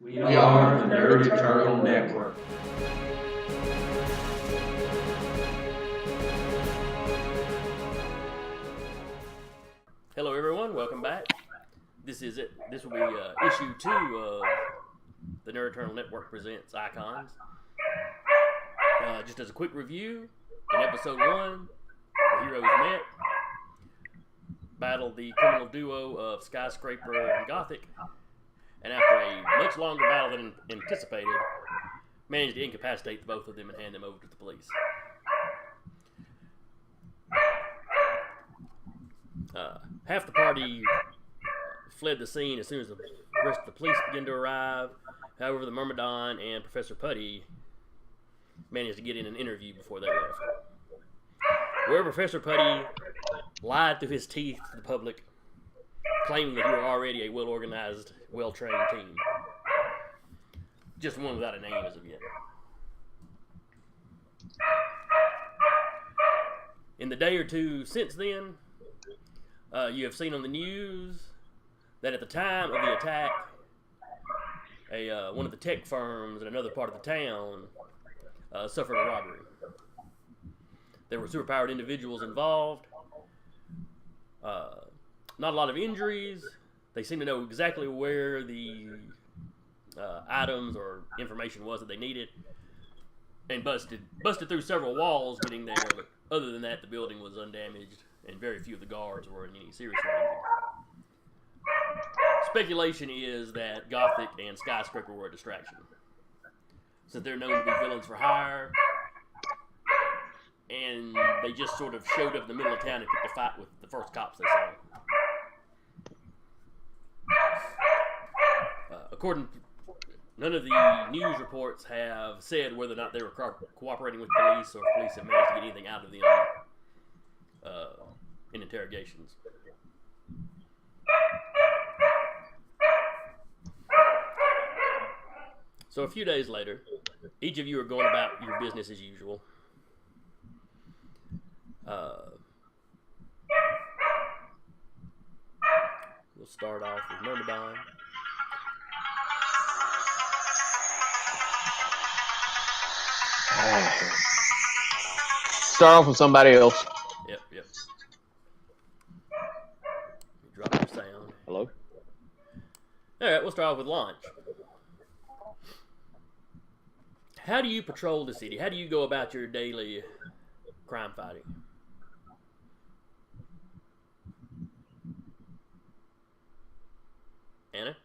We are the Nerd Eternal Network. Hello everyone, welcome back. This is it. This will be issue 2 of the Nerd Eternal Network presents Icons. Just as a quick review, in episode 1, the heroes met, battled the criminal duo of Skyscraper and Gothic, and after a much longer battle than anticipated, managed to incapacitate both of them and hand them over to the police. Half the party fled the scene as soon as the rest of the police began to arrive. However, the Myrmidon and Professor Putty managed to get in an interview before they left. Where Professor Putty lied through his teeth to the public, claiming that he were already a well-organized, well-trained team. Just one without a name as of yet. In the day or two since then, you have seen on the news that at the time of the attack, one of the tech firms in another part of the town suffered a robbery. There were superpowered individuals involved. Not a lot of injuries. They seem to know exactly where the items or information was that they needed, and busted through several walls getting there. But other than that, the building was undamaged, and very few of the guards were in any serious danger. Speculation is that Gothic and Skyscraper were a distraction, since they're known to be villains for hire, and they just sort of showed up in the middle of town and picked a fight with the first cops they saw. None of the news reports have said whether or not they were cooperating with police, or if police have managed to get anything out of them in interrogations. So a few days later, each of you are going about your business as usual. We'll start off with Myrmidon. Start off with somebody else. Yep. Drop your sound. Hello? Alright, we'll start off with Launch. How do you patrol the city? How do you go about your daily crime fighting? Anna?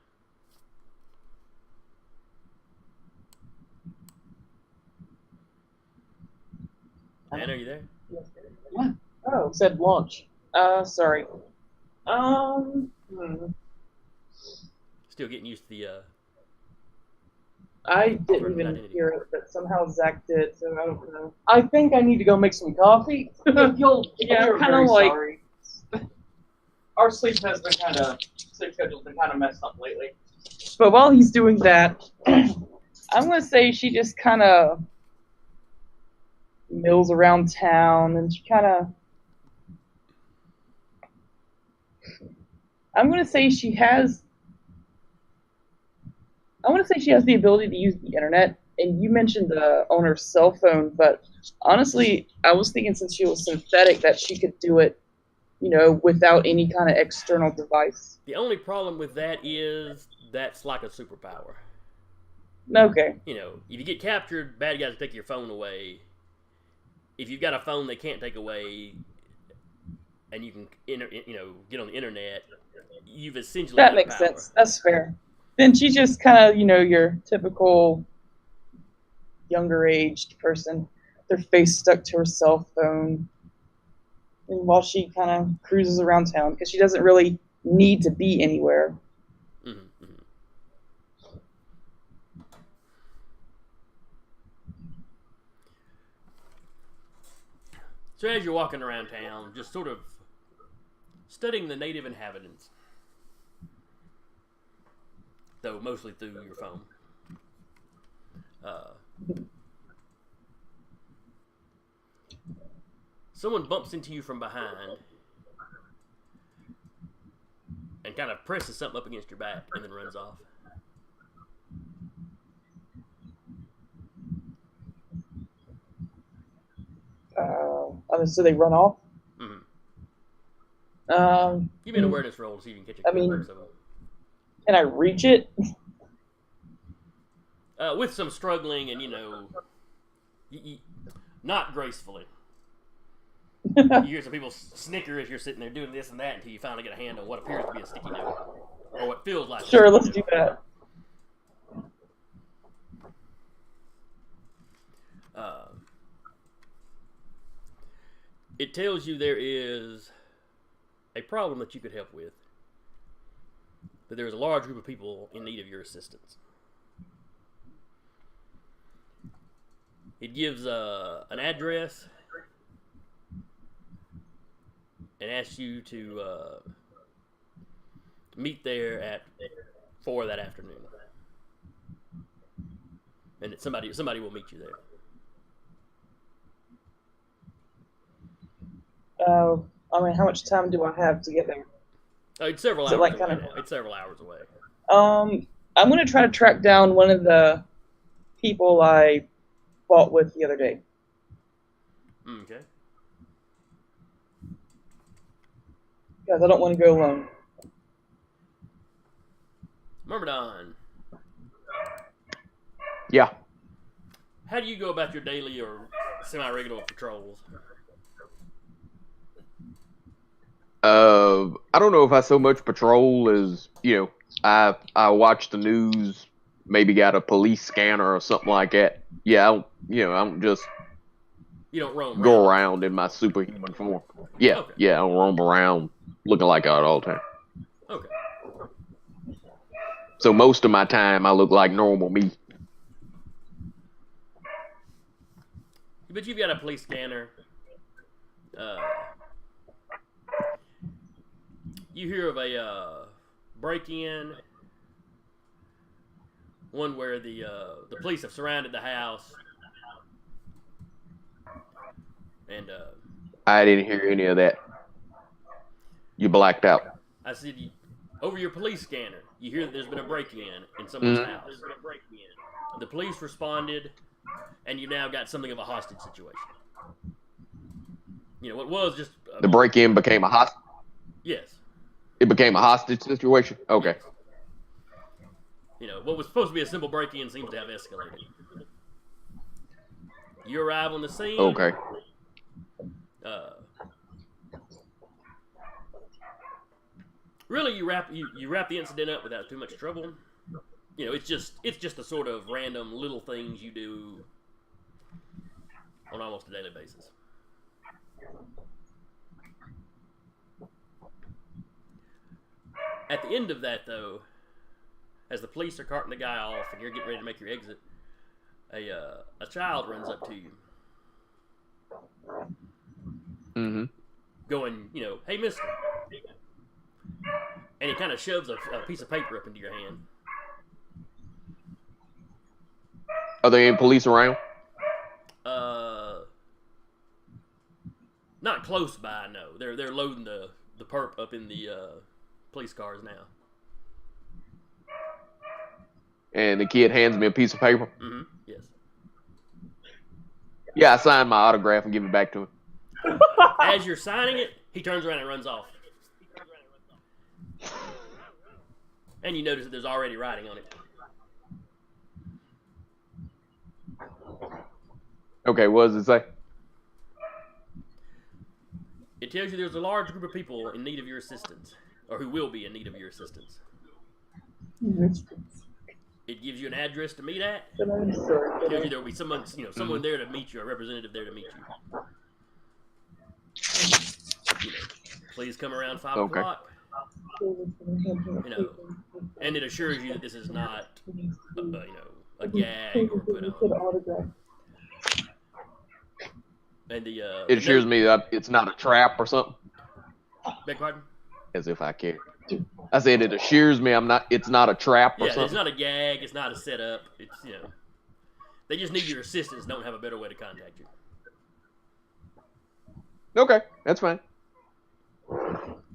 Anna, are you there? Yeah. Oh, said launch. Sorry. Still getting used to the I didn't even hear it, but somehow Zach did, so I don't know. I think I need to go make some coffee. Yeah, kind of like. Sorry. Our sleep schedule's been kind of messed up lately. But while he's doing that, I'm gonna say she just kind of mills around town, and she kind of. I'm gonna say she has the ability to use the internet, and you mentioned the owner's cell phone, but honestly, I was thinking since she was synthetic that she could do it, without any kind of external device. The only problem with that is that's like a superpower. Okay. If you get captured, bad guys take your phone away. If you've got a phone they can't take away, and you can get on the internet, you've essentially that makes power. Sense. That's fair. Then she's just kind of, your typical younger-aged person, their face stuck to her cell phone, and while she kind of cruises around town, because she doesn't really need to be anywhere. Mm-hmm. So as you're walking around town, just sort of studying the native inhabitants, though mostly through your phone. Someone bumps into you from behind and kind of presses something up against your back and then runs off. So they run off. Mm-hmm. Give me an awareness roll to see if you can catch a glimpse of them. Can I reach it? With some struggling and, not gracefully. You hear some people snicker as you're sitting there doing this and that until you finally get a hand on what appears to be a sticky note. Or what feels like Sure, let's do that. It tells you there is a problem that you could help with. That there is a large group of people in need of your assistance. It gives an address and asks you to meet there at 4 that afternoon, and that somebody will meet you there. How much time do I have to get there? It's several hours away now. It's several hours away. I'm going to try to track down one of the people I fought with the other day. Okay. Because I don't want to go alone. Myrmidon. Yeah. How do you go about your daily or semi-regular patrols? I don't know if I so much patrol as, I watch the news, maybe got a police scanner or something like that. Yeah, I don't just You don't roam go around in my superhuman form. Yeah, Okay. yeah, I don't roam around looking like that all the time. Okay. So most of my time I look like normal me. But you've got a police scanner. You hear of a break-in, one where the police have surrounded the house, and I didn't hear any of that. You blacked out. I said, over your police scanner, you hear that there's been a break-in someone's house. The police responded, and you've now got something of a hostage situation. What was just The break-in became a hostage. Yes. It became a hostage situation. Okay. Yes. What was supposed to be a simple break-in seems to have escalated. You arrive on the scene. Okay. Really, you wrap the incident up without too much trouble. It's just the sort of random little things you do on almost a daily basis. At the end of that, though, as the police are carting the guy off and you're getting ready to make your exit, a child runs up to you. Mm-hmm. Going, hey, mister. And he kind of shoves a piece of paper up into your hand. Are there any police around? Not close by, no. They're loading the perp up in the police cars now. And the kid hands me a piece of paper. Mm-hmm. Yes. Yeah, I sign my autograph and give it back to him. As you're signing it, he turns around and runs off. And you notice that there's already writing on it. Okay, what does it say? It tells you there's a large group of people in need of your assistance, or who will be in need of your assistance. It gives you an address to meet at. It tells you there will be someone there to meet you, a representative there to meet you. Please come around 5 o'clock. And it assures you that this is not, a gag or put on. And it assures me that it's not a trap or something. Beg pardon? As if I care. I said it assures me it's not a trap or something. Yeah, it's not a gag, it's not a setup. It's, they just need your assistance, don't have a better way to contact you. Okay, that's fine.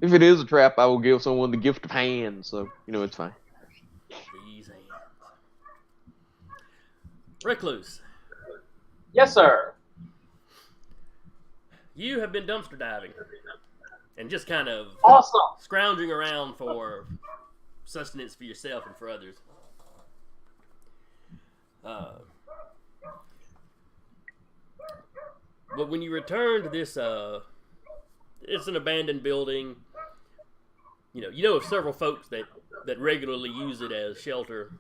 If it is a trap, I will give someone the gift of hands, so, it's fine. These hands. Recluse. Yes, sir. You have been dumpster diving and just kind of Awesome. scrounging around for sustenance for yourself and for others. But when you return to this, it's an abandoned building. You know of several folks that regularly use it as shelter.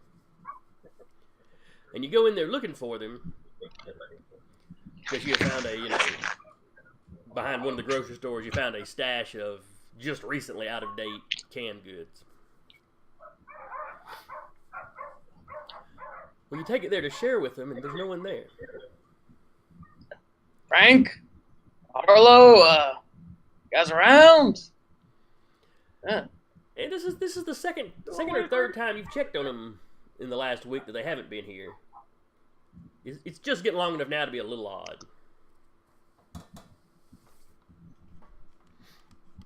And you go in there looking for them because you have found behind one of the grocery stores, you found a stash of just recently out of date canned goods. Well, you take it there to share with them, and there's no one there. Frank? Arlo? Guys around? And this is the second or third time you've checked on them in the last week that they haven't been here. It's just getting long enough now to be a little odd.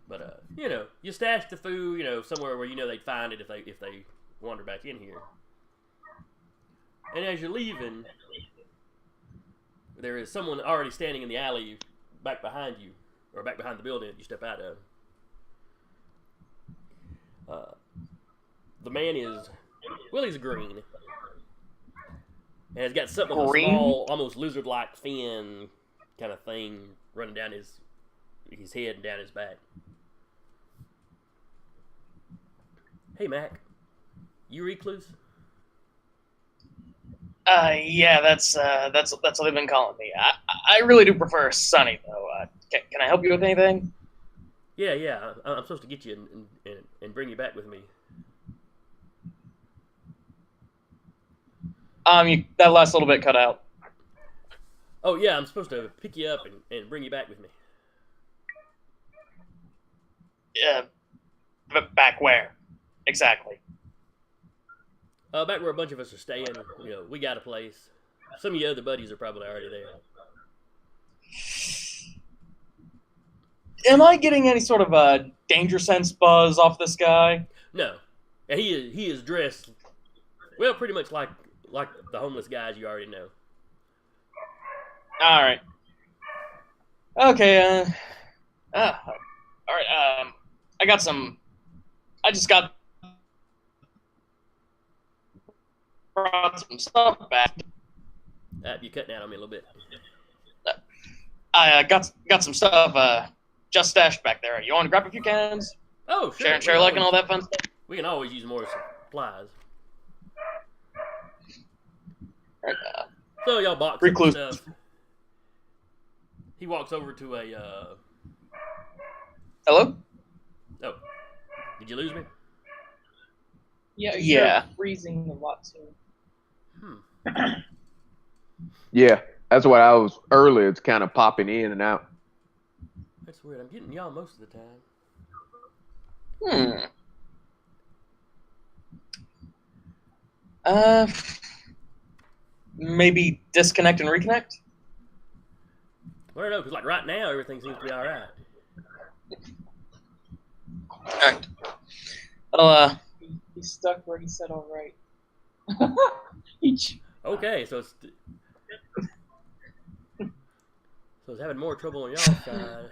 But you stash the food, somewhere where they'd find it if they wander back in here. And as you're leaving, there is someone already standing in the alley back behind you, or back behind the building that you step out of. The man is, he's green. And has got something of a small, almost lizard-like fin kind of thing running down his head and down his back. Hey, Mac. You Recluse? Yeah, that's what they've been calling me. I really do prefer Sunny, though. Can I help you with anything? Yeah. I'm supposed to get you and bring you back with me. That last little bit cut out. Oh, yeah, I'm supposed to pick you up and bring you back with me. Yeah, but back where? Exactly. Back where a bunch of us are staying. We got a place. Some of your other buddies are probably already there. Am I getting any sort of a danger sense buzz off this guy? No. And he is dressed, well, pretty much like the homeless guys you already know. All right. Okay. All right. I just brought some stuff back. You're cutting out on me a little bit. I got some stuff just stashed back there. You want to grab a few cans? Oh, sure. Share like and all that fun stuff. We can always use more supplies. Right, so y'all box Recluse. stuff. He walks over to a. Hello? Oh, did you lose me? Yeah. You're freezing a lot too. Yeah, that's what I was earlier. It's kind of popping in and out. That's weird. I'm getting y'all most of the time. Maybe disconnect and reconnect? I don't know, because right now everything seems to be all right. Alright. Well, He's stuck where he said all right. Okay, so it's having more trouble on y'all's side.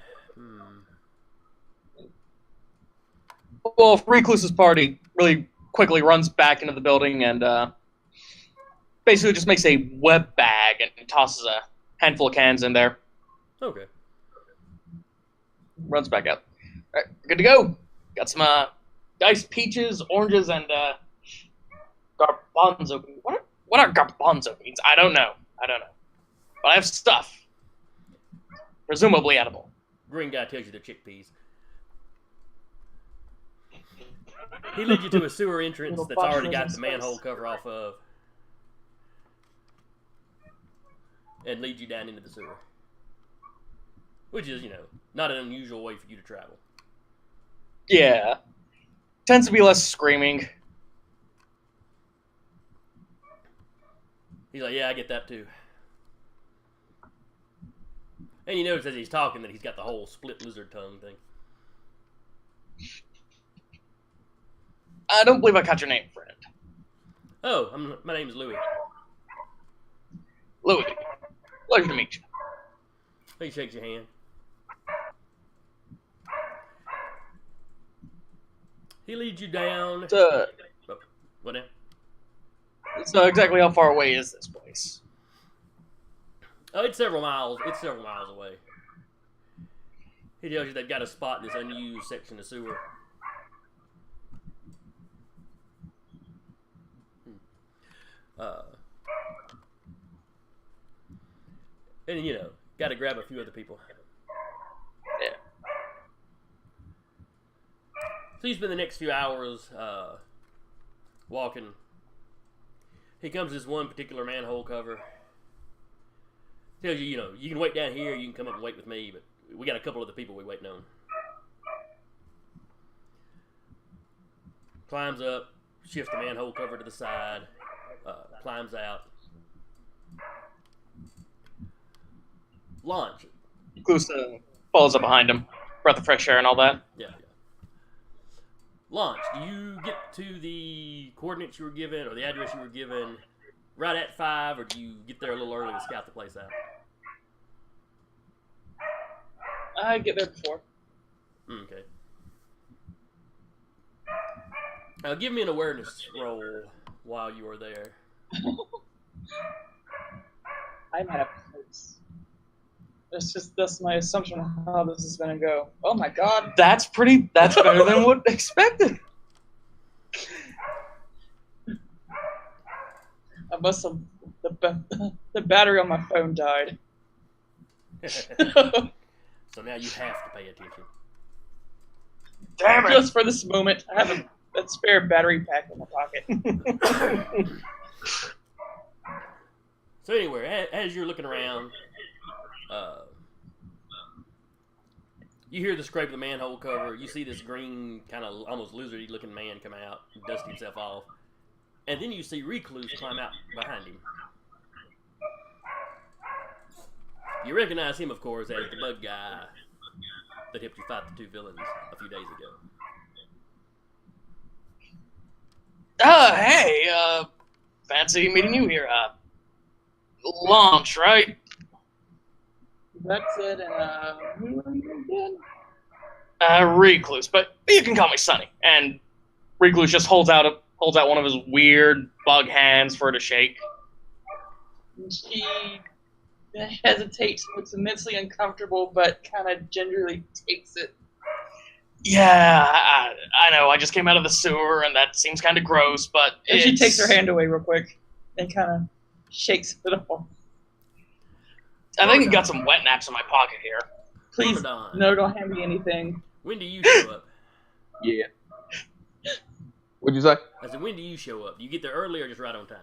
Well, Recluse's party really quickly runs back into the building and basically just makes a web bag and tosses a handful of cans in there. Okay. Runs back out. Alright, good to go. Got some diced peaches, oranges, and garbanzo beans. What are garbanzo beans? I don't know. But I have stuff. Presumably edible. Green guy tells you they're chickpeas. He leads you to a sewer entrance that's already got the manhole cover off of. And leads you down into the sewer. Which is, not an unusual way for you to travel. Yeah. Tends to be less screaming. He's like, yeah, I get that too. And you notice as he's talking that he's got the whole split lizard tongue thing. I don't believe I caught your name, friend. Oh, my name is Louis. Louis. Pleasure to meet you. He shakes your hand. He leads you down. So, What now? so exactly how far away is this place? Oh, it's several miles. It's several miles away. He tells you they've got a spot in this unused section of sewer. And you know, got to grab a few other people. Yeah. So you spend the next few hours walking. He comes to this one particular manhole cover. Tells you, you know, you can wait down here, you can come up and wait with me, but we got a couple other people we waiting on. Climbs up, shifts the manhole cover to the side, climbs out. Launch. Recluse follows up behind him. Breath of fresh air and all that. Yeah. Launch. Do you get to the coordinates you were given or the address you were given right at 5, or do you get there a little early to scout the place out? I get there before. Okay. Now give me an awareness roll while you are there. I'm at a place. That's my assumption of how this is gonna go. Oh my god. That's better than what expected. I must have the battery on my phone died. So now you have to pay attention. Damn it! Just for this moment, I have a spare battery pack in my pocket. So anyway, as you're looking around, you hear the scrape of the manhole cover. You see this green, kind of almost lizardy-looking man come out and dust himself off. And then you see Recluse climb out behind him. You recognize him, of course, as the bug guy that helped you fight the two villains a few days ago. Hey, fancy meeting you here. Launch, right? That's it, and who are you again? Recluse, but you can call me Sonny. And Recluse just holds out one of his weird bug hands for her to shake. She hesitates, looks immensely uncomfortable, but kind of gingerly takes it. Yeah, I know. I just came out of the sewer, and that seems kind of gross, but And she takes her hand away real quick and kind of shakes it off. I think you got some wet naps in my pocket here. Please, Myrmidon. no, don't hand me anything. When do you show up? Yeah. What'd you say? I said, when do you show up? Do you get there early or just right on time?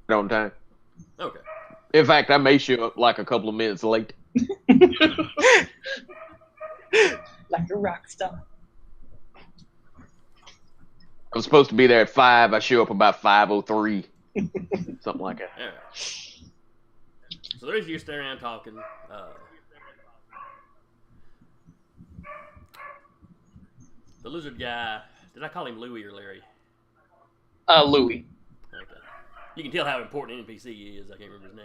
On time. Okay. In fact, I may show up like a couple of minutes late. Like a rock star. I'm supposed to be there at 5. I show up about 5:03. Something like that. All right. So the rest of you are standing around talking. The lizard guy, did I call him Louie or Larry? Louie. Okay. You can tell how important NPC he is. I can't remember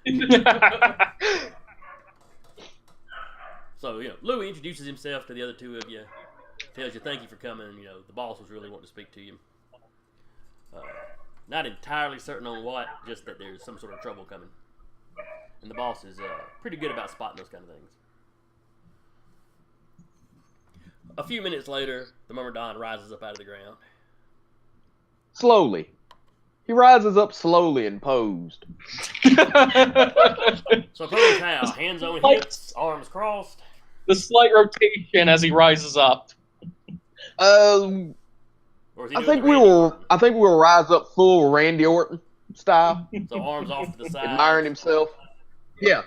his name. So, you know, Louie introduces himself to the other two of you. Tells you thank you for coming. You know, the boss was really wanting to speak to you. Not entirely certain on what, just that there's some sort of trouble coming. And the boss is pretty good about spotting those kind of things. A few minutes later, the Myrmidon rises up out of the ground. Slowly. He rises up slowly and posed. So pose how? Hands on hips, arms crossed. The slight rotation as he rises up. Or is he I doing think the we Randy will. Orton? I think we'll rise up full Randy Orton style, So arms off to the side. admiring himself. Yeah.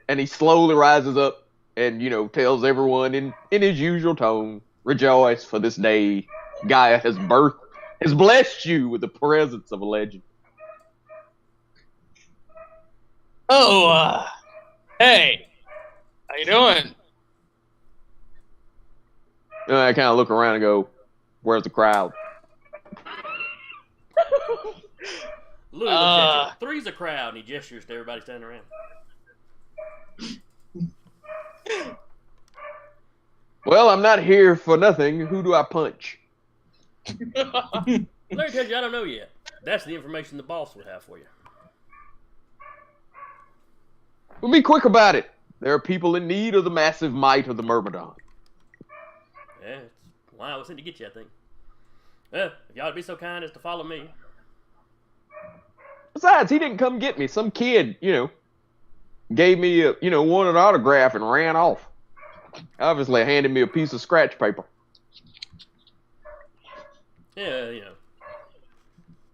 And he slowly rises up and tells everyone in his usual tone, "Rejoice, for this day Gaia has blessed you with the presence of a legend." Oh, hey, how you doing? And I kind of look around and go, "Where's the crowd?" Louis looks at you. Three's a crowd, and he gestures to everybody standing around. Well, I'm not here for nothing. Who do I punch? Larry tells you I don't know yet. That's the information the boss would have for you. Well, be quick about it. There are people in need of the massive might of the Myrmidon. Yeah, it's why I was sent to get you, I think. If y'all would be so kind as to follow me. Besides, he didn't come get me. Some kid, gave me wanted an autograph and ran off. Obviously handed me a piece of scratch paper. Yeah,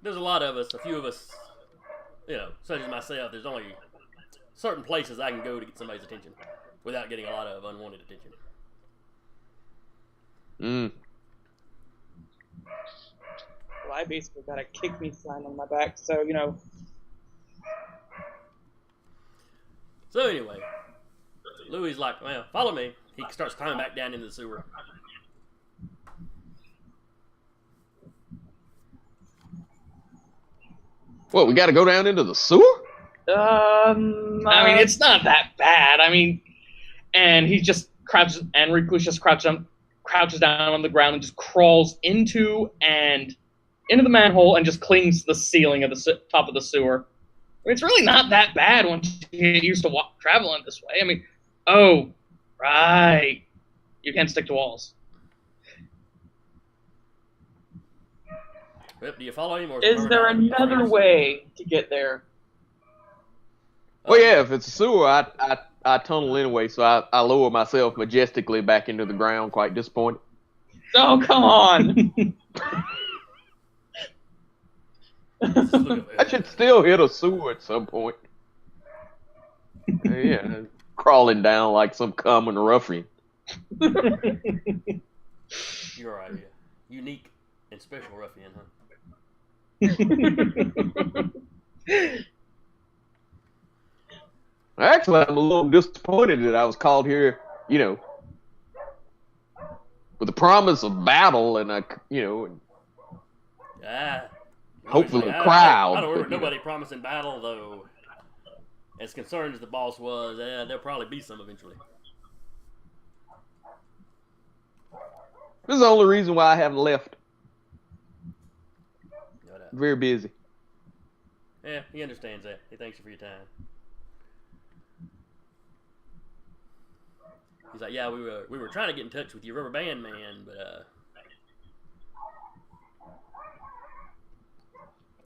there's a lot of us, a few of us, such as myself, there's only certain places I can go to get somebody's attention without getting a lot of unwanted attention. Well, I basically got a kick me sign on my back, so, So anyway, Louis is like, well, follow me. He starts climbing back down into the sewer. What, we got to go down into the sewer? I mean, it's not that bad. I mean, and he just crouches, and Recluse just crouches down on the ground and just crawls into the manhole and just clings to the ceiling of the top of the sewer. I mean, it's really not that bad once you get used to traveling this way. I mean, oh, right, you can't stick to walls. Yep, do you follow him? Or Is there another way to get there? Well, yeah, if it's a sewer, I tunnel anyway, so I lower myself majestically back into the ground, quite disappointed. Oh, come on! I should still hit a sewer at some point. Yeah, crawling down like some common ruffian. You're right, yeah. Unique and special ruffian, huh? Actually, I'm a little disappointed that I was called here, with the promise of battle and hopefully a crowd. I don't remember nobody promising battle, though. As concerned as the boss was, there'll probably be some eventually. This is the only reason why I haven't left. Very busy. Yeah, he understands that. He thanks you for your time. He's like, yeah, we were trying to get in touch with your rubber band man, but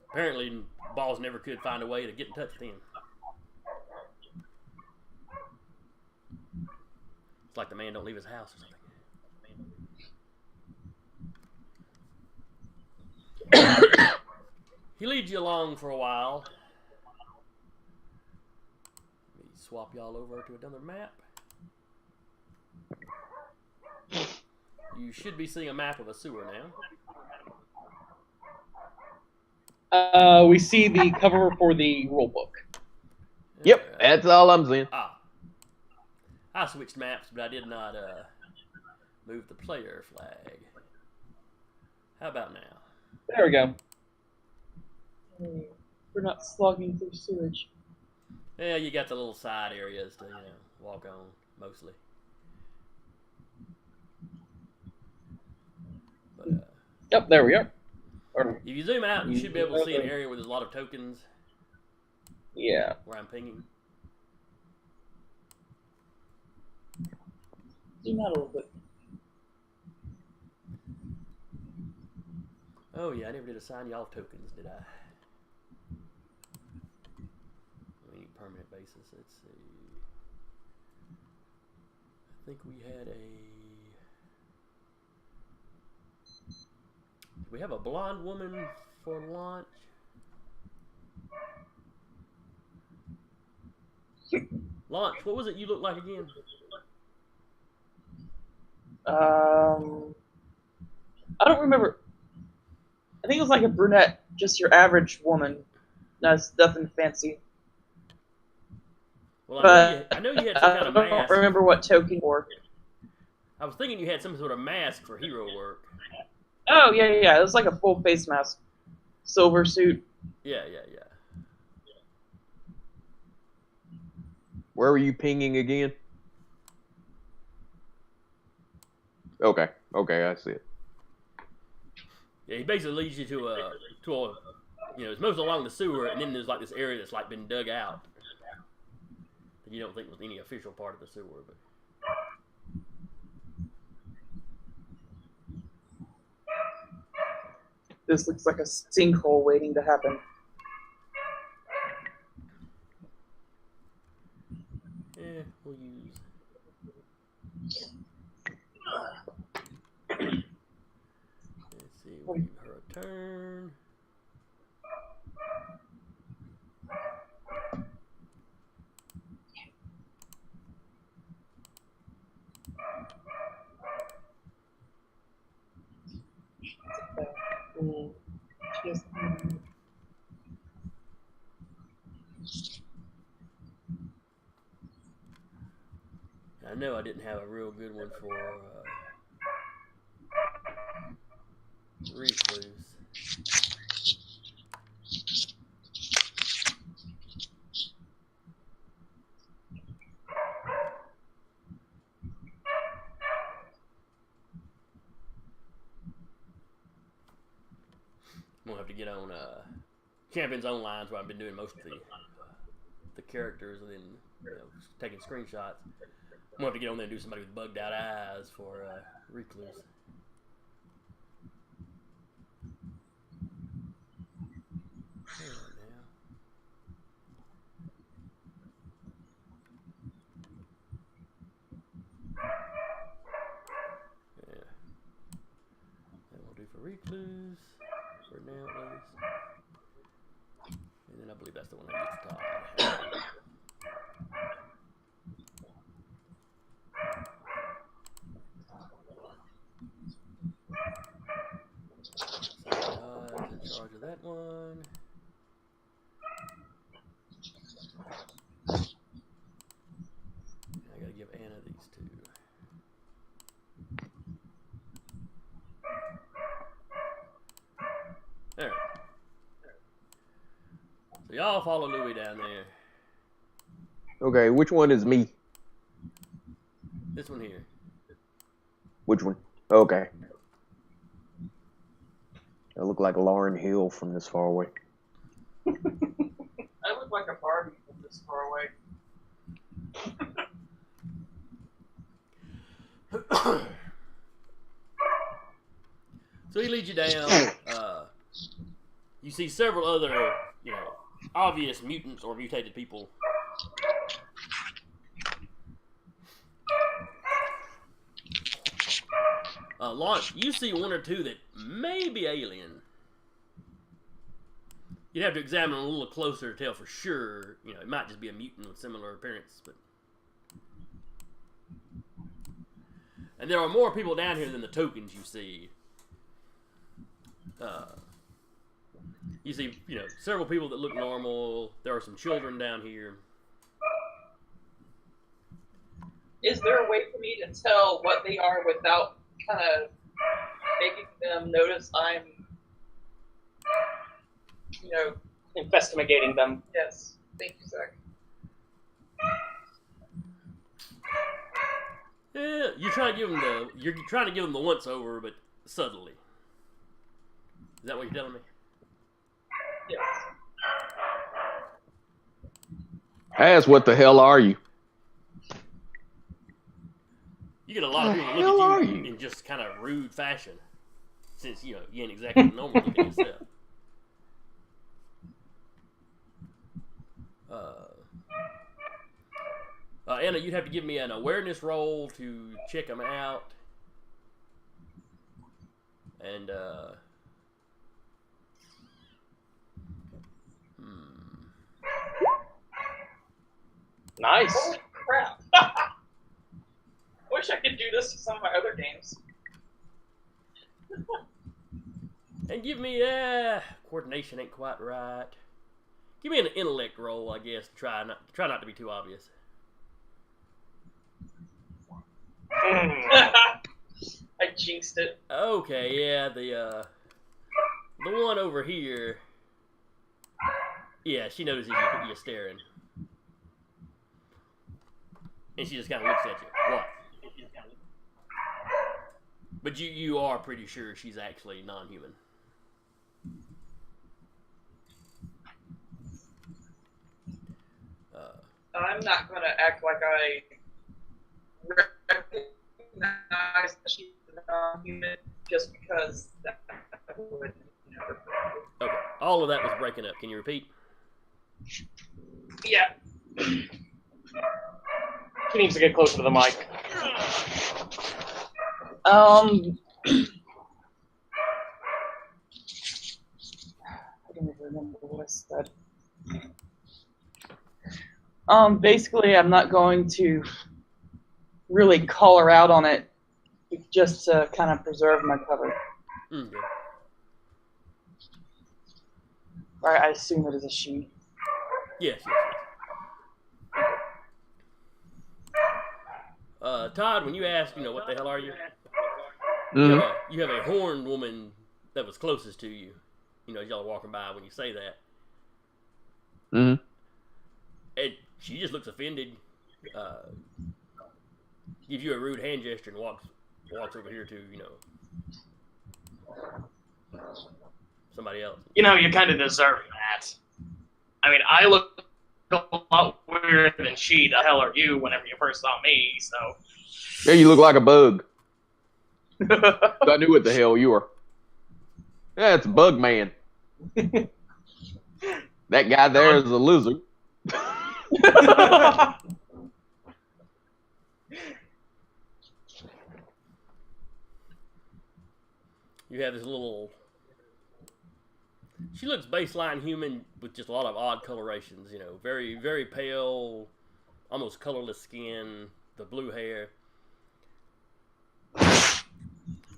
apparently boss never could find a way to get in touch with him. It's like the man don't leave his house or something. He leads you along for a while. Let me swap y'all over to another map. You should be seeing a map of a sewer now. We see the cover for the rulebook. Yep, that's all I'm seeing. I switched maps, but I did not move the player flag. How about now? There we go. We're not slogging through sewage. Yeah, you got the little side areas to walk on mostly. But, yep, there we are. If you zoom out, you should be able to see an area where there's a lot of tokens. Yeah. Where I'm pinging. Zoom out a little bit. Oh yeah, I never did assign y'all tokens, did I? We need permanent basis. Let's see. I think we had a. Did we have a blonde woman for launch? Launch, what was it you looked like again? I don't remember. I think it was like a brunette, just your average woman. That's nothing fancy. Well, But I know you had some kind of I don't mask. remember what token for. I was thinking you had some sort of mask for hero work. Oh, yeah. It was like a full face mask. Silver suit. Yeah. Where were you pinging again? Okay, I see it. Yeah, he basically leads you to a it's mostly along the sewer, and then there's like this area that's like been dug out that you don't think was any official part of the sewer, but. This looks like a sinkhole waiting to happen. Yeah, we'll use. Let's see, we'll give her a turn. I know I didn't have a real good one for Recluse. I'm gonna have to get on Champion's Own Lines where I've been doing most of the characters and then taking screenshots. I'm gonna have to get on there and do somebody with bugged out eyes for Recluse. Yeah. That will do for Recluse. For now, at least. And then I believe that's the one I used to tie. In charge of that one. I gotta give Anna these two. There. So y'all follow Louis down there. Okay, which one is me? This one here. Which one? Okay. I look like Lauren Hill from this far away. I look like a Barbie from this far away. So he leads you down. You see several other, obvious mutants or mutated people. Launch, you see one or two that may be alien. You'd have to examine them a little closer to tell for sure. It might just be a mutant with similar appearance, but. And there are more people down here than the tokens you see. You see, several people that look normal. There are some children down here. Is there a way for me to tell what they are without kind of making them notice I'm, Investigating them. Yes. Thank you, Zach. Yeah, you're trying to give them the once over, but subtly. Is that what you're telling me? Yes. Ask, what the hell are you? You get a lot of people look at you in just kind of rude fashion, since you ain't exactly normal looking yourself. Anna, you'd have to give me an awareness roll to check them out, and Nice. Holy crap! Wish I could do this with some of my other games. And give me coordination ain't quite right. Give me an intellect roll, I guess. Try not to be too obvious. I jinxed it. Okay, yeah, the one over here. Yeah, she notices you're staring, and she just kind of looks at you. What? But you are pretty sure she's actually non-human. I'm not going to act like I recognize that she's non-human just because that would never. Okay, all of that was breaking up. Can you repeat? Yeah. He needs to get closer to the mic. I don't even remember what I said. Basically, I'm not going to really call her out on it, just to kind of preserve my cover. Okay. I assume it is a she. Yes. Todd, when you asked, what the hell are you? Mm-hmm. You have a horned woman that was closest to you. Y'all are walking by when you say that. Mm-hmm. And she just looks offended. Gives you a rude hand gesture and walks over here to, somebody else. You kind of deserve that. I mean, I look a lot weirder than she. The hell are you whenever you first saw me, so... Yeah, you look like a bug. I knew what the hell you were. Yeah, it's Bug Man. That guy there is a lizard. You have this little... She looks baseline human with just a lot of odd colorations, very, very pale, almost colorless skin, the blue hair.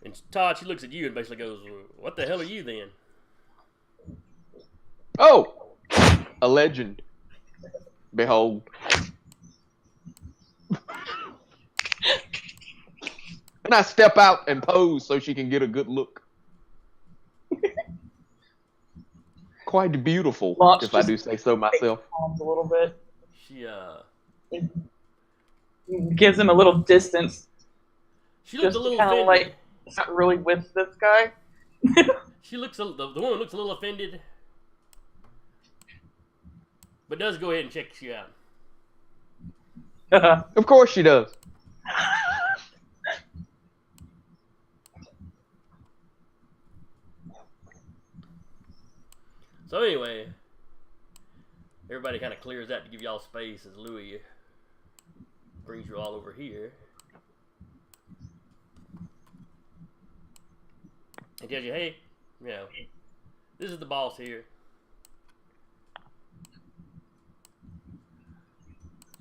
And Todd, she looks at you and basically goes, "What the hell are you then?" Oh! A legend. Behold. And I step out and pose so she can get a good look. Quite beautiful, if I do say so myself. A little bit. She gives him a little distance. She looks just a little kind of offended. like, it's not really with this guy. The woman looks a little offended, but does go ahead and check you out. Of course she does. So anyway, everybody kind of clears out to give y'all space as Louis brings you all over here. And tells you, hey, this is the boss here.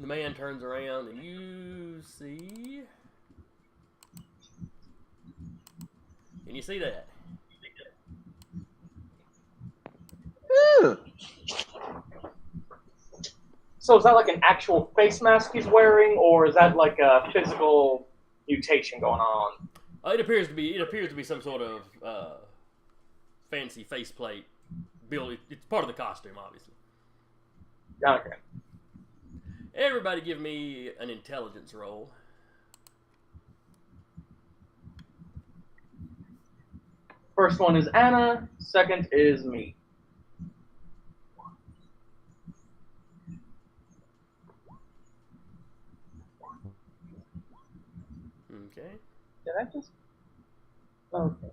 The man turns around and you see... Can you see that? So is that like an actual face mask he's wearing, or is that like a physical mutation going on? It appears to be some sort of fancy faceplate build. It's part of the costume, obviously. Okay. Everybody, give me an intelligence roll. First one is Anna. Second is me. Okay. Did I just? Okay.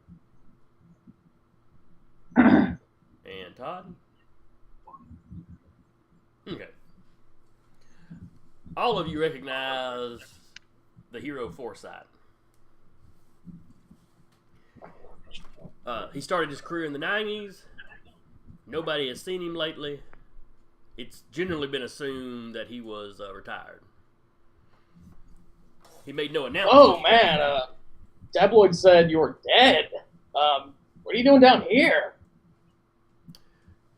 And Todd. Okay. All of you recognize the hero Foresight. He started his career in the 90s. Nobody has seen him lately. It's generally been assumed that he was retired. He made no announcement. Oh man, Dabloid said you were dead. What are you doing down here?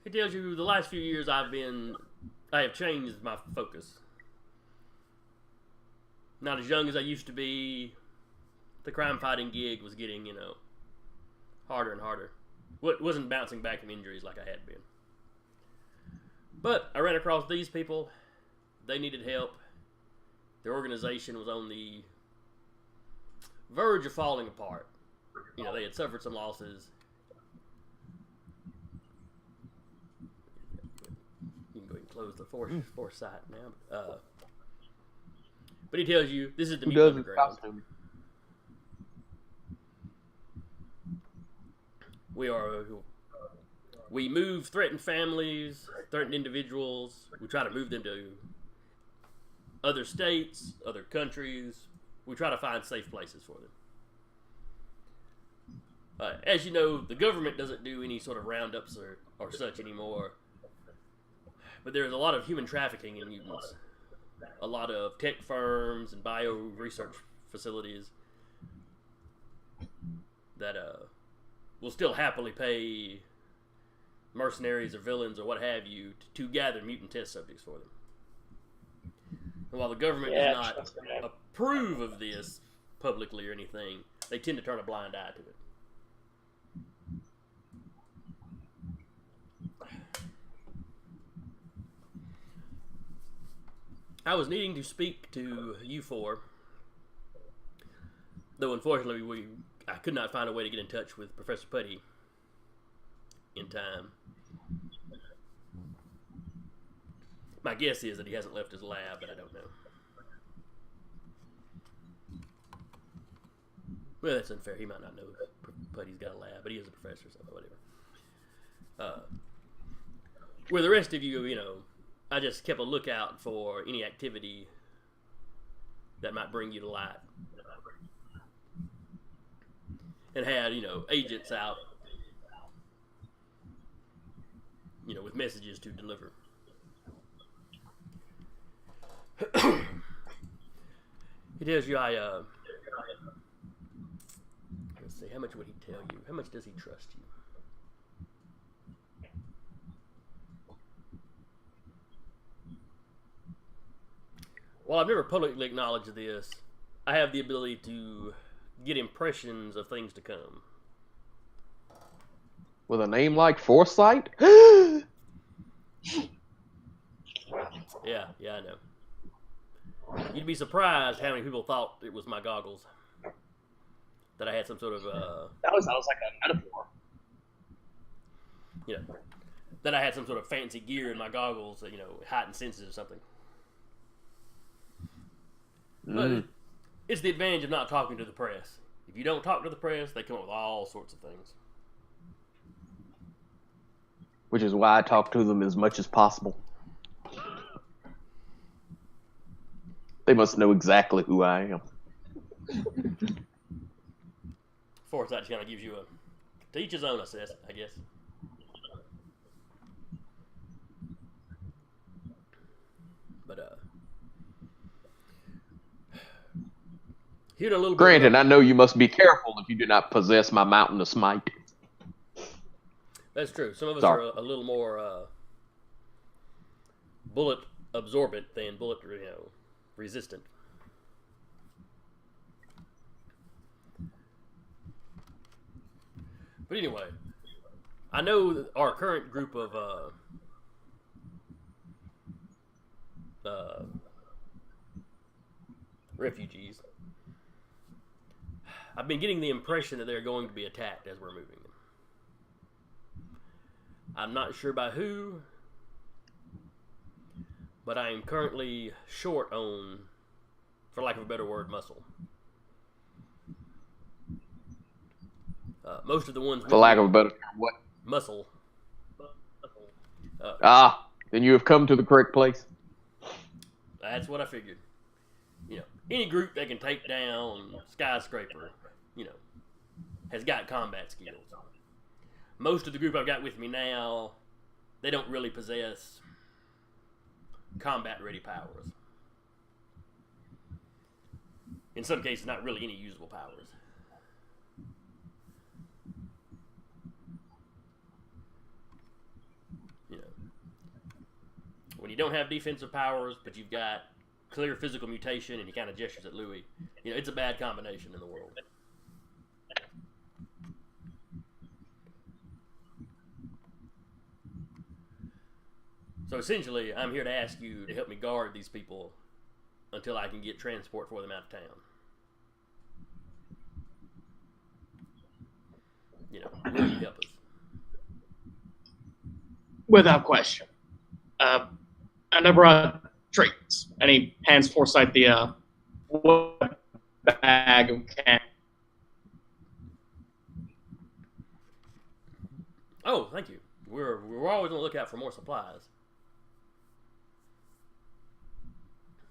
He tells you the last few years I have changed my focus. Not as young as I used to be. The crime fighting gig was getting, harder and harder. Wasn't bouncing back from injuries like I had been. But I ran across these people. They needed help. Their organization was on the verge of falling apart. they had suffered some losses. You can go ahead and close the force site now. But he tells you this is the Mutant Underground. We move threatened families, threatened individuals. We try to move them to other states, other countries. We try to find safe places for them. As you know, the government doesn't do any sort of roundups or such anymore. But there's a lot of human trafficking in mutants. A lot of tech firms and bio research facilities that will still happily pay mercenaries or villains or what have you to gather mutant test subjects for them. And while the government does not approve of this publicly or anything, they tend to turn a blind eye to it. I was needing to speak to you four, though unfortunately I could not find a way to get in touch with Professor Putty in time. My guess is that he hasn't left his lab, but I don't know. Well, that's unfair. He might not know Putty's got a lab, but he is a professor, so whatever. Where the rest of you, I just kept a lookout for any activity that might bring you to light. And had, agents out, with messages to deliver. He tells you, let's see, how much would he tell you? How much does he trust you? While I've never publicly acknowledged this, I have the ability to get impressions of things to come. With a name like Foresight? Yeah, I know. You'd be surprised how many people thought it was my goggles. That I had some sort of That was like a metaphor. That I had some sort of fancy gear in my goggles that, heightened senses or something. But it's the advantage of not talking to the press. If you don't talk to the press, they come up with all sorts of things. Which is why I talk to them as much as possible. They must know exactly who I am. Foresight kind of gives you to each his own, I guess. But here's a little Granted, I know you must be careful if you do not possess my Mountainous Might. That's true. Some of us are a little more bullet absorbent than bullet, resistant. But anyway, I know that our current group of refugees, I've been getting the impression that they're going to be attacked as we're moving them. I'm not sure by who, but I am currently short on, for lack of a better word, muscle. Most of the ones... For lack of a better term, what? Muscle. Then you have come to the correct place. That's what I figured. Any group that can take down skyscraper, has got combat skills. Most of the group I've got with me now, they don't really possess combat-ready powers. In some cases, not really any usable powers. When you don't have defensive powers, but you've got clear physical mutation, and he kind of gestures at Louis, it's a bad combination in the world. So essentially, I'm here to ask you to help me guard these people until I can get transport for them out of town. Will you help us? Without question. And I brought treats. And he hands Forsyth the bag of candy. Oh, thank you. We're always on the lookout for more supplies.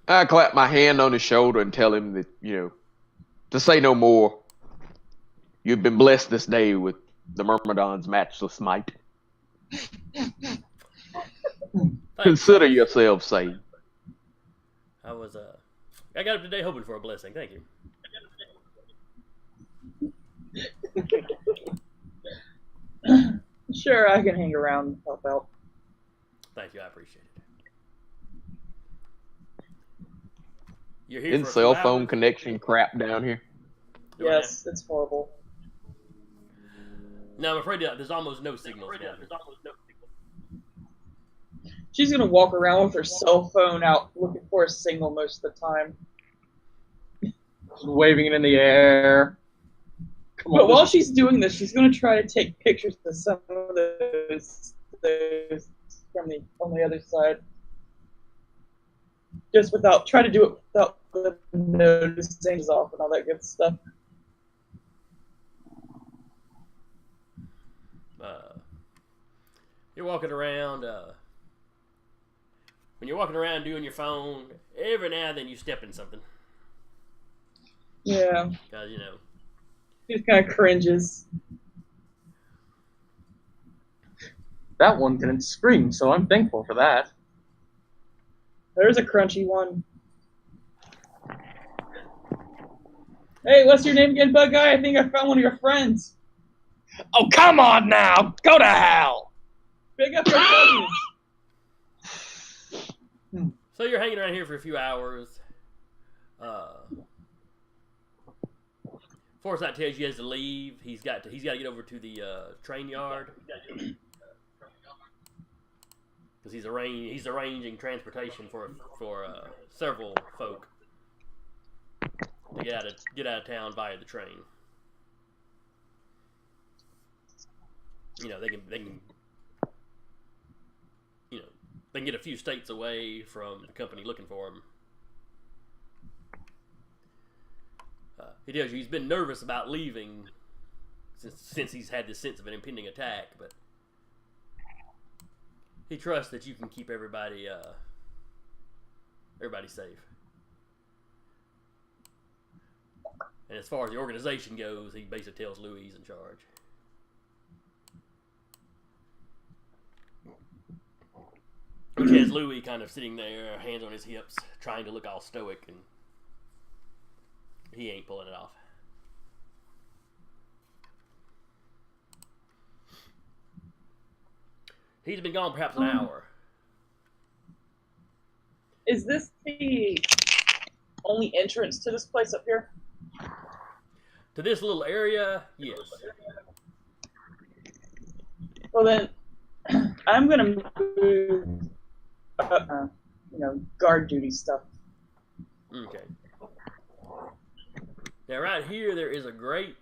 I clap my hand on his shoulder and tell him that, to say no more. You've been blessed this day with the Myrmidon's matchless might. Consider yourself saved. I got up today hoping for a blessing. Thank you. Sure, I can hang around and help out. Thank you, I appreciate it. You're here Isn't for a cell few phone hours? connection crap down here? Yes, it's horrible. No, I'm afraid there's almost no signals down here. She's gonna walk around with her cell phone out looking for a signal most of the time. Just waving it in the air. But while she's doing this, she's gonna try to take pictures of some of those from on the other side. Just try to do it without noticing off and all that good stuff. You're walking around. When you're walking around doing your phone, every now and then you step in something. Yeah. Because, She just kind of cringes. That one didn't scream, so I'm thankful for that. There's a crunchy one. Hey, what's your name again, Bug Guy? I think I found one of your friends. Oh, come on now! Go to hell! Pick up your buddies. So you're hanging around here for a few hours. Forsyth tells you he has to leave. He's got to get over to the train yard because he's arranging transportation for several folk to get out of town via the train. They can get a few states away from the company looking for him. He tells you he's been nervous about leaving since he's had this sense of an impending attack, but he trusts that you can keep everybody safe. And as far as the organization goes, he basically tells Louis he's in charge. Which has Louis kind of sitting there, hands on his hips, trying to look all stoic, and he ain't pulling it off. He's been gone perhaps an hour. Is this the only entrance to this place up here? To this little area, yes. Well then, I'm gonna move, guard duty stuff. Okay. Now right here there is a grate.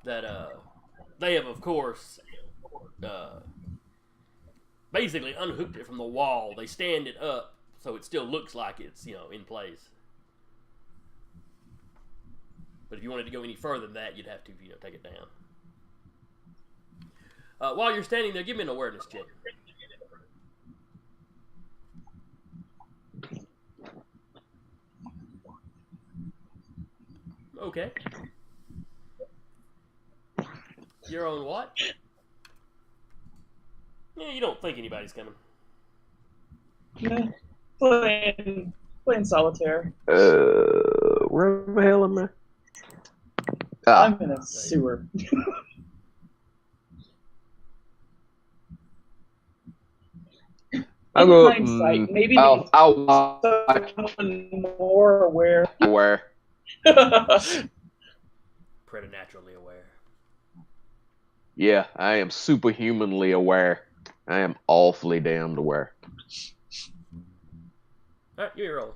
That they have of course basically unhooked it from the wall. They stand it up so it still looks like it's in place. But if you wanted to go any further than that, you'd have to take it down. While you're standing there, give me an awareness check. Okay. You're on what? Yeah, you don't think anybody's coming. Yeah. Playing solitaire. Where the hell am I? I'm in a sewer. I'll go. Hindsight, maybe I'll someone more aware. Preternaturally aware. Yeah, I am superhumanly aware. I am awfully damned aware. Alright, give me a roll.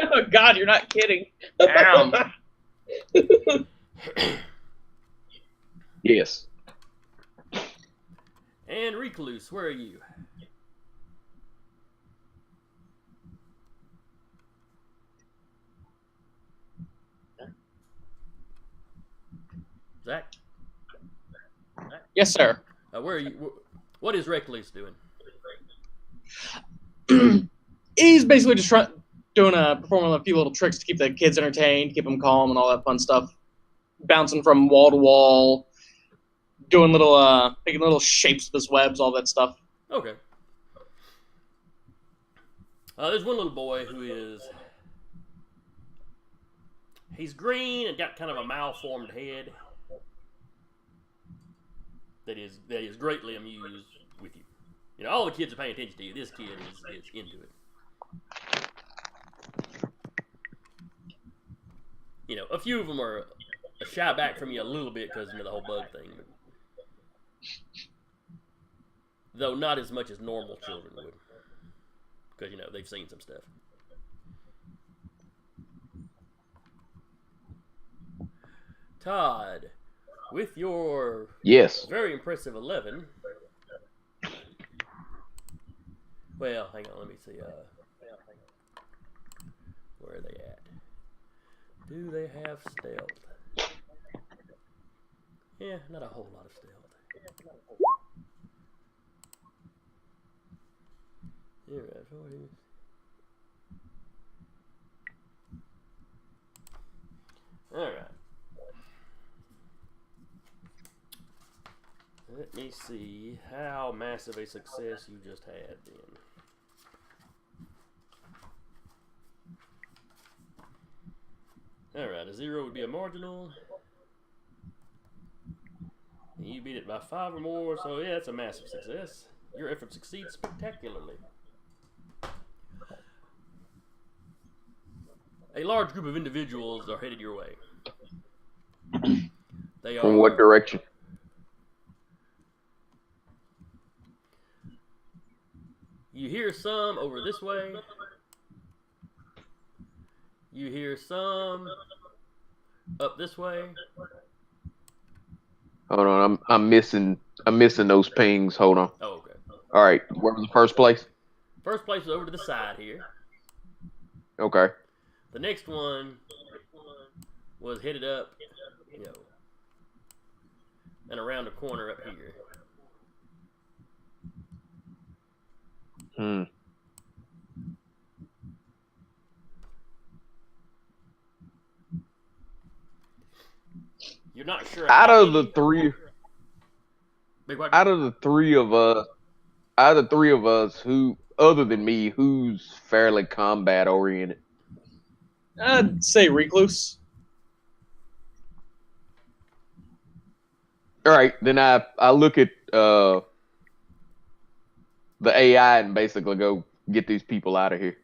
Oh, God, you're not kidding. Damn. Yes. And Recluse, where are you? Zach? Yes, sir. Where are you? What is Recluse doing? He's basically just performing a few little tricks to keep the kids entertained, keep them calm, and all that fun stuff. Bouncing from wall to wall, doing making little shapes with his webs, all that stuff. Okay. There's one little boy who he's green and got kind of a malformed head. That is greatly amused with you. You know, all the kids are paying attention to you. This kid is into it. You know, a few of them are shy back from you a little bit because the whole bug thing. But, though not as much as normal children would. Because, they've seen some stuff. Todd, with your very impressive 11. Well, hang on, let me see. Where are they at? Do they have stealth? Yeah, not a whole lot of stealth. Alright. Let me see how massive a success you just had then. Alright, a 0 would be a marginal. You beat it by 5 or more, so yeah, that's a massive success. Your effort succeeds spectacularly. A large group of individuals are headed your way. They are. From what direction? You hear some over this way. You hear some up this way. Hold on, I'm missing those pings. Hold on. Oh, okay. All right, where was the first place? First place is over to the side here. Okay. The next one was headed up, and around the corner up here. You're not sure. Out of the three of us, who other than me, who's fairly combat oriented? I'd say Recluse. All right, then I look at the AI and basically go, get these people out of here.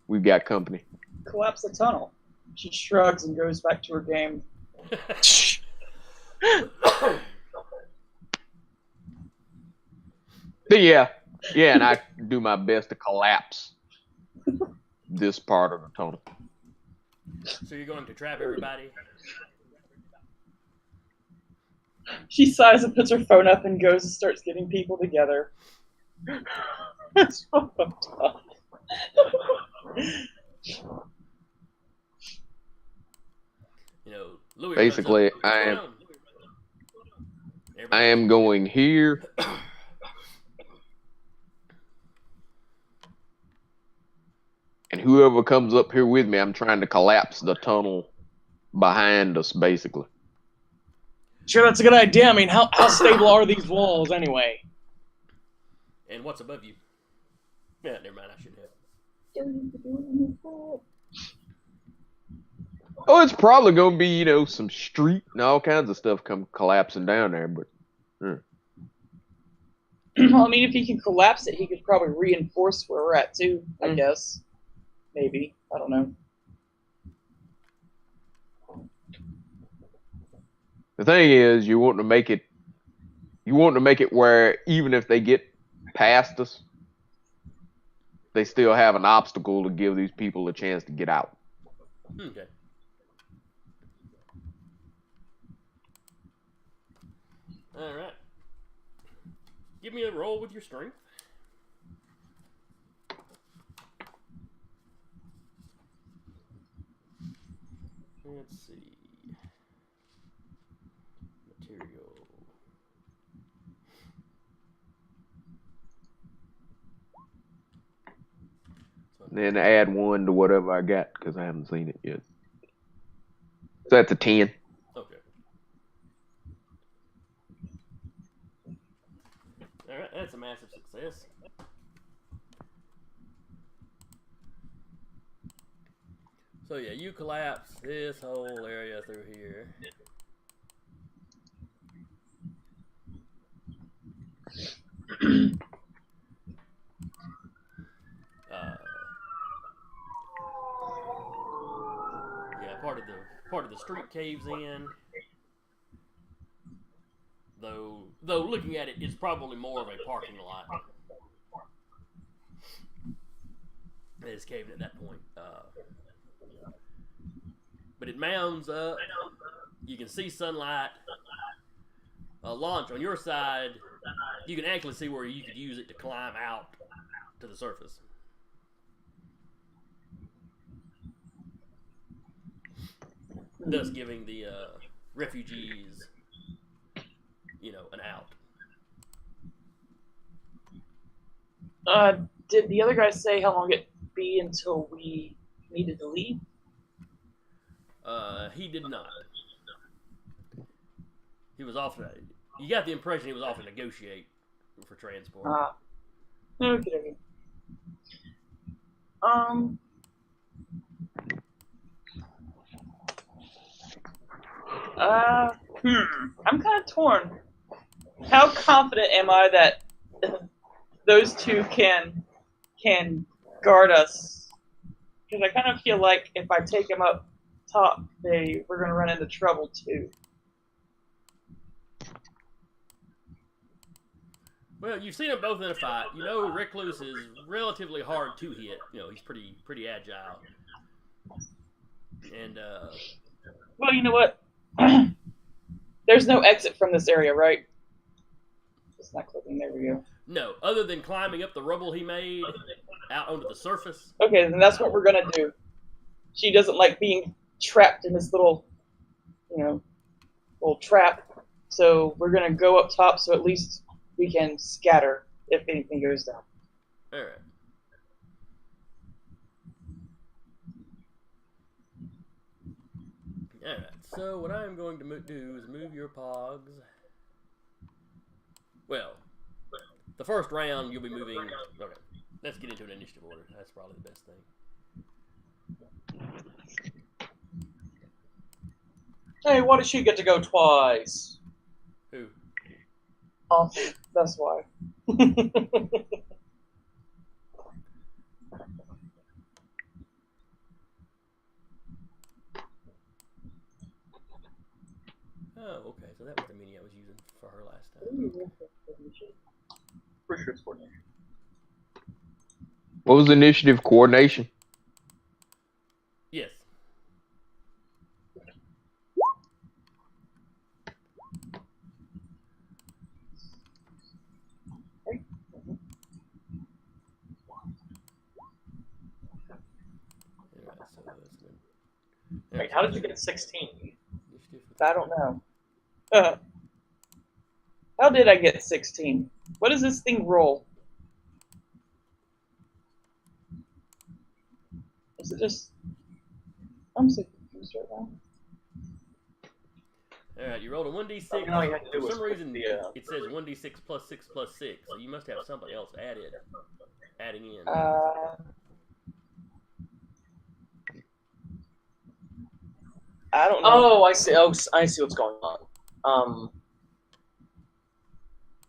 We've got company. Collapse the tunnel. She shrugs and goes back to her game. Yeah, and I do my best to collapse this part of the tunnel. So you're going to trap everybody? She sighs and puts her phone up and goes and starts getting people together. It's so fucked up. Louis basically, I am going here. And whoever comes up here with me, I'm trying to collapse the tunnel behind us, basically. Sure, that's a good idea. I mean, how stable are these walls anyway? And what's above you? Yeah, never mind. I shouldn't have. Oh, it's probably going to be, some street and all kinds of stuff come collapsing down there, but... Well, I mean, if he can collapse it, he could probably reinforce where we're at, too, I guess. Maybe. I don't know. The thing is, you want to make it where even if they get past us, they still have an obstacle to give these people a chance to get out. Okay. All right. Give me a roll with your strength. Let's see. Material. Then add 1 to whatever I got because I haven't seen it yet. So that's a 10. Okay. All right, that's a massive success. So yeah, you collapse this whole area through here. Yeah, part of the street caves in. Though looking at it, it's probably more of a parking lot. It's caved at that point. But it mounds up. You can see sunlight. Launch on your side. You can actually see where you could use it to climb out to the surface. Thus giving the refugees, an out. Did the other guy say how long it'd be until we needed to leave? He did not. He was off to... You got the impression he was off to negotiate for transport. Okay. I'm kind of torn. How confident am I that those two can guard us? Because I kind of feel like if I take them up top, we're going to run into trouble too. Well, you've seen them both in a fight. You know Recluse is relatively hard to hit. He's pretty agile. And well, you know what? There's no exit from this area, right? It's not clicking. There we go. No, other than climbing up the rubble he made out onto the surface. Okay, then that's what we're gonna do. She doesn't like being trapped in this little trap. So we're gonna go up top, so at least we can scatter if anything goes down. All right. All right. So what I'm going to do is move your pogs. Well, the first round you'll be moving. Okay. Let's get into an initiative order. That's probably the best thing. Hey, why did she get to go twice? Who? Oh, that's why. Oh, okay. So that was the mini I was using for her last time. Pretty sure it's coordination. What was initiative? Coordination? Yes. Wait, how did you get 16? I don't know. How did I get 16? What does this thing roll? Is it just... I'm so confused right now. Alright, you rolled a 1d6. All you had to do For was some reason, the, it says 1d6 plus 6 plus 6, so you must have something else adding in. I don't know. Oh, I see. Oh, I see what's going on.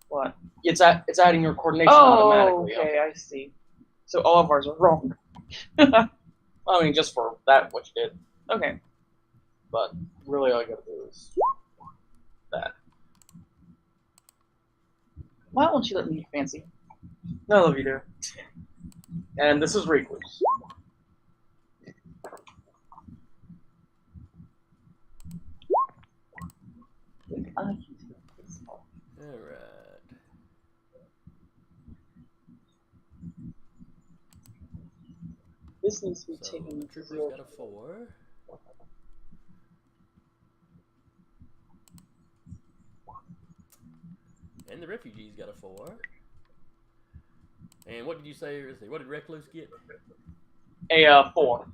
What? It's adding your coordination Oh, automatically. okay, I see. So all of ours are wrong. I mean, just for that, what you did. Okay. But really, all you gotta do is that. Why won't you let me be fancy? I love you, dear. And this is Recluse. All right. This needs to be So taken. the trooper's got a 4. And the refugee's got a 4. And what did you say? What did Recluse get? A 4.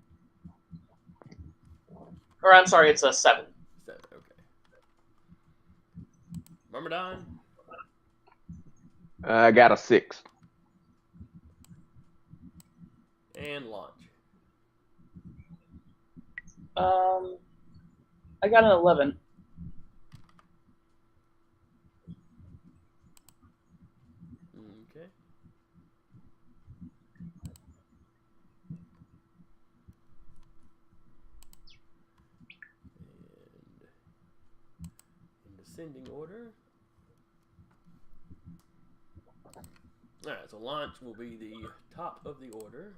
Or I'm sorry, it's a 7. 7, okay. Myrmidon? I got a 6. And Launch. I got an 11. Okay. And in descending order. Alright, so Launch will be the top of the order.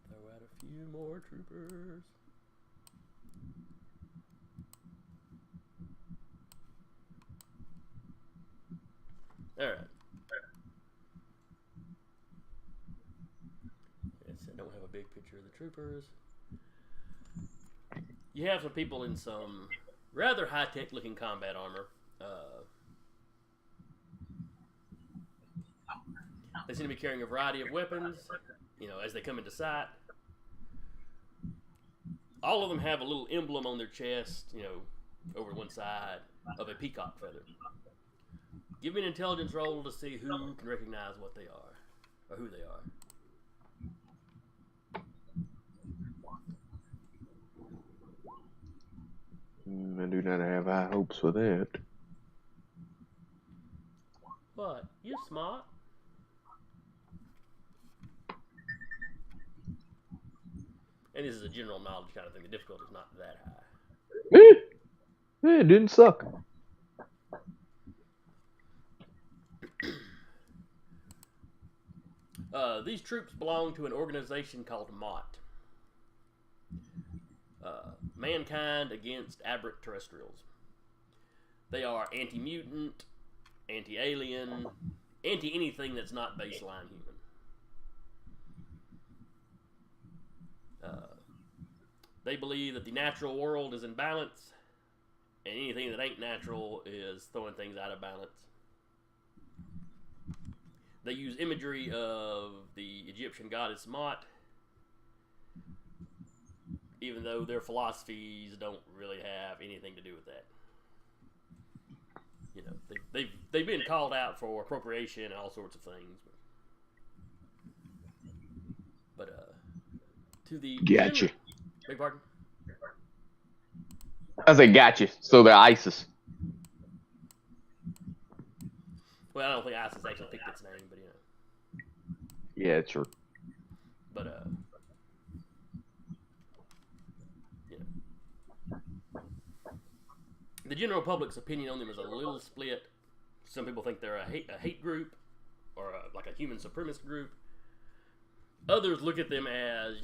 Throw out a few more troopers. Alright. Yes, I don't have a big picture of the troopers. You have some people in some rather high-tech looking combat armor. They seem to be carrying a variety of weapons, as they come into sight. All of them have a little emblem on their chest, over one side of a peacock feather. Give me an intelligence roll to see who can recognize what they are, or who they are. I do not have high hopes for that. But you're smart. And this is a general knowledge kind of thing. The difficulty is not that high. It didn't suck. These troops belong to an organization called M.A.A.T. Mankind Against Aberrant Terrestrials. They are anti-mutant, anti-alien, anti-anything that's not baseline human. They believe that the natural world is in balance, and anything that ain't natural is throwing things out of balance. They use imagery of the Egyptian goddess Ma.A.T, even though their philosophies don't really have anything to do with that. They've been called out for appropriation and all sorts of things. But to the Gotcha. Beg pardon? I say gotcha. So they're ISIS. Well, I don't think ISIS actually picked its name, but Yeah, sure. But the general public's opinion on them is a little split. Some people think they're a hate group, or like a human supremacist group. Others look at them as,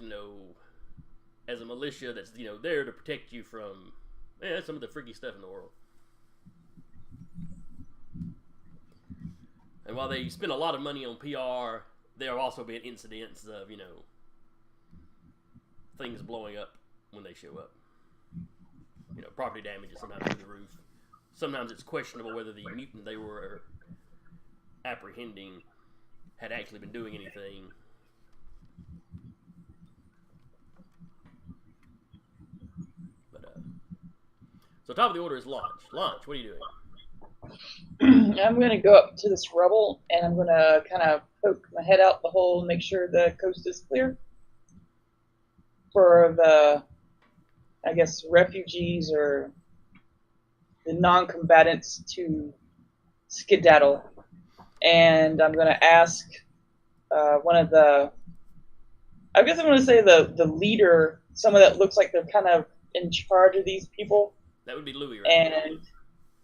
as a militia that's, there to protect you from some of the freaky stuff in the world. And while they spend a lot of money on PR, there have also been incidents of, things blowing up when they show up. Property damage is sometimes through the roof. Sometimes it's questionable whether the mutant they were apprehending had actually been doing anything. But so top of the order is Launch. Launch, what are you doing? I'm going to go up to this rubble, and I'm going to kind of poke my head out the hole and make sure the coast is clear for the, I guess, refugees or the non-combatants to skedaddle. And I'm going to ask one of the, I guess I'm going to say the leader someone that looks like they're kind of in charge of these people, That would be Louis, right? and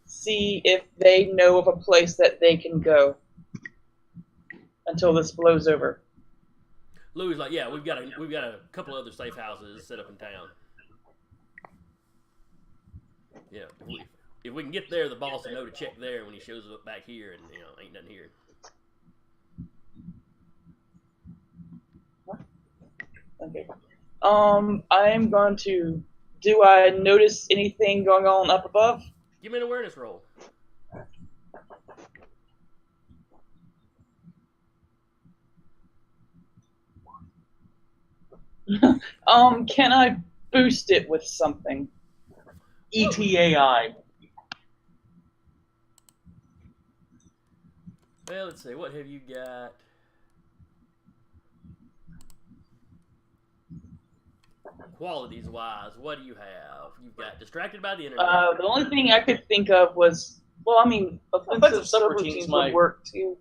see if they know of a place that they can go until this blows over. Louis like, yeah, we've got a couple other safe houses set up in town. Yeah, if we can get there, the boss will know to check there when he shows up back here, and ain't nothing here. Okay. I'm going to. Do I notice anything going on up above? Give me an awareness roll. Can I boost it with something? ETAI. Well, let's see. What have you got? Qualities wise, what do you have? You've got distracted by the internet. The only thing I could think of was, well, I mean, offensive subroutines might work too.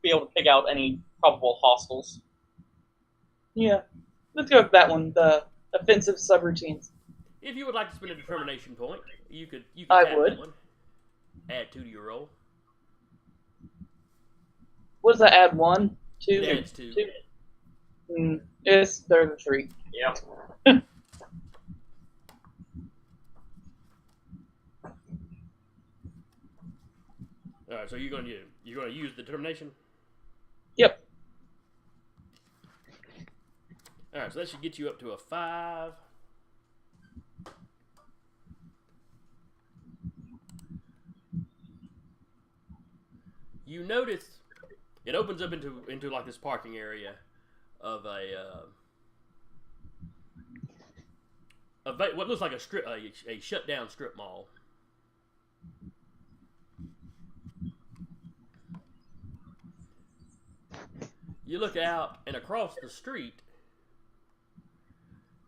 Be able to pick out any probable hostiles. Yeah, let's go with that one. The offensive subroutines. If you would like to spend a determination point, you could I tap would. that one. Add 2 to your roll. What does that add? 1, 2? It adds 2. Yes, they're the 3. Yeah. All right, so you're going to use the determination. Yep. All right, so that should get you up to a 5. You notice it opens up into like this parking area of what looks like a shut down strip mall. You look out, and across the street,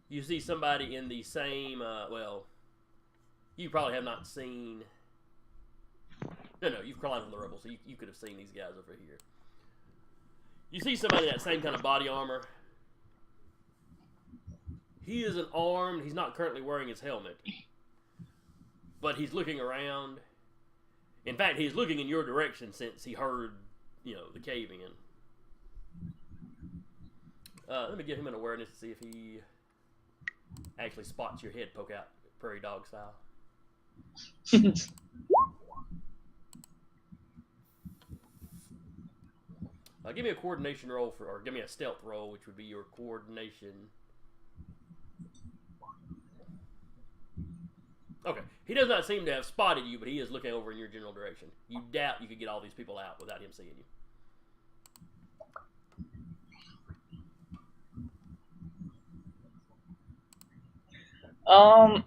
you see somebody in the same. Well, you probably have not seen. No, you've climbed from the rubble, so you could have seen these guys over here. You see somebody in that same kind of body armor. He isn't armed. He's not currently wearing his helmet. But he's looking around. In fact, he's looking in your direction since he heard, the caving in. Let me give him an awareness to see if he actually spots your head poke out, prairie dog style. Give me a coordination roll or give me a stealth roll, which would be your coordination. Okay, he does not seem to have spotted you, but he is looking over in your general direction. You doubt you could get all these people out without him seeing you. I'm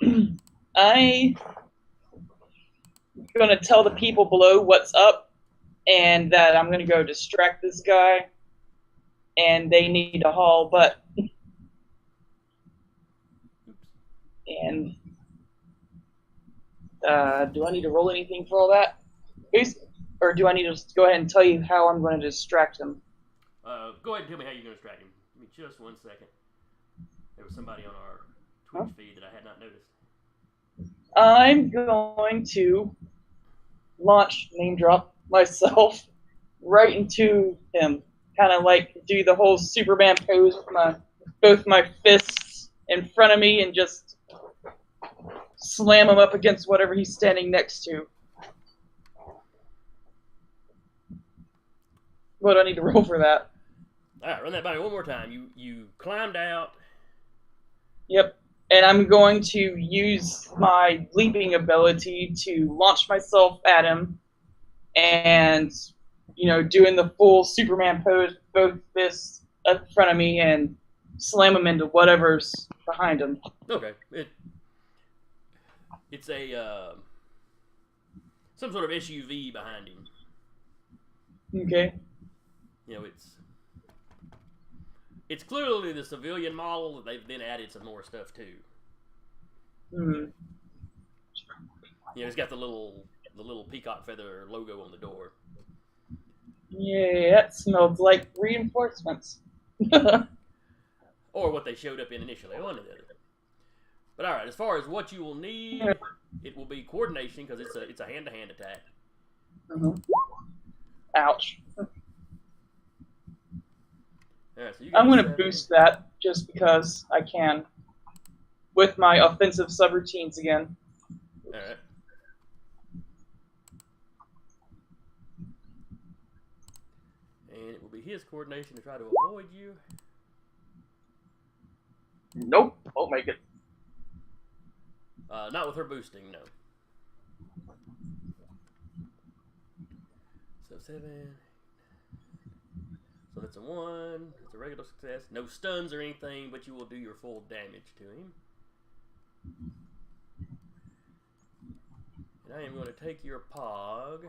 gonna tell the people below what's up, and that I'm gonna go distract this guy, and they need to haul butt. And do I need to roll anything for all that? Or do I need to just go ahead and tell you how I'm going to distract him? Go ahead and tell me how you're going to distract him. Give me just 1 second. There was somebody on our Twitch feed that I had not noticed. I'm going to name drop myself right into him. Kind of like do the whole Superman pose with both my fists in front of me and just slam him up against whatever he's standing next to. What do I need to roll for that? Alright, run that by me one more time. You climbed out. Yep. And I'm going to use my leaping ability to launch myself at him and, doing the full Superman pose, both fists up in front of me and slam him into whatever's behind him. Okay. It's a some sort of SUV behind him. Okay. It's clearly the civilian model that they've then added some more stuff to. Hmm. It's got the little peacock feather logo on the door. Yeah, that smells like reinforcements. Or what they showed up in initially, one or the other. But all right, as far as what you will need, it will be coordination because it's a hand-to-hand attack. Ouch. All right, so you I'm got going to boost that just because I can with my offensive subroutines again. All right. And it will be his coordination to try to avoid you. Nope, won't make it. Not with her boosting, no. So 7. So that's a 1. It's a regular success. No stuns or anything, but you will do your full damage to him. And I am going to take your pog.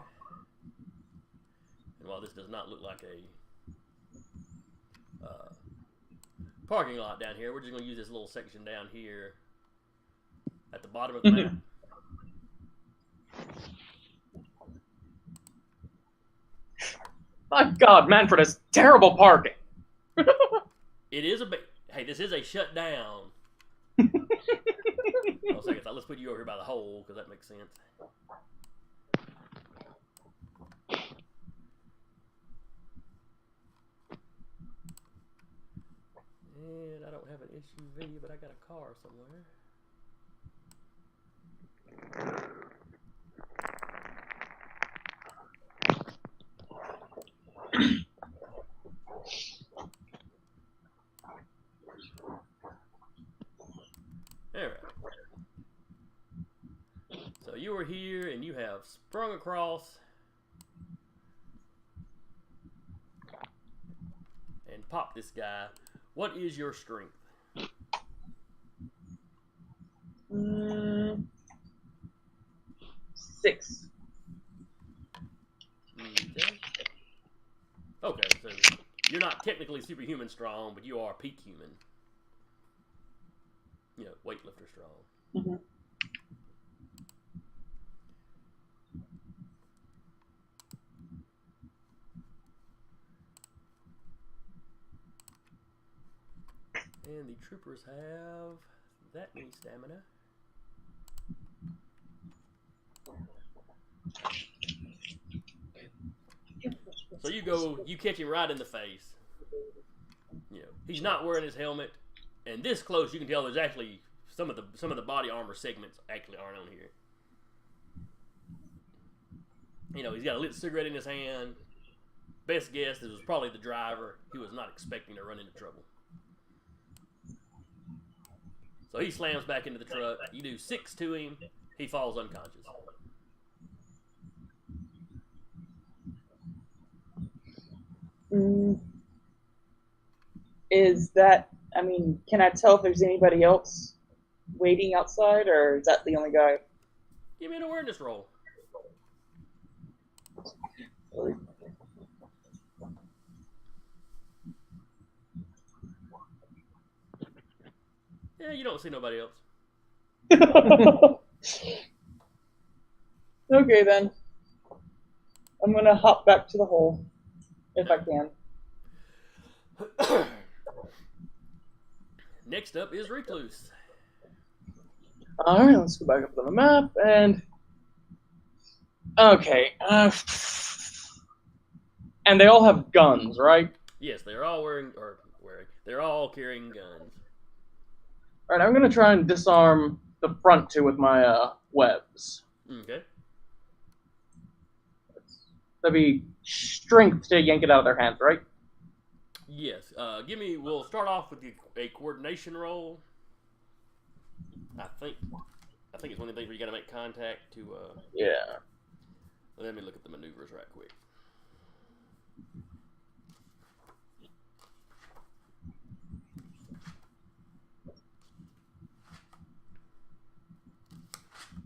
And while this does not look like a parking lot down here, we're just going to use this little section down here at the bottom of the map. My God, Manfred has terrible parking. It is a hey, this is a shutdown. Let's put you over here by the hole because that makes sense. And I don't have an SUV, but I got a car somewhere. Alright. So you are here and you have sprung across and popped this guy. What is your strength? 6. Okay, so you're not technically superhuman strong, but you are peak human. You know, weightlifter strong. Mm-hmm. And the troopers have that many stamina. So you catch him right in the face. You know, he's not wearing his helmet, and this close you can tell there's actually some of the body armor segments actually aren't on here. You know, he's got a lit cigarette in his hand. Best guess, this was probably the driver. He was not expecting to run into trouble. So he slams back into the truck. You do 6 to him. He falls unconscious. Is that, I mean, can I tell if there's anybody else waiting outside, or is that the only guy? Give me an awareness roll. Yeah, you don't see nobody else. Okay, then. I'm going to hop back to the hole, if I can. Next up is Recluse. Alright, let's go back up to the map, and... Okay, and they all have guns, right? Yes, they're all they're all carrying guns. Alright, I'm going to try and disarm the front two with my webs. Okay. That'd be strength to yank it out of their hands, right? Yes. We'll start off with a coordination roll. I think it's one of the things where you got to make contact to. Yeah. Let me look at the maneuvers right quick.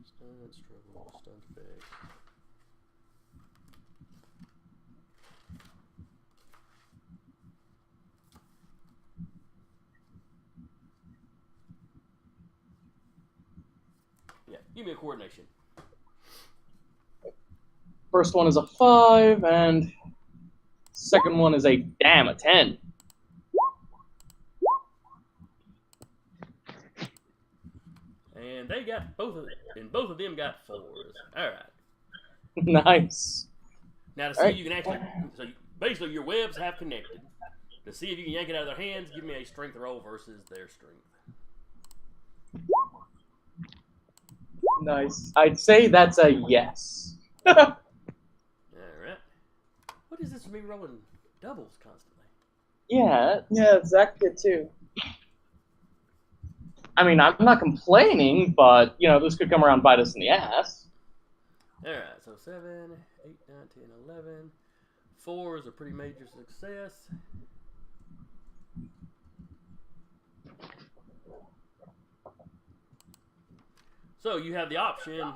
Stun, struggle, stun effect. Yeah, give me a coordination. First one is a 5, and second one is a 10. and they got both of them got 4s. All right. Nice. Now to see if you can actually, basically your webs have connected. To see if you can yank it out of their hands, give me a strength roll versus their strength. Nice. I'd say that's a yes. All right. What is this for me rolling doubles constantly? Yeah, Zach did too. I mean, I'm not complaining, but, this could come around and bite us in the ass. Alright, so 7, 8, 9, 10, 11. 4 is a pretty major success. So you have the option.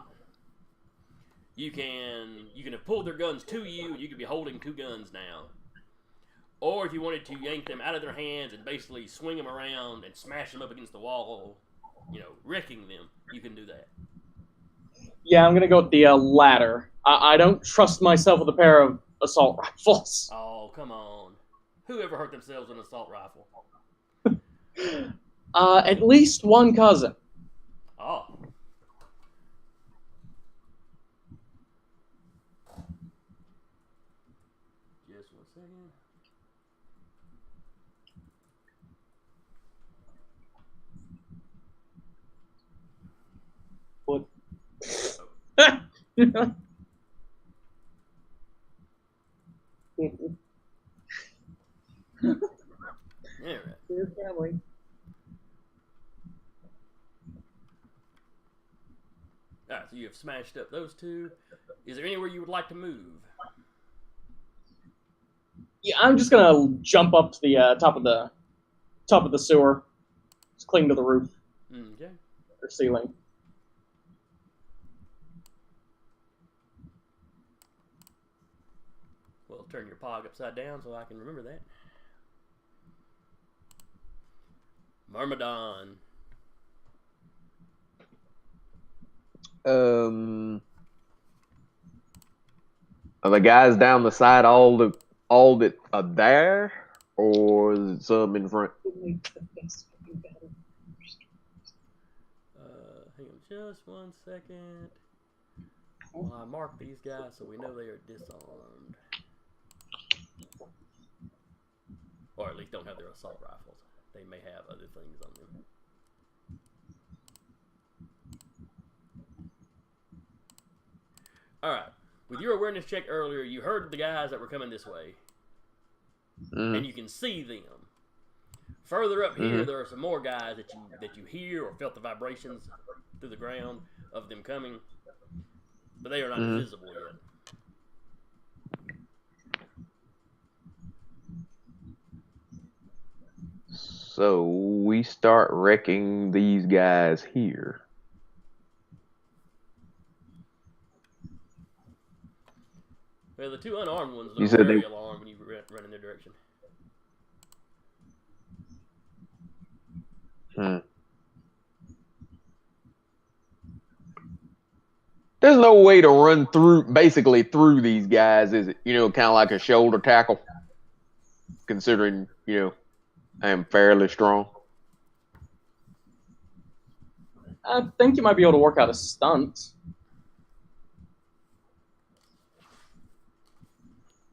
You can have pulled their guns to you, and you could be holding 2 guns now. Or if you wanted to yank them out of their hands and basically swing them around and smash them up against the wall, wrecking them, you can do that. Yeah, I'm going to go with the latter. I don't trust myself with a pair of assault rifles. Oh, come on. Who ever hurt themselves with an assault rifle? At least one cousin. Oh. Just 1 second. What? Yeah, right. Your family. Alright, so you have smashed up those 2. Is there anywhere you would like to move? Yeah, I'm just gonna jump up to the top of the sewer, just cling to the roof Okay. or ceiling. Well, turn your pog upside down so I can remember that. Myrmidon. Are the guys down the side all that are there, or is it some in front? Hang on just 1 second. Well, I mark these guys so we know they are disarmed. Or at least don't have their assault rifles. They may have other things on them. Alright. With your awareness check earlier, you heard the guys that were coming this way. And you can see them. Further up here, there are some more guys that you hear or felt the vibrations through the ground of them coming. But they are not visible yet. So we start wrecking these guys here. Well, the 2 unarmed ones look very alarmed when you run in their direction. There's no way to run basically through these guys, is it? Kind of like a shoulder tackle, considering, I am fairly strong. I think you might be able to work out a stunt.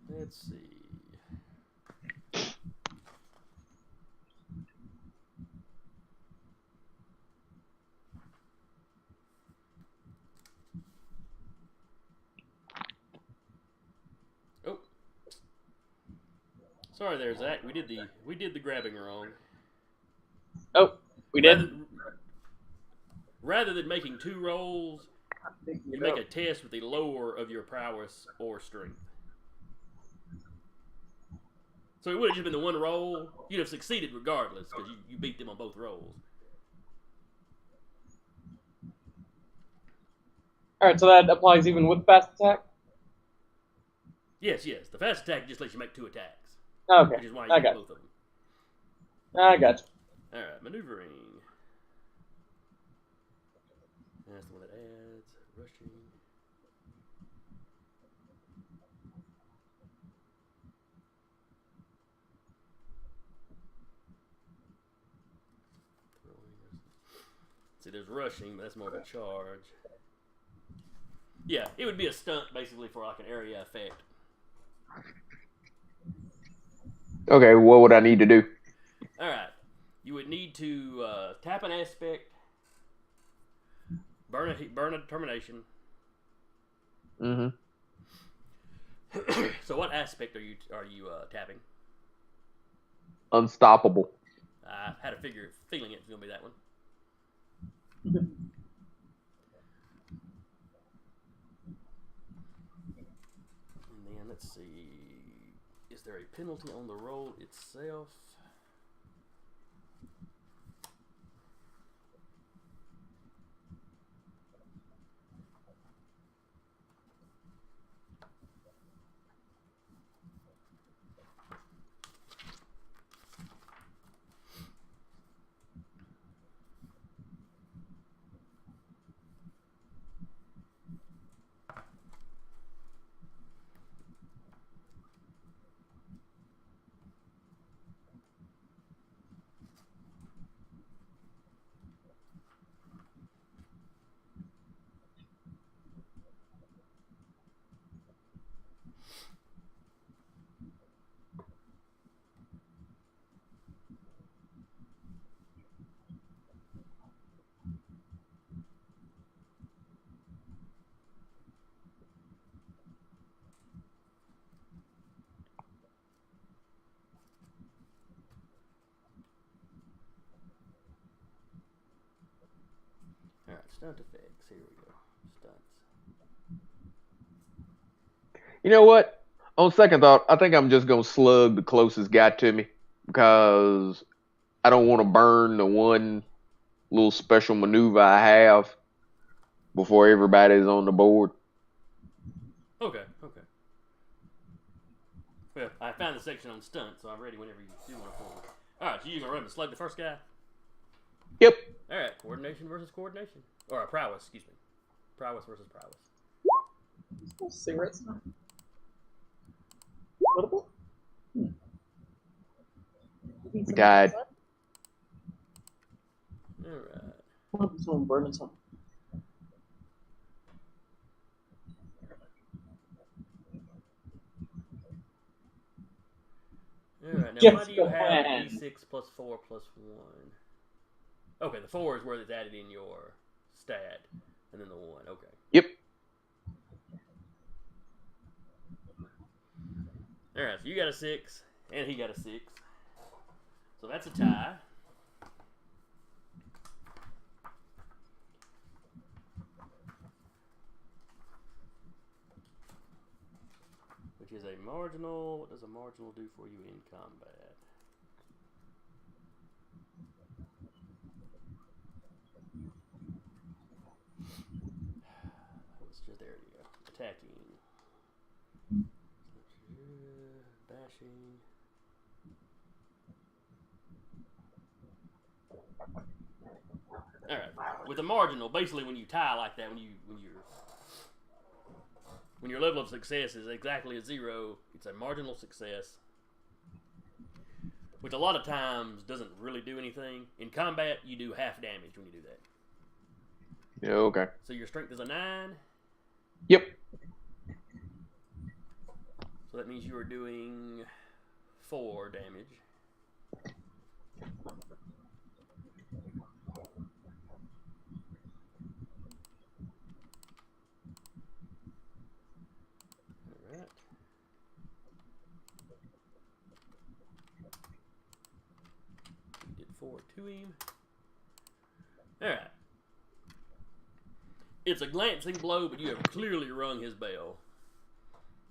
Let's see. Oh. Sorry there, Zach. We did the grabbing wrong. Oh, we did? Rather than making 2 rolls, you make a test with the lower of your prowess or strength. So it would have just been the 1 roll. You'd have succeeded regardless, because you beat them on both rolls. Alright, so that applies even with fast attack? Yes. The fast attack just lets you make 2 attacks. Okay, Which is why you I get got both of them. I got you. Alright, maneuvering. That's the one that adds. Rushing. See, there's rushing, but that's more of a charge. Yeah, it would be a stunt basically for like an area effect. Okay, what would I need to do? All right, you would need to tap an aspect, burn a determination. Mm-hmm. So, what aspect are you tapping? Unstoppable. I had a feeling it's gonna be that one. And then let's see, is there a penalty on the roll itself? Alright, stunt effects. Here we go. Stunts. You know what? On second thought, I think I'm just gonna slug the closest guy to me because I don't want to burn the one little special maneuver I have before everybody's on the board. Okay. Well, I found the section on stunts, so I'm ready whenever you do want to pull. Alright, so you're going to run and slug the first guy? Yep. Alright, coordination versus coordination. Or prowess, excuse me. Prowess versus prowess. Cigarettes. Died. Alright. Someone burning something. Alright, now Yes, why do you go have ahead. a d6 plus 4 plus 1? Okay, the 4 is where it's added in your stat. And then the 1, okay. Yep. Alright, so you got a 6, and he got a 6. So that's a tie. Which is a marginal. What does a marginal do for you in combat? There you go. Attacking. Bashing. Alright. With a marginal, basically when you tie like that, when your level of success is exactly a 0, it's a marginal success. Which a lot of times doesn't really do anything. In combat, you do half damage when you do that. Yeah, okay. So your strength is a 9. Yep. So that means you are doing 4 damage. Alright. We did 4 to him. Alright. It's a glancing blow, but you have clearly rung his bell.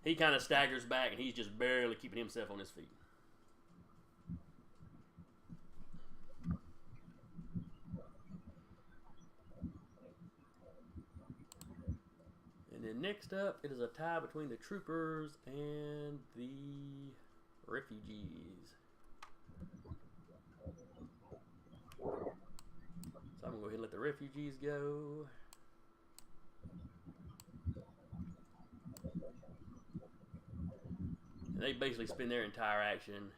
He kind of staggers back, and he's just barely keeping himself on his feet. And then next up, it is a tie between the troopers and the refugees. So I'm going to go ahead and let the refugees go. And they basically spend their entire action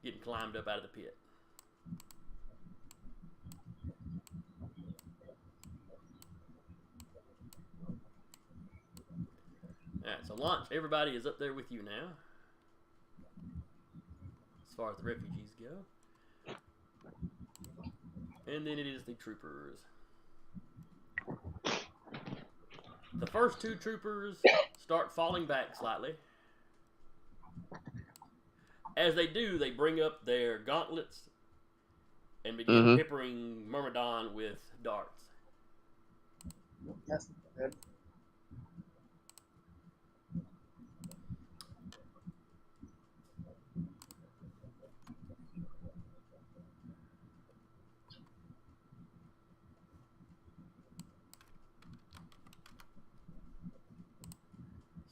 getting climbed up out of the pit. Alright, so launch. Everybody is up there with you now. As far as the refugees go. And then it is the troopers. The first two troopers start falling back slightly. As they do, they bring up their gauntlets and begin peppering Myrmidon with darts. That's good.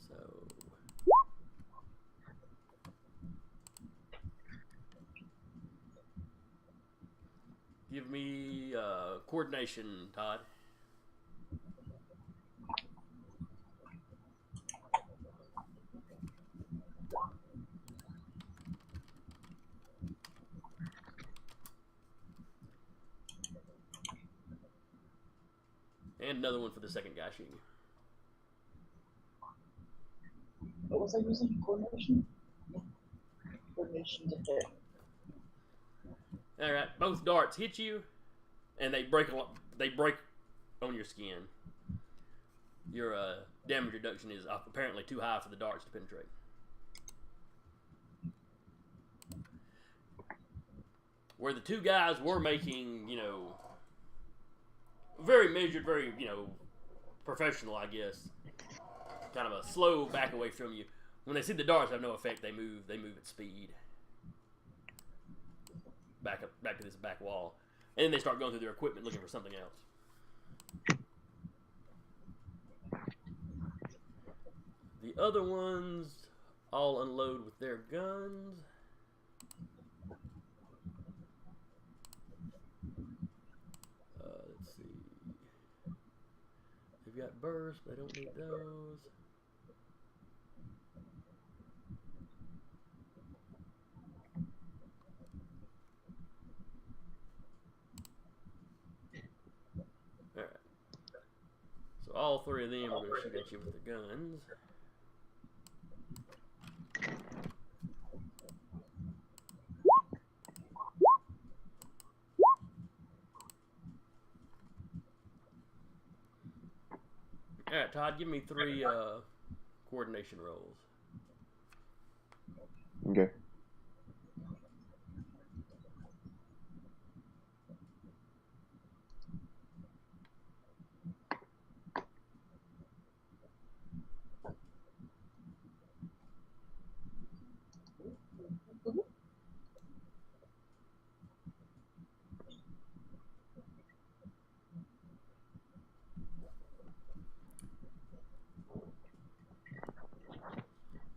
So, give me coordination, Todd. And another one for the second guy shooting. What was I using? Coordination? Coordination to hit. Alright, both darts hit you, and they break on your skin. Your damage reduction is apparently too high for the darts to penetrate. Where the two guys were making, very measured, very, professional, I guess. Kind of a slow back away from you. When they see the darts have no effect, they move at speed. Back to this back wall. And then they start going through their equipment looking for something else. The other ones all unload with their guns. Let's see. They've got bursts, but I don't need those. Alright. So all three of them are going to shoot at you with their guns. Alright, Todd, give me 3 coordination rolls. Okay.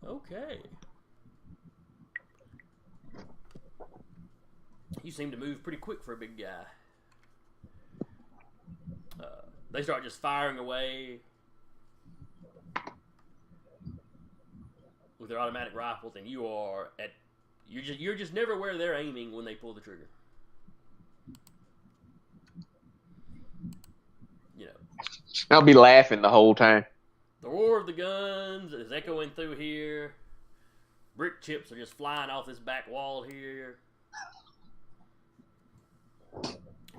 Okay. You seem to move pretty quick for a big guy. They start just firing away with their automatic rifles, and you're just never where they're aiming when they pull the trigger. I'll be laughing the whole time. The roar of the guns is echoing through here. Brick chips are just flying off this back wall here.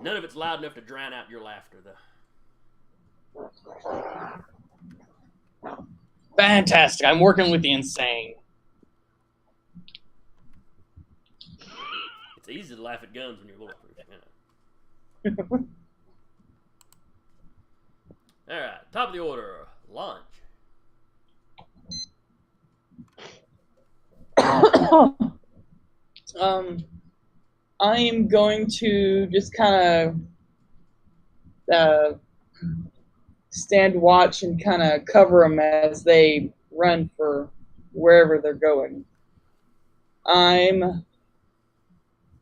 None of it's loud enough to drown out your laughter, though. Fantastic. I'm working with the insane. It's easy to laugh at guns when you're bulletproof. Alright, top of the order. Launch. I am going to just kind of stand watch and kind of cover them as they run for wherever they're going.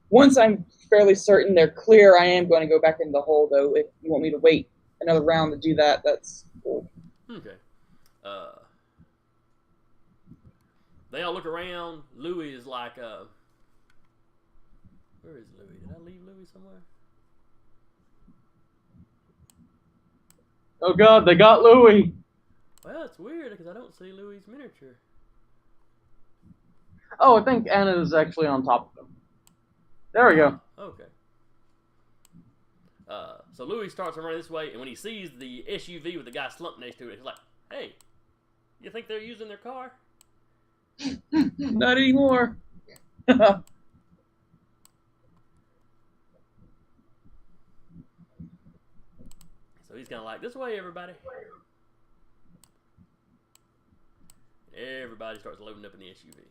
Once I'm fairly certain they're clear, I am going to go back in the hole, though. If you want me to wait another round to do that, that's cool. Okay. They all look around. Louis is like, where is Louis? Did I leave Louis somewhere? Oh God, they got Louis. Well, it's weird because I don't see Louis' miniature. Oh, I think Anna is actually on top of him. There we go. Okay. So Louis starts running this way, and when he sees the SUV with the guy slumped next to it, he's like, "Hey, you think they're using their car?" Not anymore. So he's kind of like, "This way, everybody." Everybody starts loading up in the SUV.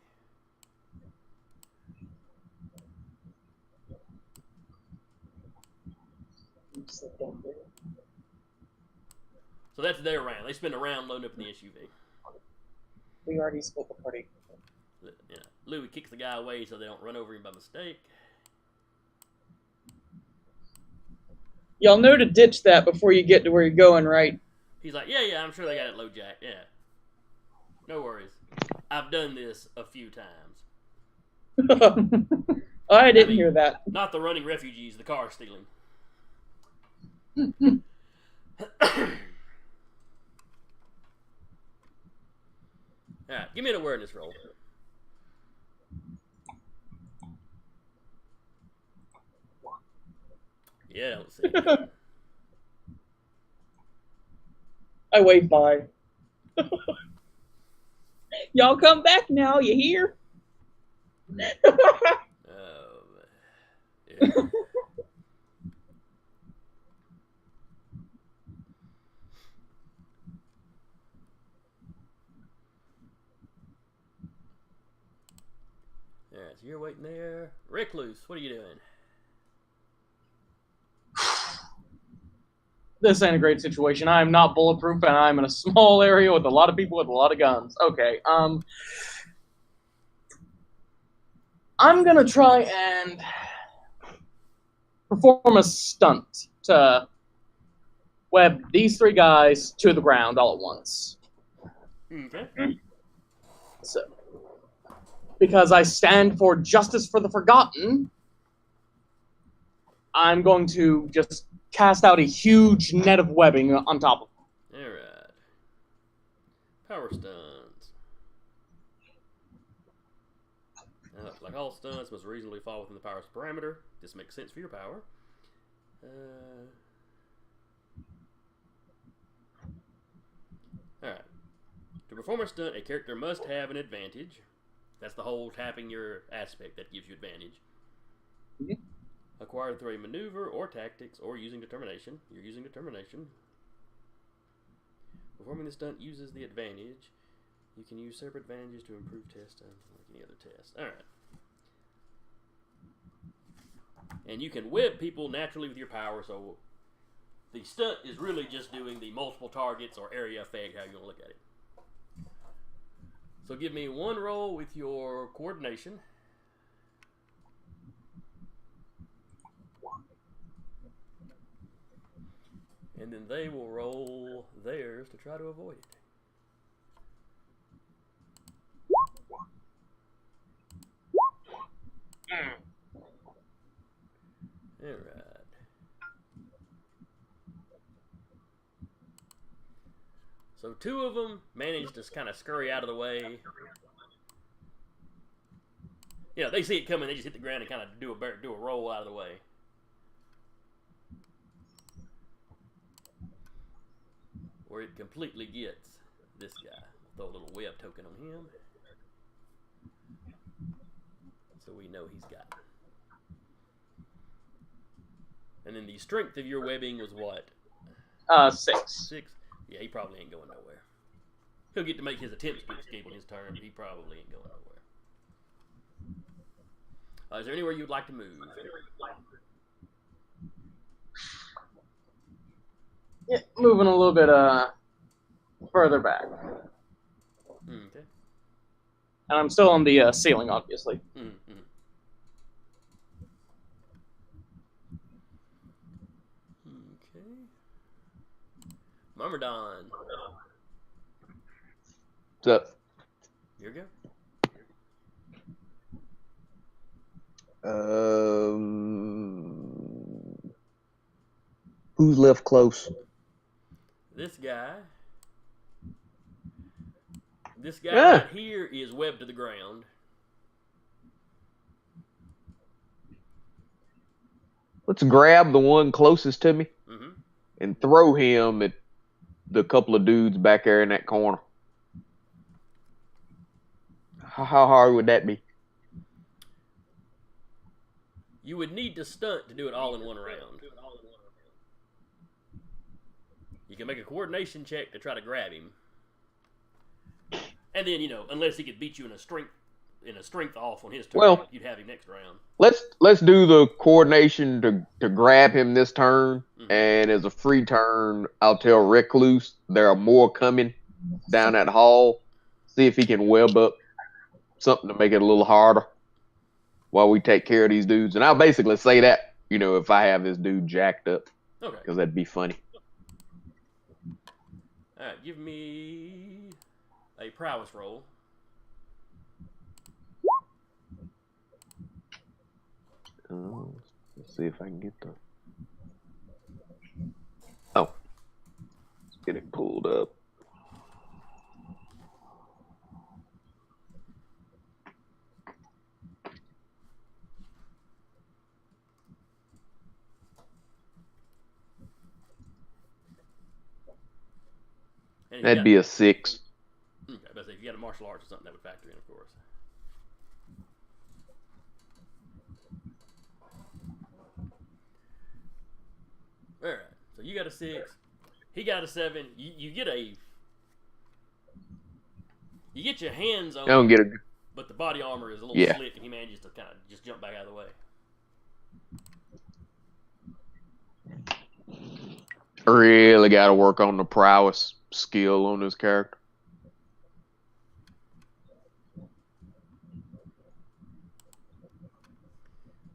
So that's their round. They spend a round loading up in the SUV. We already split the party. Yeah. Louis kicks the guy away so they don't run over him by mistake. Y'all know to ditch that before you get to where you're going, right? He's like, yeah, I'm sure they got it low jack. Yeah. No worries. I've done this a few times. I didn't hear that. Not the running refugees, the car stealing. Alright, give me an awareness roll. Yeah, I don't see it. I wave by. Y'all come back now, you hear? Oh, yeah. Alright, so you're waiting there. Recluse, what are you doing? This ain't a great situation. I am not bulletproof, and I'm in a small area with a lot of people with a lot of guns. Okay, I'm gonna try and perform a stunt to web these three guys to the ground all at once. Okay. So, because I stand for justice for the forgotten, I'm going to just cast out a huge net of webbing on top of them. Alright. Power stunts. Like all stunts must reasonably fall within the power's parameter. This makes sense for your power. Alright. To perform a stunt, a character must have an advantage. That's the whole tapping your aspect that gives you advantage. Mm-hmm. Acquired through a maneuver or tactics or using determination. You're using determination. Performing the stunt uses the advantage. You can use separate advantages to improve test times like any other test. Alright. And you can web people naturally with your power, so the stunt is really just doing the multiple targets or area effect, how you want to look at it. So give me one roll with your coordination. And then they will roll theirs to try to avoid it. Alright. So two of them managed to kind of scurry out of the way. You know, they see it coming, they just hit the ground and kind of do a roll out of the way. Where it completely gets this guy. Throw a little web token on him. So we know he's got it. And then the strength of your webbing was what? 6. 6? Yeah, he probably ain't going nowhere. He'll get to make his attempts to escape on his turn, but he probably ain't going nowhere. Is there anywhere you'd like to move? Yeah, moving a little bit further back. Okay. And I'm still on the ceiling, obviously. Mm-hmm. Okay. Myrmidon. What's up? Here you go. Who's left close? This guy This guy right here is webbed to the ground. Let's grab the one closest to me and throw him at the couple of dudes back there in that corner. How hard would that be? You would need to stunt to do it all in one round. You can make a coordination check to try to grab him. And then, unless he could beat you in a strength off on his turn, you'd have him next round. Let's do the coordination to grab him this turn, and as a free turn, I'll tell Recluse there are more coming down that hall. See if he can web up something to make it a little harder while we take care of these dudes. And I'll basically say that, if I have this dude jacked up. Okay. Because that'd be funny. All right, give me a prowess roll. Let's see if I can get the... Oh. Let's get it pulled up. That'd be a 6. Okay, but if you got a martial arts or something, that would factor in, of course. All right, so you got a 6. He got a 7. You get your hands on. I don't get it. But the body armor is a little slick, and he manages to kind of just jump back out of the way. Really got to work on the prowess skill on this character.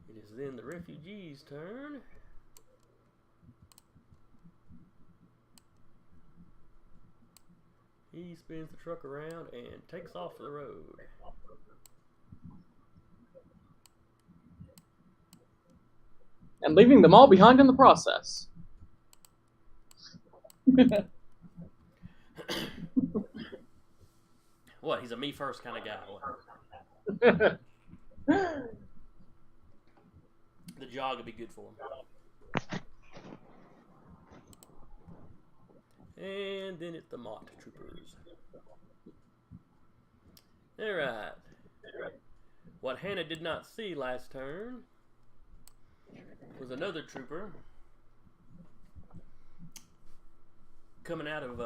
It is then the refugee's turn. He spins the truck around and takes off the road. And leaving them all behind in the process. What? He's a me first kind of guy. The jog would be good for him. And then it's the M.A.A.T troopers. Alright. What Hannah did not see last turn was another trooper coming out of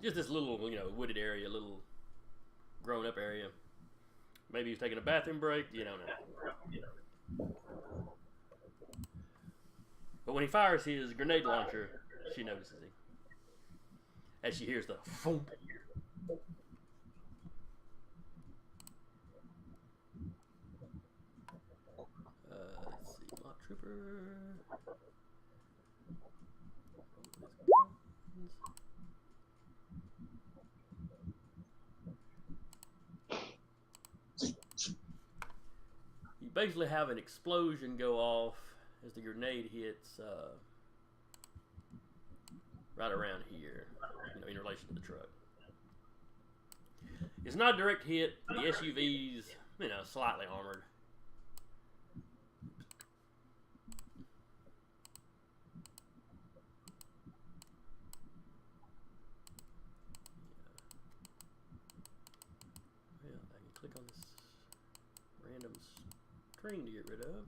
just this little, wooded area, little grown-up area. Maybe he's taking a bathroom break, you don't know. But when he fires his grenade launcher, she notices him. As she hears the foom. Let's see, M.A.A.T trooper. You basically have an explosion go off as the grenade hits right around here, in relation to the truck. It's not a direct hit. The SUV's, slightly armored. Well, I can click on this random string to get rid of.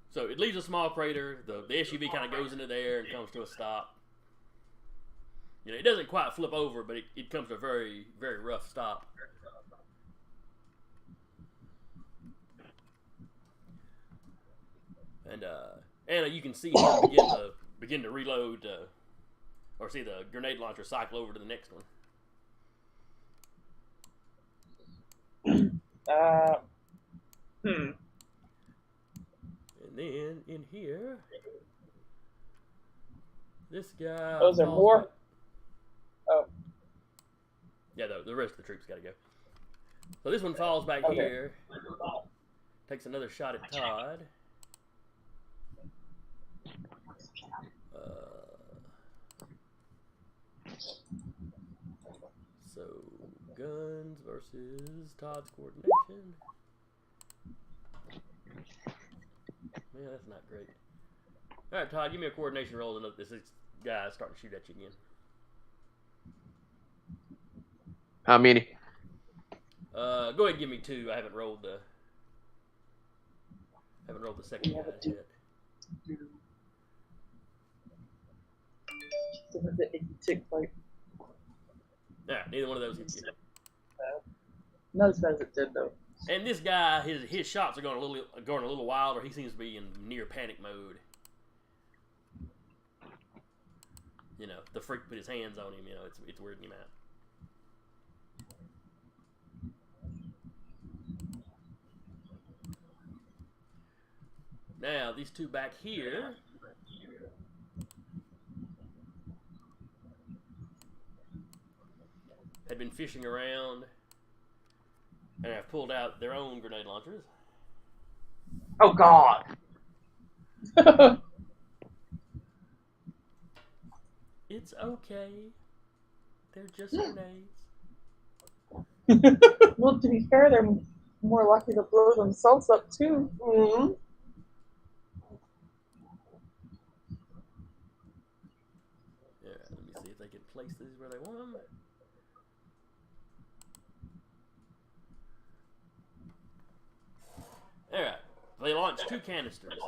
So it leaves a small crater. The SUV kind of goes into there and comes to a stop. It doesn't quite flip over, but it comes to a very, very rough stop. And Anna, you can see him begin to reload, or see the grenade launcher cycle over to the next one. And then in here, this guy. Oh, is there more? Oh. Yeah, the rest of the troops got to go. So this one falls back Okay. here. Takes another shot at Todd. So guns versus Todd's coordination. Man, that's not great. All right, Todd, give me a coordination roll. And this guy's starting to shoot at you again. How many? Go ahead and give me 2. I haven't rolled the second guy yet. Yeah, neither one of those hits you. No, says it did though. And this guy, his shots are going a little wild, or he seems to be in near panic mode. You know, the freak put his hands on him. You know, it's weirding him out. Now these two back here. Had been fishing around and have pulled out their own grenade launchers. Oh God! It's okay. They're just grenades. Well, to be fair, they're more likely to blow themselves up too. Mm-hmm. Yeah, let me see if they can place these where they want them. Alright, they launch 2 canisters.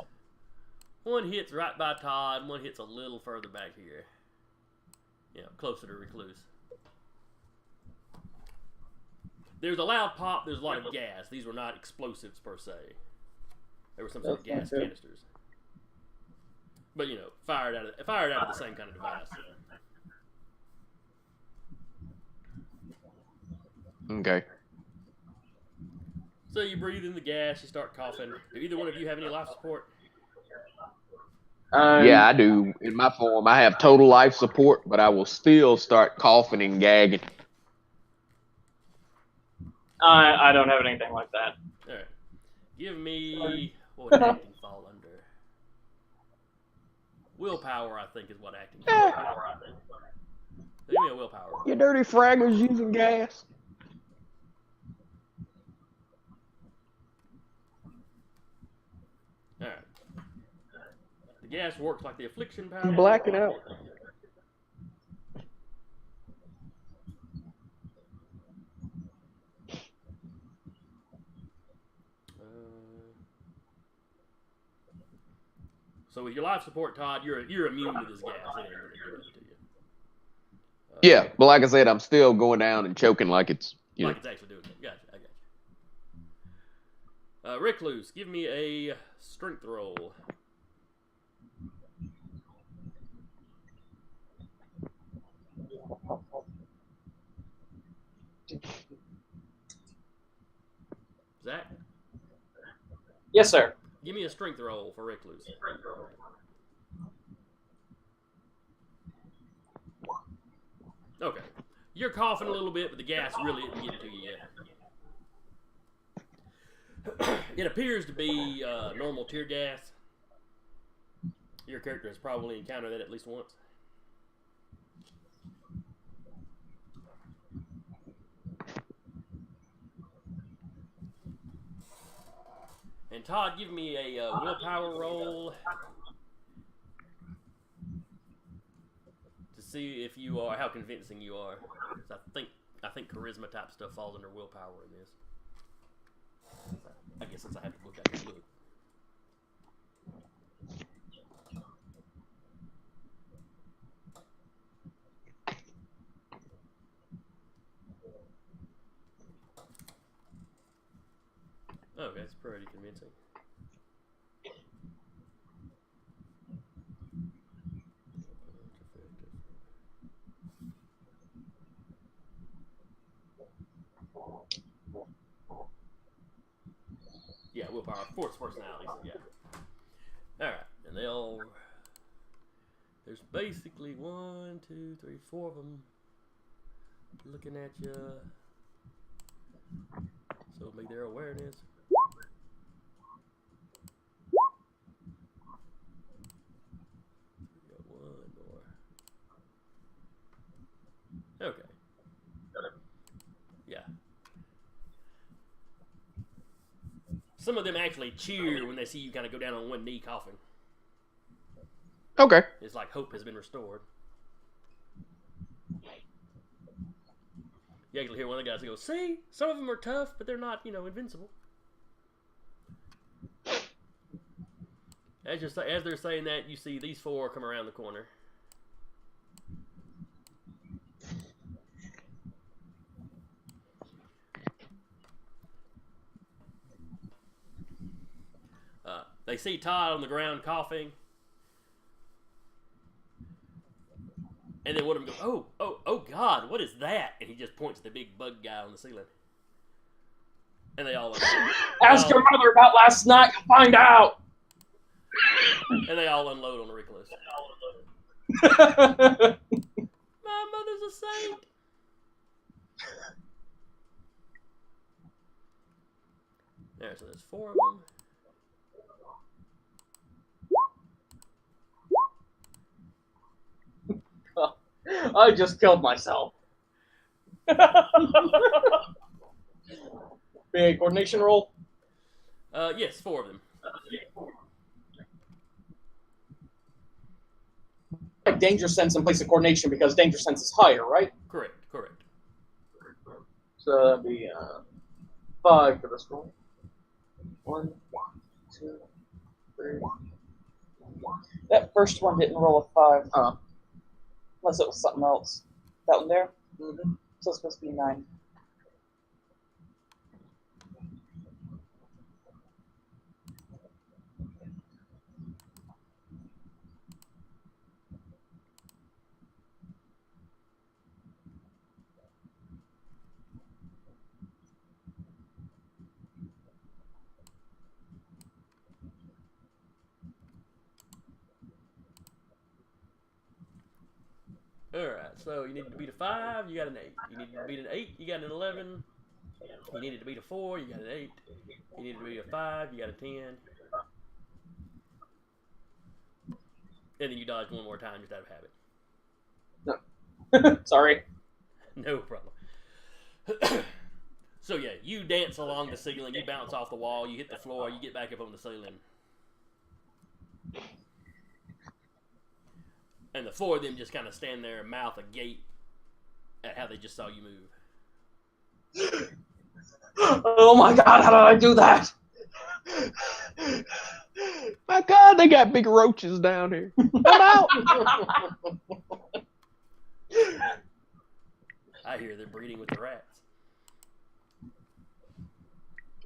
One hits right by Todd, one hits a little further back here. You know, closer to Recluse. There's a loud pop, there's a lot of gas. These were not explosives per se. They were some sort of gas canisters. But you know, fired out of the same kind of device. Okay. So you breathe in the gas, you start coughing. Do either one of you have any life support? Yeah, I do. In my form, I have total life support, but I will still start coughing and gagging. I don't have anything like that. Alright. Give me... What would acting fall under? Willpower, I think, is what acting falls under. So give me a willpower. You dirty fraggers using gas. Alright. The gas works like the affliction power. I'm blacking out. So with your life support, Todd, you're immune to this gas. It ain't gonna do anything to you. Yeah, but like I said, I'm still going down and choking like it's, you Like know. it's actually doing it. Gotcha, I got you. Recluse, give me a strength roll. Zach, Yes, sir. give me a strength roll for Recluse. Okay. You're coughing a little bit, but the gas really isn't getting to you yet. It appears to be normal tear gas. Your character has probably encountered that at least once. And Todd, give me a willpower roll to see if you are, how convincing you are. 'Cause I think charisma type stuff falls under willpower in this. I guess since I have to look at it, look. Oh, that's pretty convincing. Yeah, willpower, force personalities, yeah. Alright, and they'll... There's basically 1, 2, 3, 4 of them looking at you. their awareness. We got one more. Okay. Yeah. Some of them actually cheer when they see you kind of go down on one knee coughing. Okay. It's like hope has been restored. You actually hear one of the guys go, "See, some of them are tough, but they're not, invincible." As they're saying that, you see these four come around the corner. They see Todd on the ground coughing. And then one of them goes, oh, God, what is that? And he just points at the big bug guy on the ceiling. And they all Ask your mother about last night and find out. And they all unload on the Recluse. My mother's a saint. There, so there's four of them. I just killed myself. Big coordination roll? Yes, four of them. Like danger sense in place of coordination because danger sense is higher, right? Correct. So that'd be 5 for this roll. 1, 2, 3. That first one didn't roll a 5. Unless it was something else. That one there? Mm-hmm. So it's supposed to be 9. Alright, so you needed to beat a 5, you got an 8. You needed to beat an 8, you got an 11. You needed to beat a 4, you got an 8. You needed to beat a 5, you got a 10. And then you dodged one more time just out of habit. No. Sorry. No problem. So yeah, you dance along the ceiling, you bounce off the wall, you hit the floor, you get back up on the ceiling. And the four of them just kind of stand there, mouth agape at how they just saw you move. Oh my God, how did I do that? My God, they got big roaches down here. I'm out. I hear they're breeding with the rats.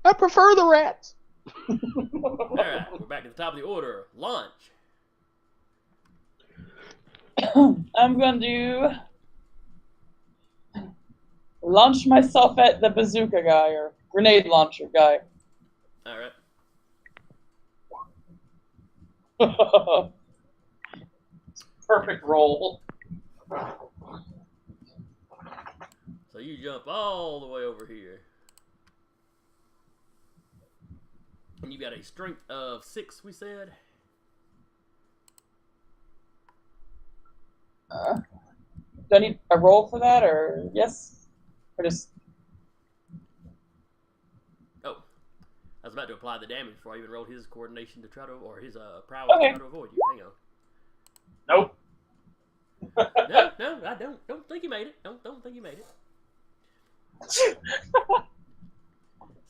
I prefer the rats. Alright, we're back at the top of the order. Launch. I'm going to launch myself at the bazooka guy or grenade launcher guy. Alright. Perfect roll. So you jump all the way over here. And you got a strength of 6, we said. Do I need a roll for that, or yes? Or just... Oh. I was about to apply the damage before I even rolled his coordination to try to, or his prowess to try to avoid you. Hang on. Nope. No, I don't think you made it. Don't think you made it.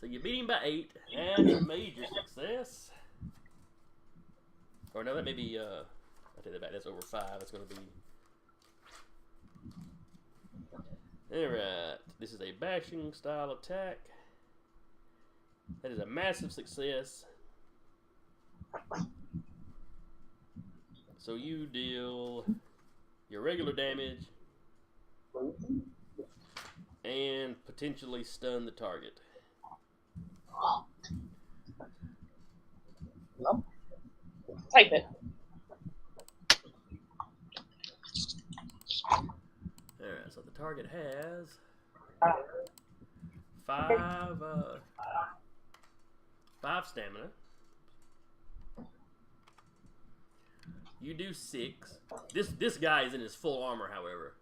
So you beat him by 8. That's a major success. Or no, that may be, I'll take that back. That's over 5. That's going to be... Alright. This is a bashing style attack. That is a massive success. So you deal your regular damage and potentially stun the target. No. Type it. Alright, so the target has 5 5 stamina. You do 6. This guy is in his full armor, however.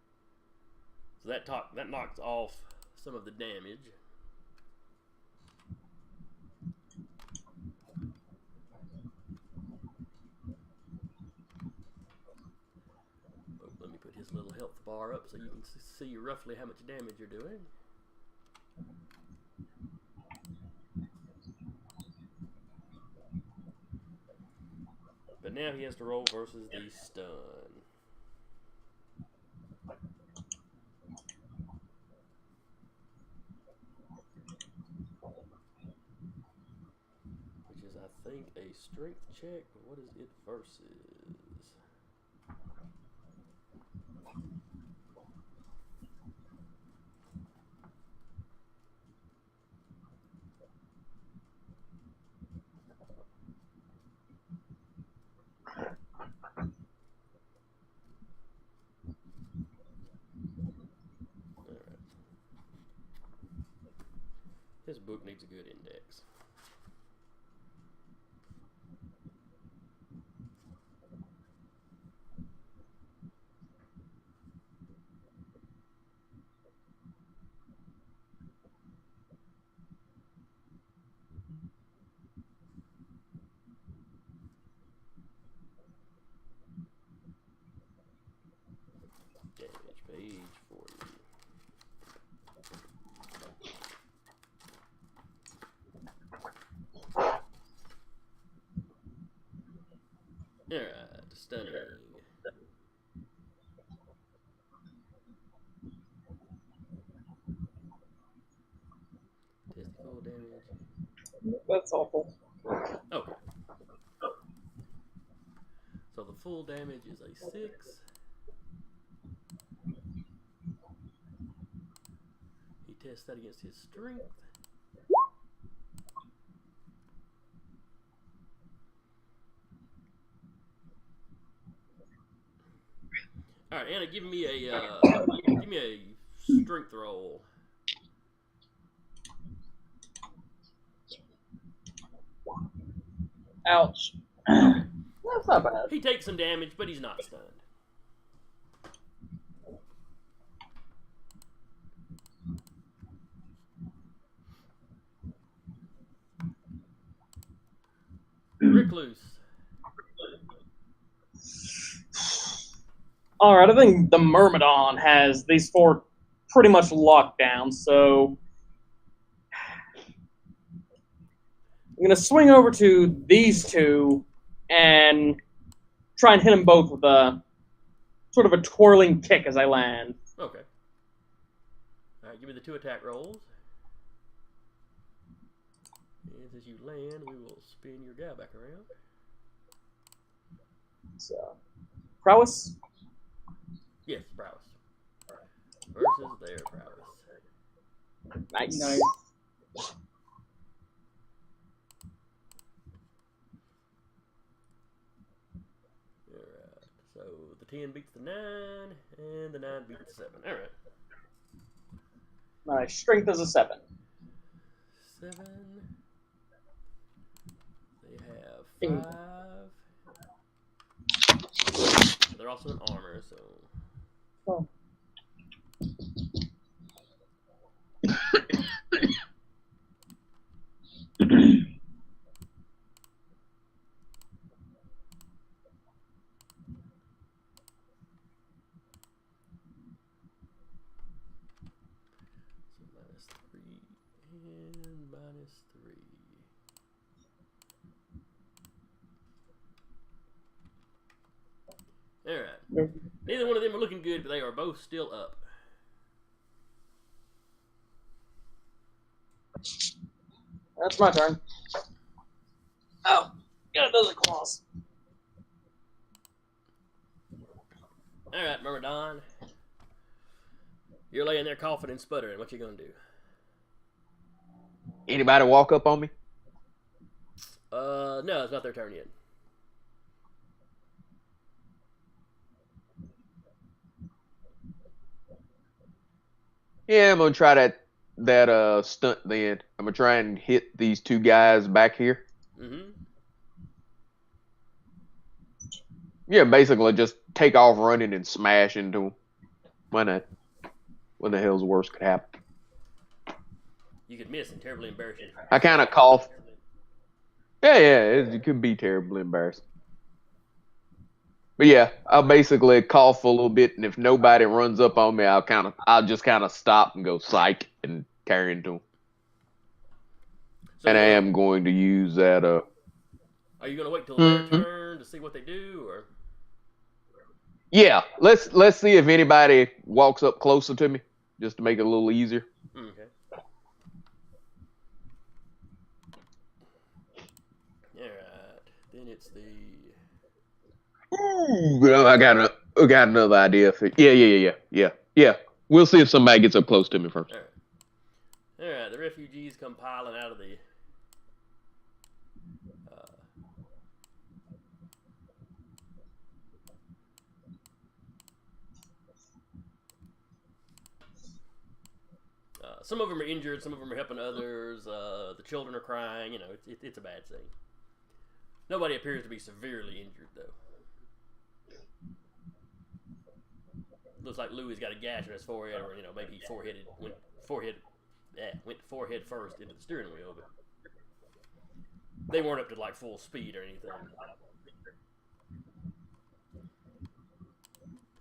So that knocks off some of the damage. Oh, let me put his little health bar up so you can see roughly how much damage you're doing. But now he has to roll versus the stun. Which is, I think, a strength check. But what is it versus? This book needs a good index. Damage page 40. Alright, stunning. Test the full damage. That's awful. Okay. So the full damage is a 6. He tests that against his strength. All right, Anna, give me a strength roll. Ouch. That's not bad. He takes some damage, but he's not stunned. Recluse. Alright, I think the Myrmidon has these 4 pretty much locked down, so I'm going to swing over to these 2 and try and hit them both with a sort of a twirling kick as I land. Okay. All right, give me the 2 attack rolls. And as you land, we will spin your guy back around. So, prowess. Yes, prowess. Versus their prowess. Nice. Alright, so the 10 beats the 9, and the 9 beats the 7. Alright. My strength is a 7. 7. They have 5. They're also in armor, so. Oh. Alright. Neither one of them are looking good, but they are both still up. That's my turn. Oh, got a dozen claws. Alright, Myrmidon. You're laying there coughing and sputtering. What you gonna do? Anybody walk up on me? No, it's not their turn yet. Yeah, I'm gonna try that that stunt then. I'm gonna try and hit these two guys back here. Mm-hmm. Yeah, basically just take off running and smash into them. Why not? What the hell's worse could happen? You could miss and terribly embarrass you. I kind of cough. Yeah, it could be terribly embarrassing. But yeah, I'll basically cough a little bit, and if nobody runs up on me, I'll just kind of stop and go psych and carry into them. So And I am going to use that. Are you going to wait till their turn to see what they do, or? Yeah, let's see if anybody walks up closer to me, just to make it a little easier. Okay. All right. Then it's the. Ooh, I got another idea. Yeah. We'll see if somebody gets up close to me first. All right. The refugees come piling out of the. Some of them are injured. Some of them are helping others. The children are crying. You know, it's a bad scene. Nobody appears to be severely injured, though. Looks like Louis got a gash on his forehead, or maybe he went forehead first into the steering wheel, but they weren't up to like full speed or anything.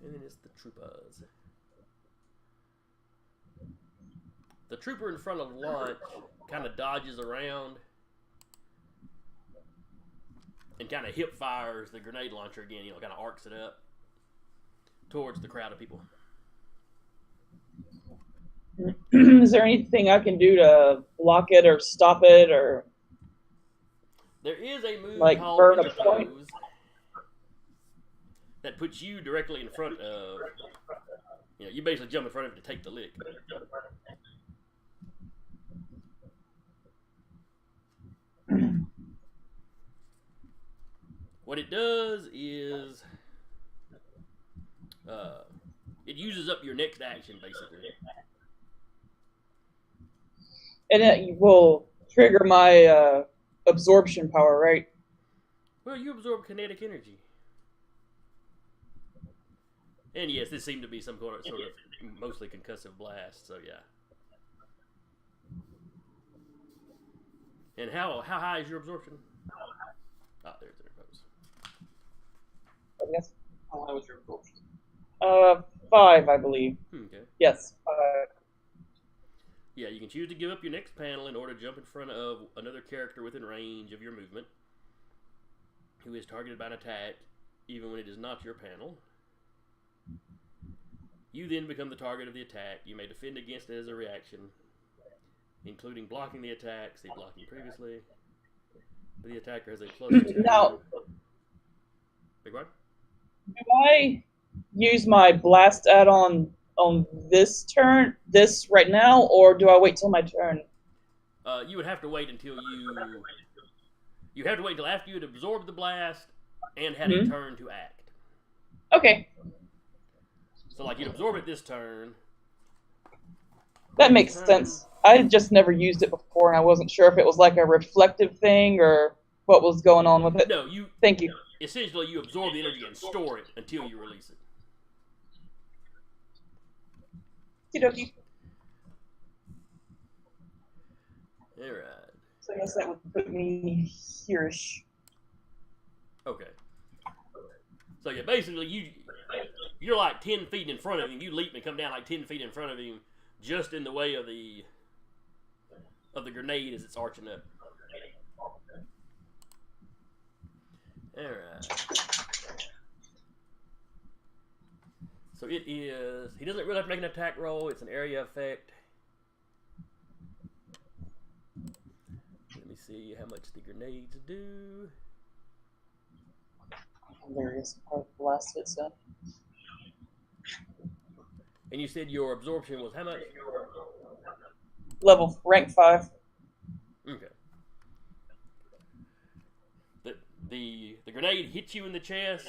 And then it's the troopers. The trooper in front of Launch kind of dodges around and kind of hip fires the grenade launcher again, kind of arcs it up towards the crowd of people. Is there anything I can do to block it or stop it, or there is a move like called burn a point Recluse that puts you directly in front of. You basically jump in front of it to take the lick. What it does is it uses up your next action, basically. and it will trigger my absorption power, right? Well, you absorb kinetic energy. And yes, this seemed to be some sort of mostly concussive blast, so yeah. And how high is your absorption? Oh, there's the repose. I guess. How high was your absorption? 5, I believe. Okay. Yes. Yeah, you can choose to give up your next panel in order to jump in front of another character within range of your movement who is targeted by an attack, even when it is not your panel. You then become the target of the attack. You may defend against it as a reaction, including blocking the attack, see blocking previously. The attacker has a +2. Now, Big one? do I use my blast add-on on this turn, right now, or do I wait till my turn? You would have to wait until you have to wait until after you had absorbed the blast and had a turn to act. Okay. So, like, you'd absorb it this turn. That makes sense. I just never used it before, and I wasn't sure if it was like a reflective thing or what was going on with it. No, Thank you. Essentially, you absorb the energy and store it until you release it. Okie dokie. Alright. So I guess that would put me here-ish. Okay. So, yeah, basically, you're like 10 feet in front of him. You leap and come down like 10 feet in front of him, just in the way of the grenade as it's arching up. Alright. So it is... He doesn't really have to make an attack roll. It's an area effect. Let me see how much the grenades do. Hilarious. I'll blast it, so. And you said your absorption was how much? Level, rank 5. Okay. The grenade hits you in the chest.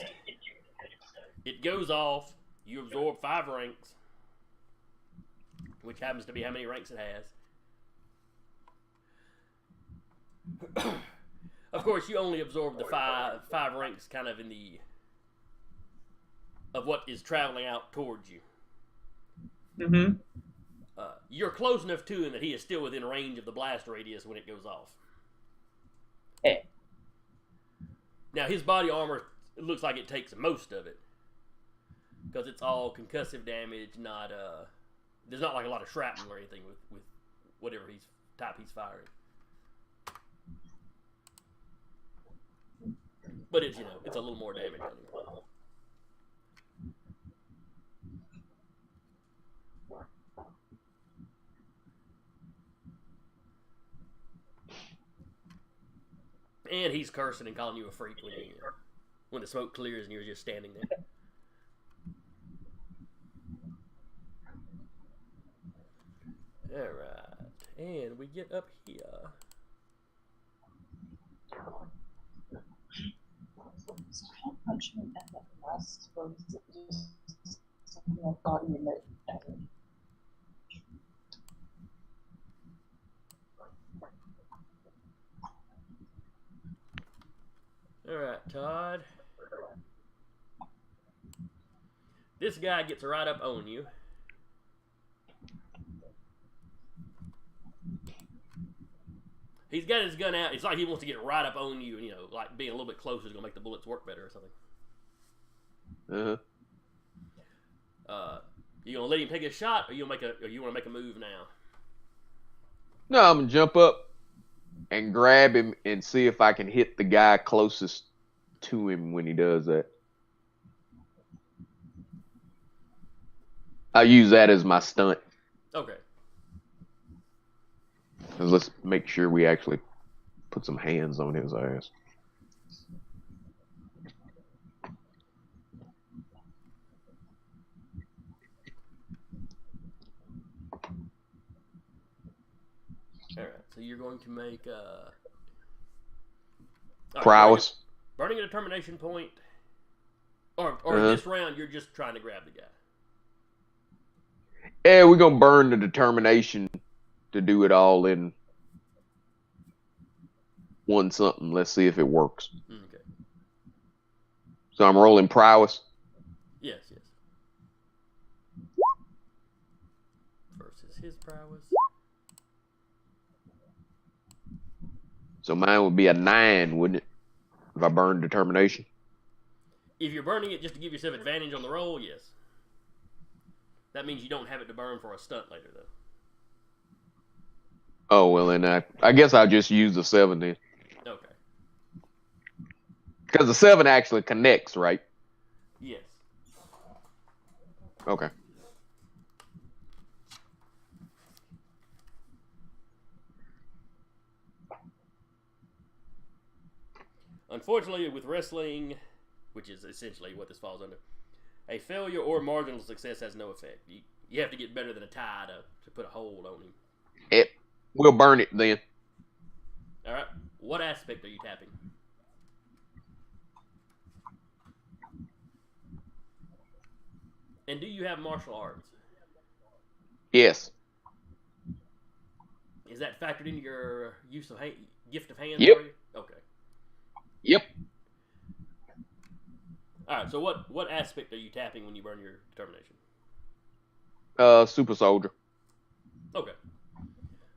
It goes off. You absorb 5 ranks. which happens to be how many ranks it has. Of course, you only absorb the five ranks kind of of what is traveling out towards you. Mm-hmm. You're close enough to him that he is still within range of the blast radius when it goes off. Now, his body armor, it looks like it takes most of it. Because it's all concussive damage, there's not like a lot of shrapnel or anything with whatever type he's firing. But it's, it's a little more damage on him. And he's cursing and calling you a freak when the smoke clears and you're just standing there. Alright. And we get up here. So how much of that last was it just something I thought you meant? Alright, Todd. This guy gets right up on you. He's got his gun out. It's like he wants to get right up on you, and, like being a little bit closer is going to make the bullets work better or something. You going to let him take a shot, or you want to make a move now? No, I'm going to jump up and grab him and see if I can hit the guy closest to him when he does that. I'll use that as my stunt. Okay. Let's make sure we actually put some hands on his ass. Alright, so you're going to make prowess. Burning a determination point. Or this round, you're just trying to grab the guy. Yeah, we're going to burn the determination to do it all in one something. Let's see if it works. Okay. So I'm rolling prowess. Yes. Versus his prowess. So mine would be a 9, wouldn't it? If I burn determination. If you're burning it just to give yourself advantage on the roll, yes. That means you don't have it to burn for a stunt later, though. Oh, well, then I guess I'll just use the 7 then. Okay. Because the 7 actually connects, right? Yes. Okay. Unfortunately, with wrestling, which is essentially what this falls under, a failure or marginal success has no effect. You have to get better than a tie to put a hold on him. We'll burn it then. All right. What aspect are you tapping? And do you have martial arts? Yes. Is that factored into your use of gift of hands? Yep. For you? Okay. Yep. All right. So what aspect are you tapping when you burn your determination? Super soldier. Okay.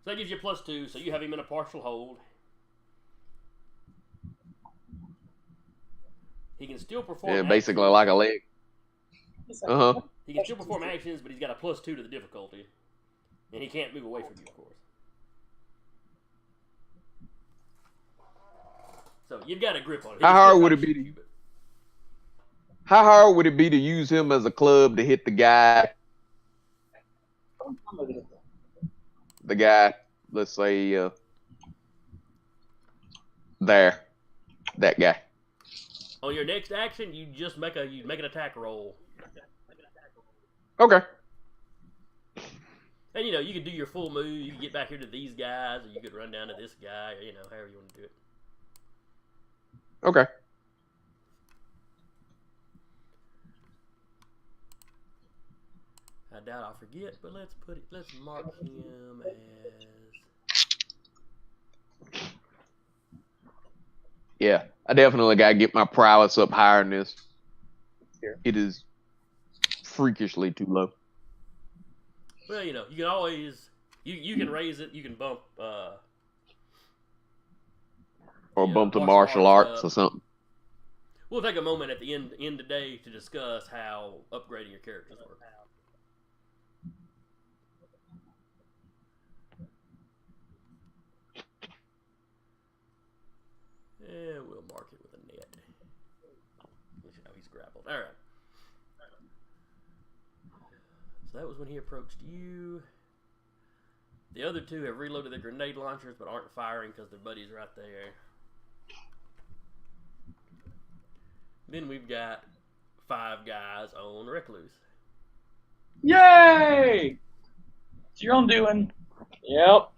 So that gives you +2. So you have him in a partial hold. He can still perform. Yeah, basically actions. like a leg. He can still perform actions, but he's got a +2 to the difficulty, and he can't move away from you, of course. So you've got a grip on it. How hard would it be How hard would it be to use him as a club to hit the guy? Let's say, there, that guy. On your next action, you just make an attack roll. Okay. And you can do your full move. You can get back here to these guys, or you could run down to this guy, or however you want to do it. Okay. I doubt I'll forget, but let's mark him as... Yeah, I definitely gotta get my prowess up higher than this. Here. It is freakishly too low. Well, you know, you can always you can raise it. You can bump Or the, bump to martial martial arts arts up. or something. We'll take a moment at the end today to discuss how upgrading your characters work. Yeah, we'll mark it with a net. You know he's grappled. All right. So that was when he approached you. The other two have reloaded their grenade launchers but aren't firing because their buddy's right there. Then we've got 5 guys on Recluse. Yay! It's your own doing. Yep.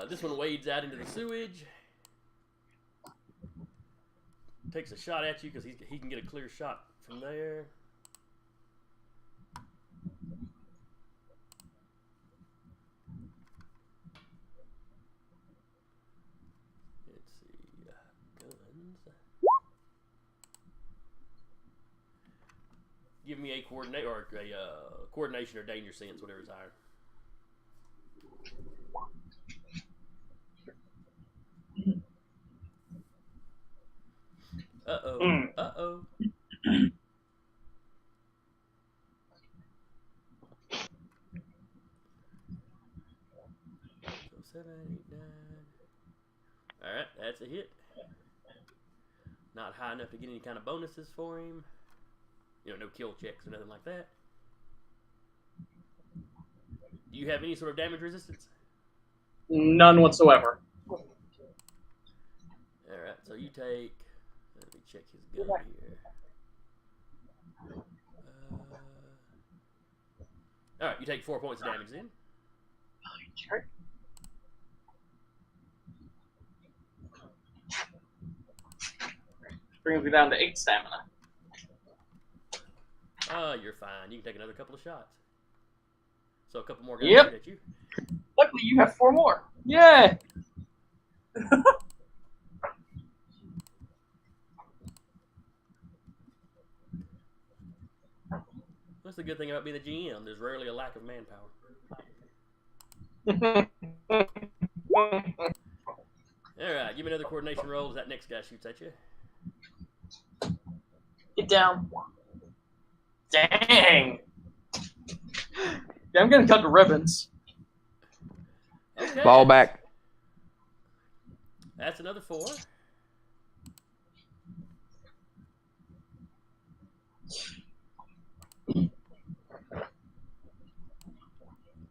This one wades out into the sewage. Takes a shot at you because he can get a clear shot from there. Let's see. Guns. Give me a coordination or danger sense, whatever's higher. Uh-oh. Uh-oh. So 7, 8, 9. Alright, that's a hit. Not high enough to get any kind of bonuses for him. You know, no kill checks or nothing like that. Do you have any sort of damage resistance? None whatsoever. Alright, so you take... Let me check his gun here. Alright, you take 4 points of damage then. Brings me down to 8 stamina. You're fine. You can take another couple of shots. So a couple more guys Yep. at you. Luckily, you have 4 more. Yeah. That's the good thing about being the GM. There's rarely a lack of manpower. Alright, give me another coordination roll as that next guy shoots at you. Get down. Dang. Yeah, I'm gonna cut the ribbons. Okay. Fall back. That's another 4.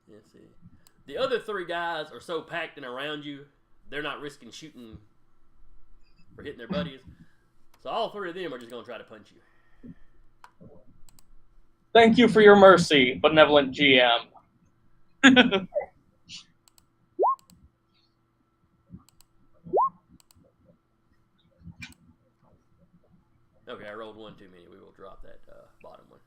Let's see. The other 3 guys are so packed in around you, they're not risking shooting or hitting their buddies. So all 3 of them are just going to try to punch you. Thank you for your mercy, benevolent GM. Okay, I rolled 1 too many. We will drop that bottom one.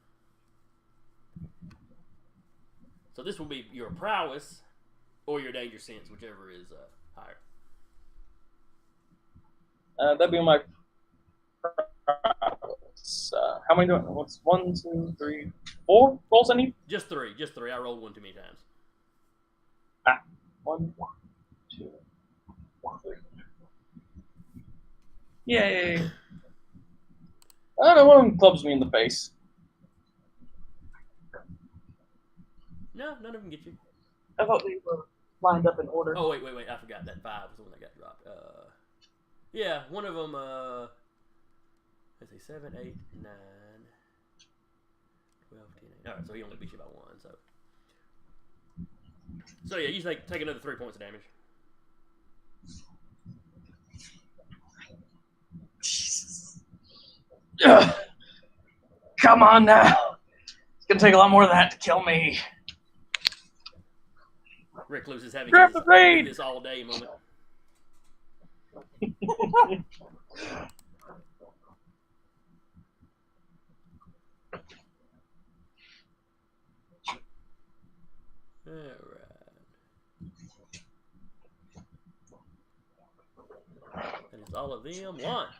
So this will be your prowess or your danger sense, whichever is higher. That'd be my. How many do I? What's 1, 2, 3, 4 rolls I need? Just 3. Just 3. I rolled 1 too many times. 1, 2, 3. Yay! I don't know, one of them clubs me in the face. No, none of them get you. I thought they were lined up in order. Oh, wait. I forgot that 5 was the one that got dropped. Yeah, one of them, let's see, 7, 8, 9, 12, 10, 8. Alright, so he only beat you by 1, so. So yeah, you take another 3 points of damage. Ugh. Come on now. It's gonna take a lot more than that to kill me. Recluse is having Grab the raid! this all day moment. That is all of them. Launch.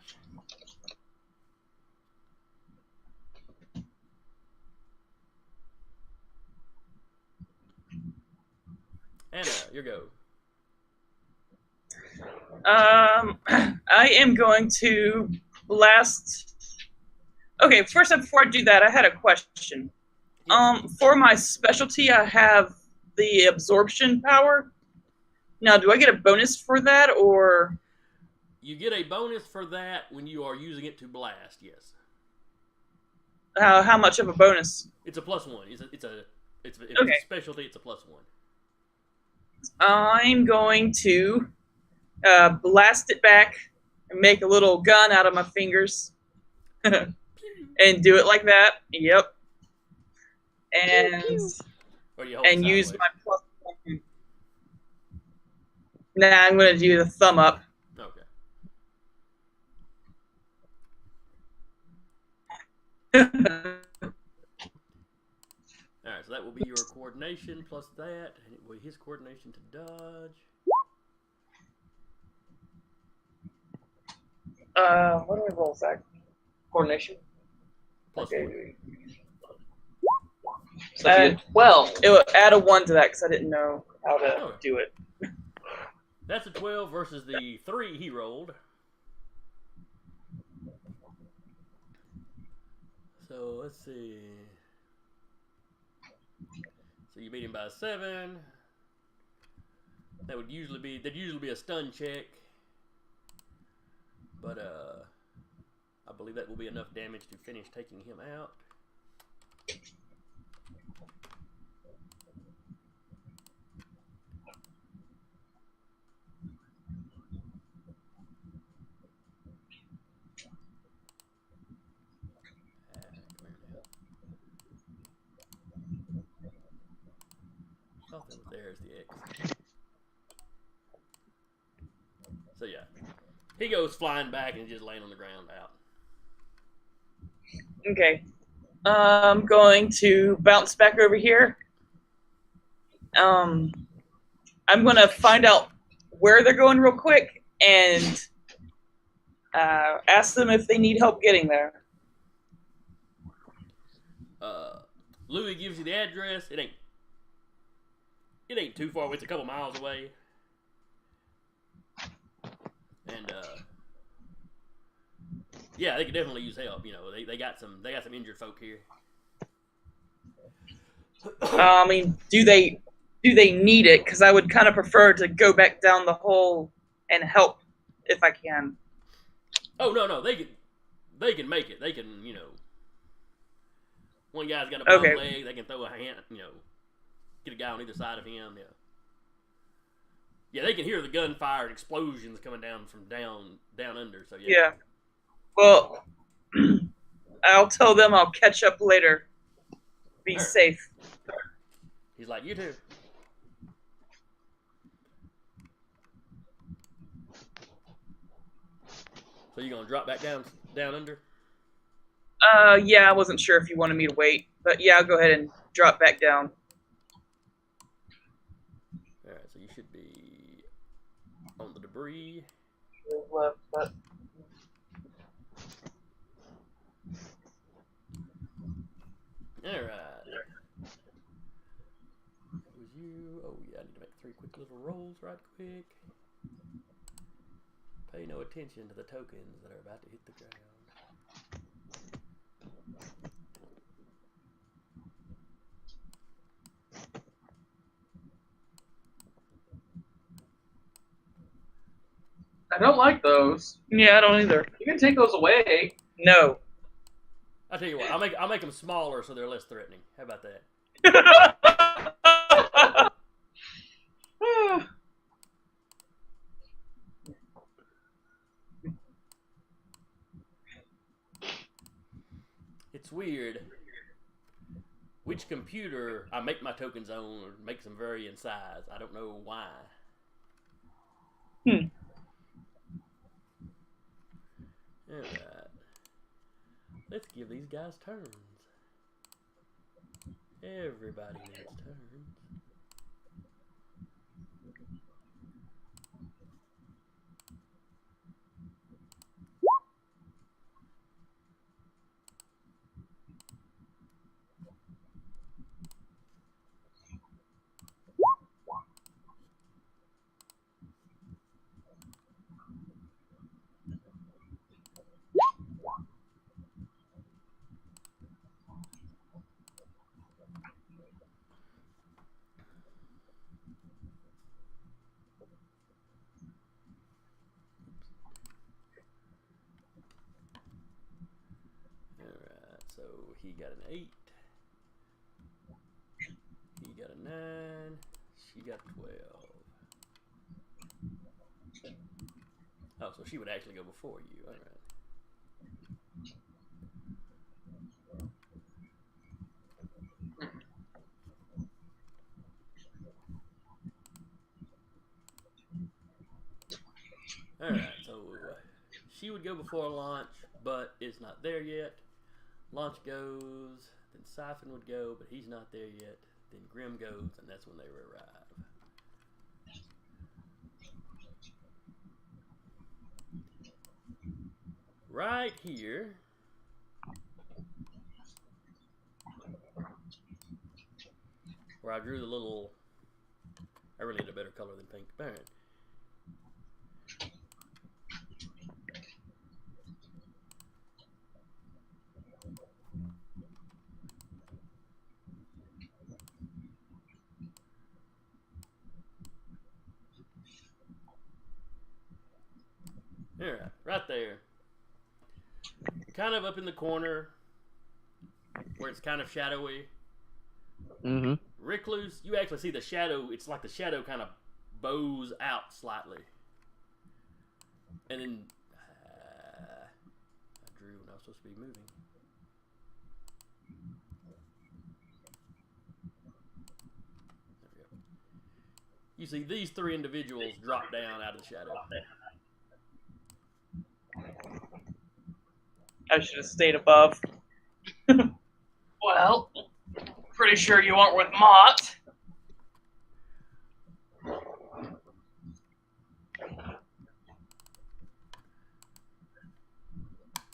Anna, your go. I am going to blast. Okay, first up, before I do that, I had a question. For my specialty, I have the absorption power. Now, do I get a bonus for that, or? You get a bonus for that when you are using it to blast. Yes. How much of a bonus? It's a +1. It's a specialty. It's a +1. I'm going to blast it back and make a little gun out of my fingers and do it like that. Yep. And use my +1. Nah, I'm going to do the thumb up. Okay. Alright, so that will be your coordination plus that, and it will be his coordination to dodge. What do I roll, Zach? Coordination? +1. So if you had 12. It will add a 1 to that because I didn't know how to do it. That's a 12 versus the 3 he rolled. So let's see. So you beat him by 7. That'd usually be a stun check. But I believe that will be enough damage to finish taking him out. Something there's the X. So yeah, he goes flying back and just laying on the ground out. Okay. I'm going to bounce back over here. I'm going to find out where they're going real quick and ask them if they need help getting there. Louis gives you the address. It ain't too far away. It's a couple miles away. And yeah, they could definitely use help. You know, they got some injured folk here. I mean, do they need it? Because I would kind of prefer to go back down the hole and help if I can. Oh no, they can make it. They can, you know. One guy's got a bomb leg. They can throw a hand, you know, get a guy on either side of him. Yeah. Yeah, they can hear the gunfire and explosions coming down from down under. So yeah. Yeah. Well, I'll tell them I'll catch up later. Be safe. He's like, you too. So you gonna drop back down under? Yeah, I wasn't sure if you wanted me to wait, but yeah, I'll go ahead and drop back down. All right, so you should be on the debris. Left, but... All right. Was you? Oh yeah, I need to make 3 quick little rolls right quick. Pay no attention to the tokens that are about to hit the ground. I don't like those. Yeah, I don't either. You can take those away. No. I'll tell you what. I'll make them smaller so they're less threatening. How about that? It's weird. Which computer I make my tokens on makes them vary in size. I don't know why. Alright. Let's give these guys turns. Everybody needs turns. he got an 8. He got a 9. She got a 12. Oh, so she would actually go before you. All right. Alright, so she would go before launch, but it's not there yet. Launch goes, then Siphon would go, but he's not there yet. Then Grim goes, and that's when they arrive. Right here. Where I drew the little... I really need a better color than pink. Alright. Alright, right there. Kind of up in the corner where it's kind of shadowy. Mm-hmm. Recluse, you actually see the shadow. It's like the shadow kind of bows out slightly. And then I drew when I was supposed to be moving. There we go. You see these 3 individuals drop down out of the shadow. I should have stayed above. Well, pretty sure you aren't with M.A.A.T.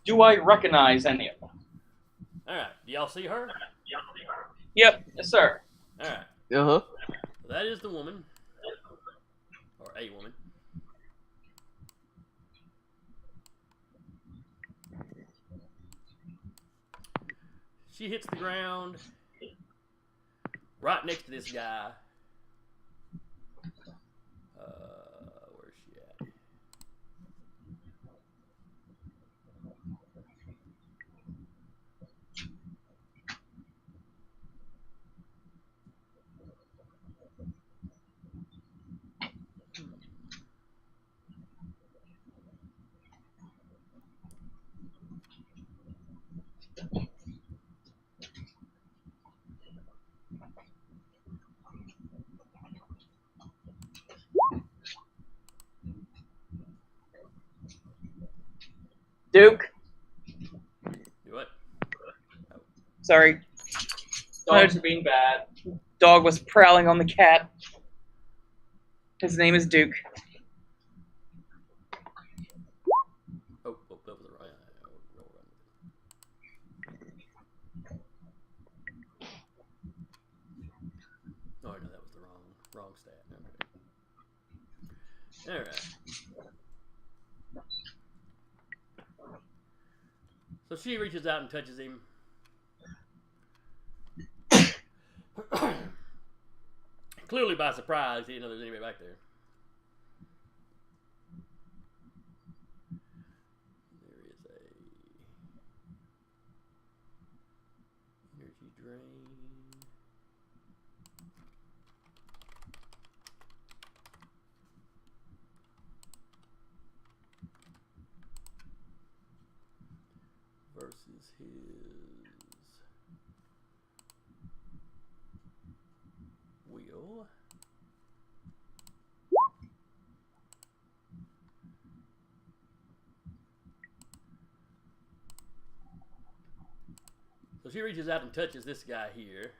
Do I recognize any of them? Alright, do y'all see her? Yep, yes, sir. Alright. Uh-huh. That is the woman. Or a woman. She hits the ground right next to this guy. Where's she at? Duke. Do what? Sorry. Dogs are being bad. Dog was prowling on the cat. His name is Duke. Oh, that was the right. Oh, no, that was the wrong stat. Okay. All right. So she reaches out and touches him. Clearly by surprise, he didn't know there's anybody back there. There is a energy drain. Versus his wheel. So she reaches out and touches this guy here.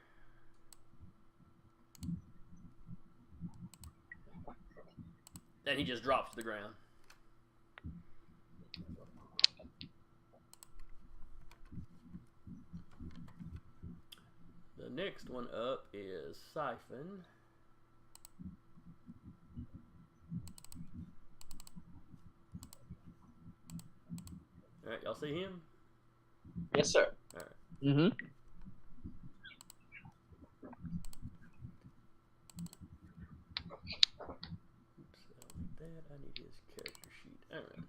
Then he just drops to the ground. The next one up is Siphon. Alright, y'all see him? Yes, sir. Alright. Mm-hmm. Oops, I don't need that. I need his character sheet. Alright.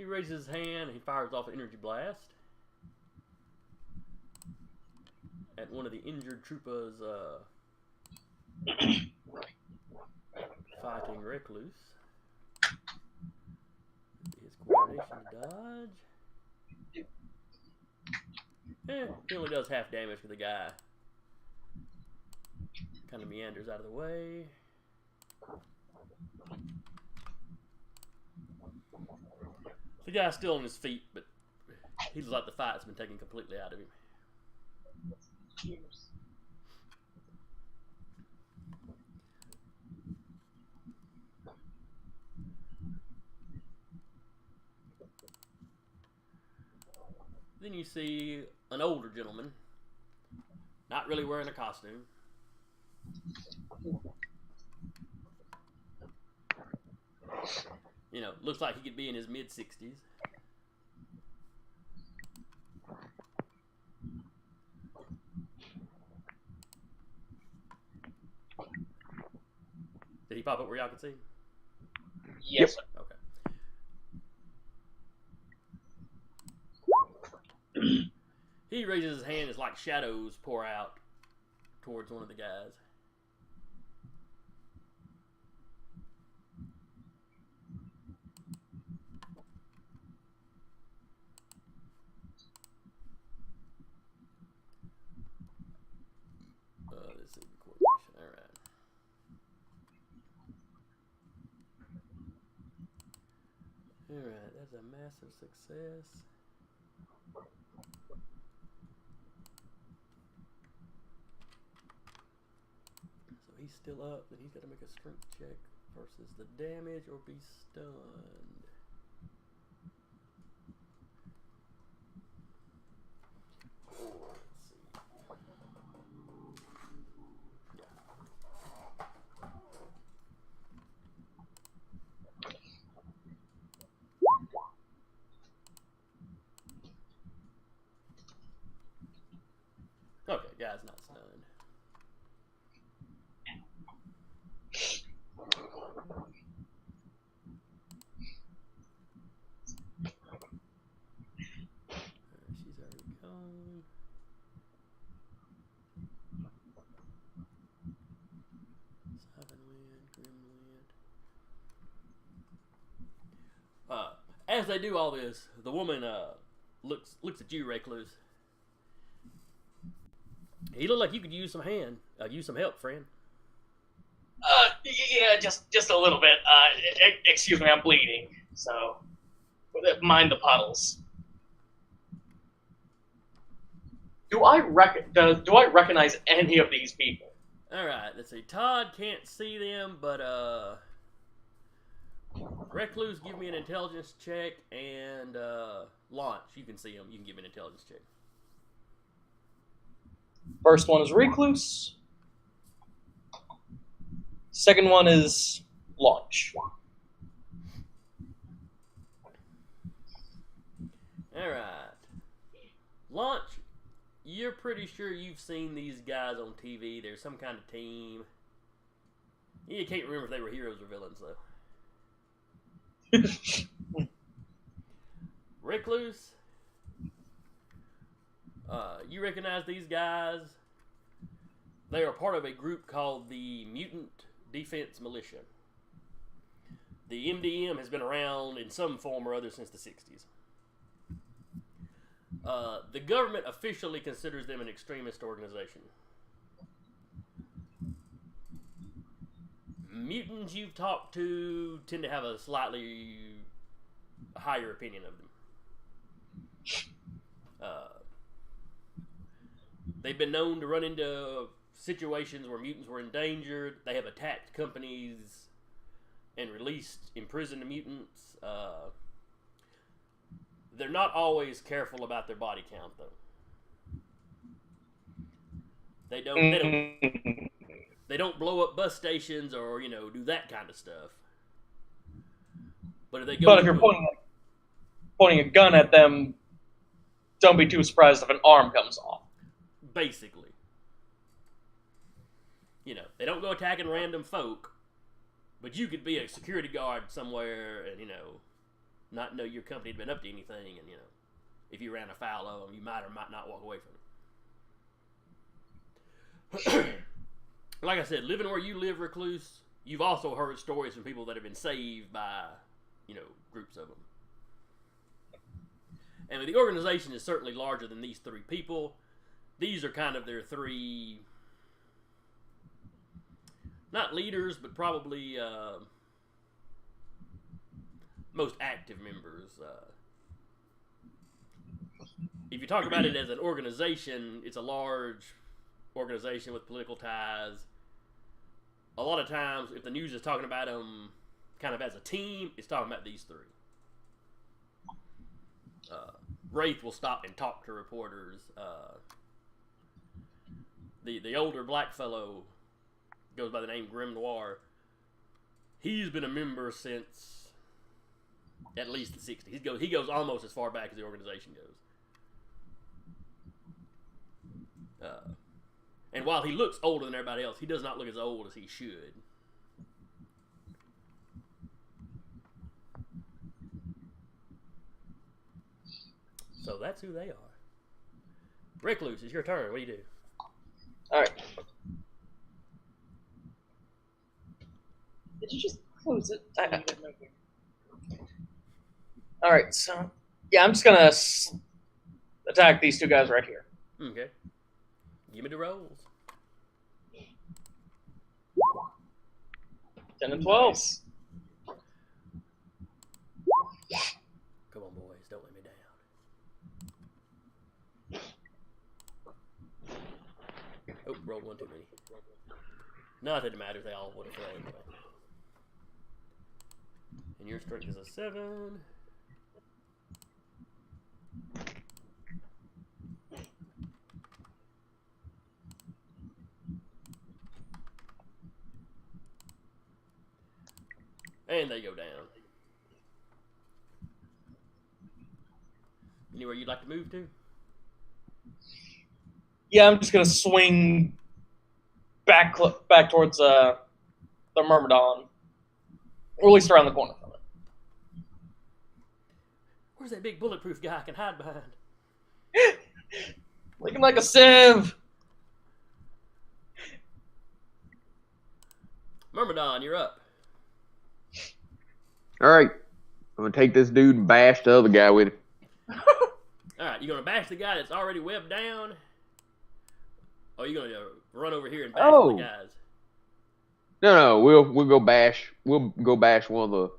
raises his hand and he fires off an energy blast at one of the injured troopers fighting Recluse. His coordination to dodge. He only does half damage for the guy. Kind of meanders out of the way. The guy's still on his feet, but he looks like the fight's been taken completely out of him. Cheers. Then you see an older gentleman, not really wearing a costume. You know, looks like he could be in his mid-60s. Did he pop up where y'all could see? Yes. Okay. He raises his hand as like shadows pour out towards one of the guys. Let's see the coordination. All right. All right, that's a massive success. So he's still up, but he's got to make a strength check versus the damage or be stunned. Let's see. Okay, guy's not stunned. She's already gone. Seven wind, grim wind. As they do all this, the woman looks at you, Recluse. You look like you could use some help, friend. Yeah, just a little bit. Excuse me, I'm bleeding. So, mind the puddles. Do I recognize any of these people? All right, let's see. Todd can't see them, but Recluse, give me an intelligence check, and Launch, you can see them. You can give me an intelligence check. First one is Recluse. Second one is Launch. All right, Launch. You're pretty sure you've seen these guys on TV. They're some kind of team. You can't remember if they were heroes or villains, though. Recluse, you recognize these guys. They are part of a group called the Mutant Defense Militia. The M.D.M has been around in some form or other since the 60s. The government officially considers them an extremist organization. Mutants you've talked to tend to have a slightly higher opinion of them. They've been known to run into situations where mutants were endangered. They have attacked companies and released imprisoned mutants. They're not always careful about their body count, though. They don't blow up bus stations or do that kind of stuff. But if they go, But if you're pointing a gun at them, don't be too surprised if an arm comes off. Basically, they don't go attacking random folk, but you could be a security guard somewhere and not know your company had been up to anything, and if you ran afoul of them, you might or might not walk away from them. Like I said, living where you live, Recluse, you've also heard stories from people that have been saved by, groups of them. And the organization is certainly larger than these 3 people. These are kind of their 3, not leaders, but probably most active members. If you talk about it as an organization, it's a large organization with political ties. A lot of times, if the news is talking about them kind of as a team, it's talking about these 3. Wraith will stop and talk to reporters. The older black fellow goes by the name Grim Noir. He's been a member since at least the 60s. He goes almost as far back as the organization goes. And while he looks older than everybody else, he does not look as old as he should. So that's who they are. Recluse, it's your turn. What do you do? Alright. Did you just close it? Alright, so... Yeah, I'm just gonna attack these 2 guys right here. Okay. Give me the rolls. 10 and 12. Nice. Come on, boys. Don't let me down. Oh, rolled 1 too many. Not that it matters. They all would have failed anyway. And your strength is a 7. And they go down. Anywhere you'd like to move to? Yeah, I'm just gonna swing back towards the Myrmidon. Or at least around the corner from it. Where's that big bulletproof guy I can hide behind? Looking like a sieve. Myrmidon, you're up. Alright. I'm going to take this dude and bash the other guy with him. Alright, you gonna bash the guy that's already webbed down? Or are you gonna run over here and bash the guys? No, we'll go bash. We'll go bash one of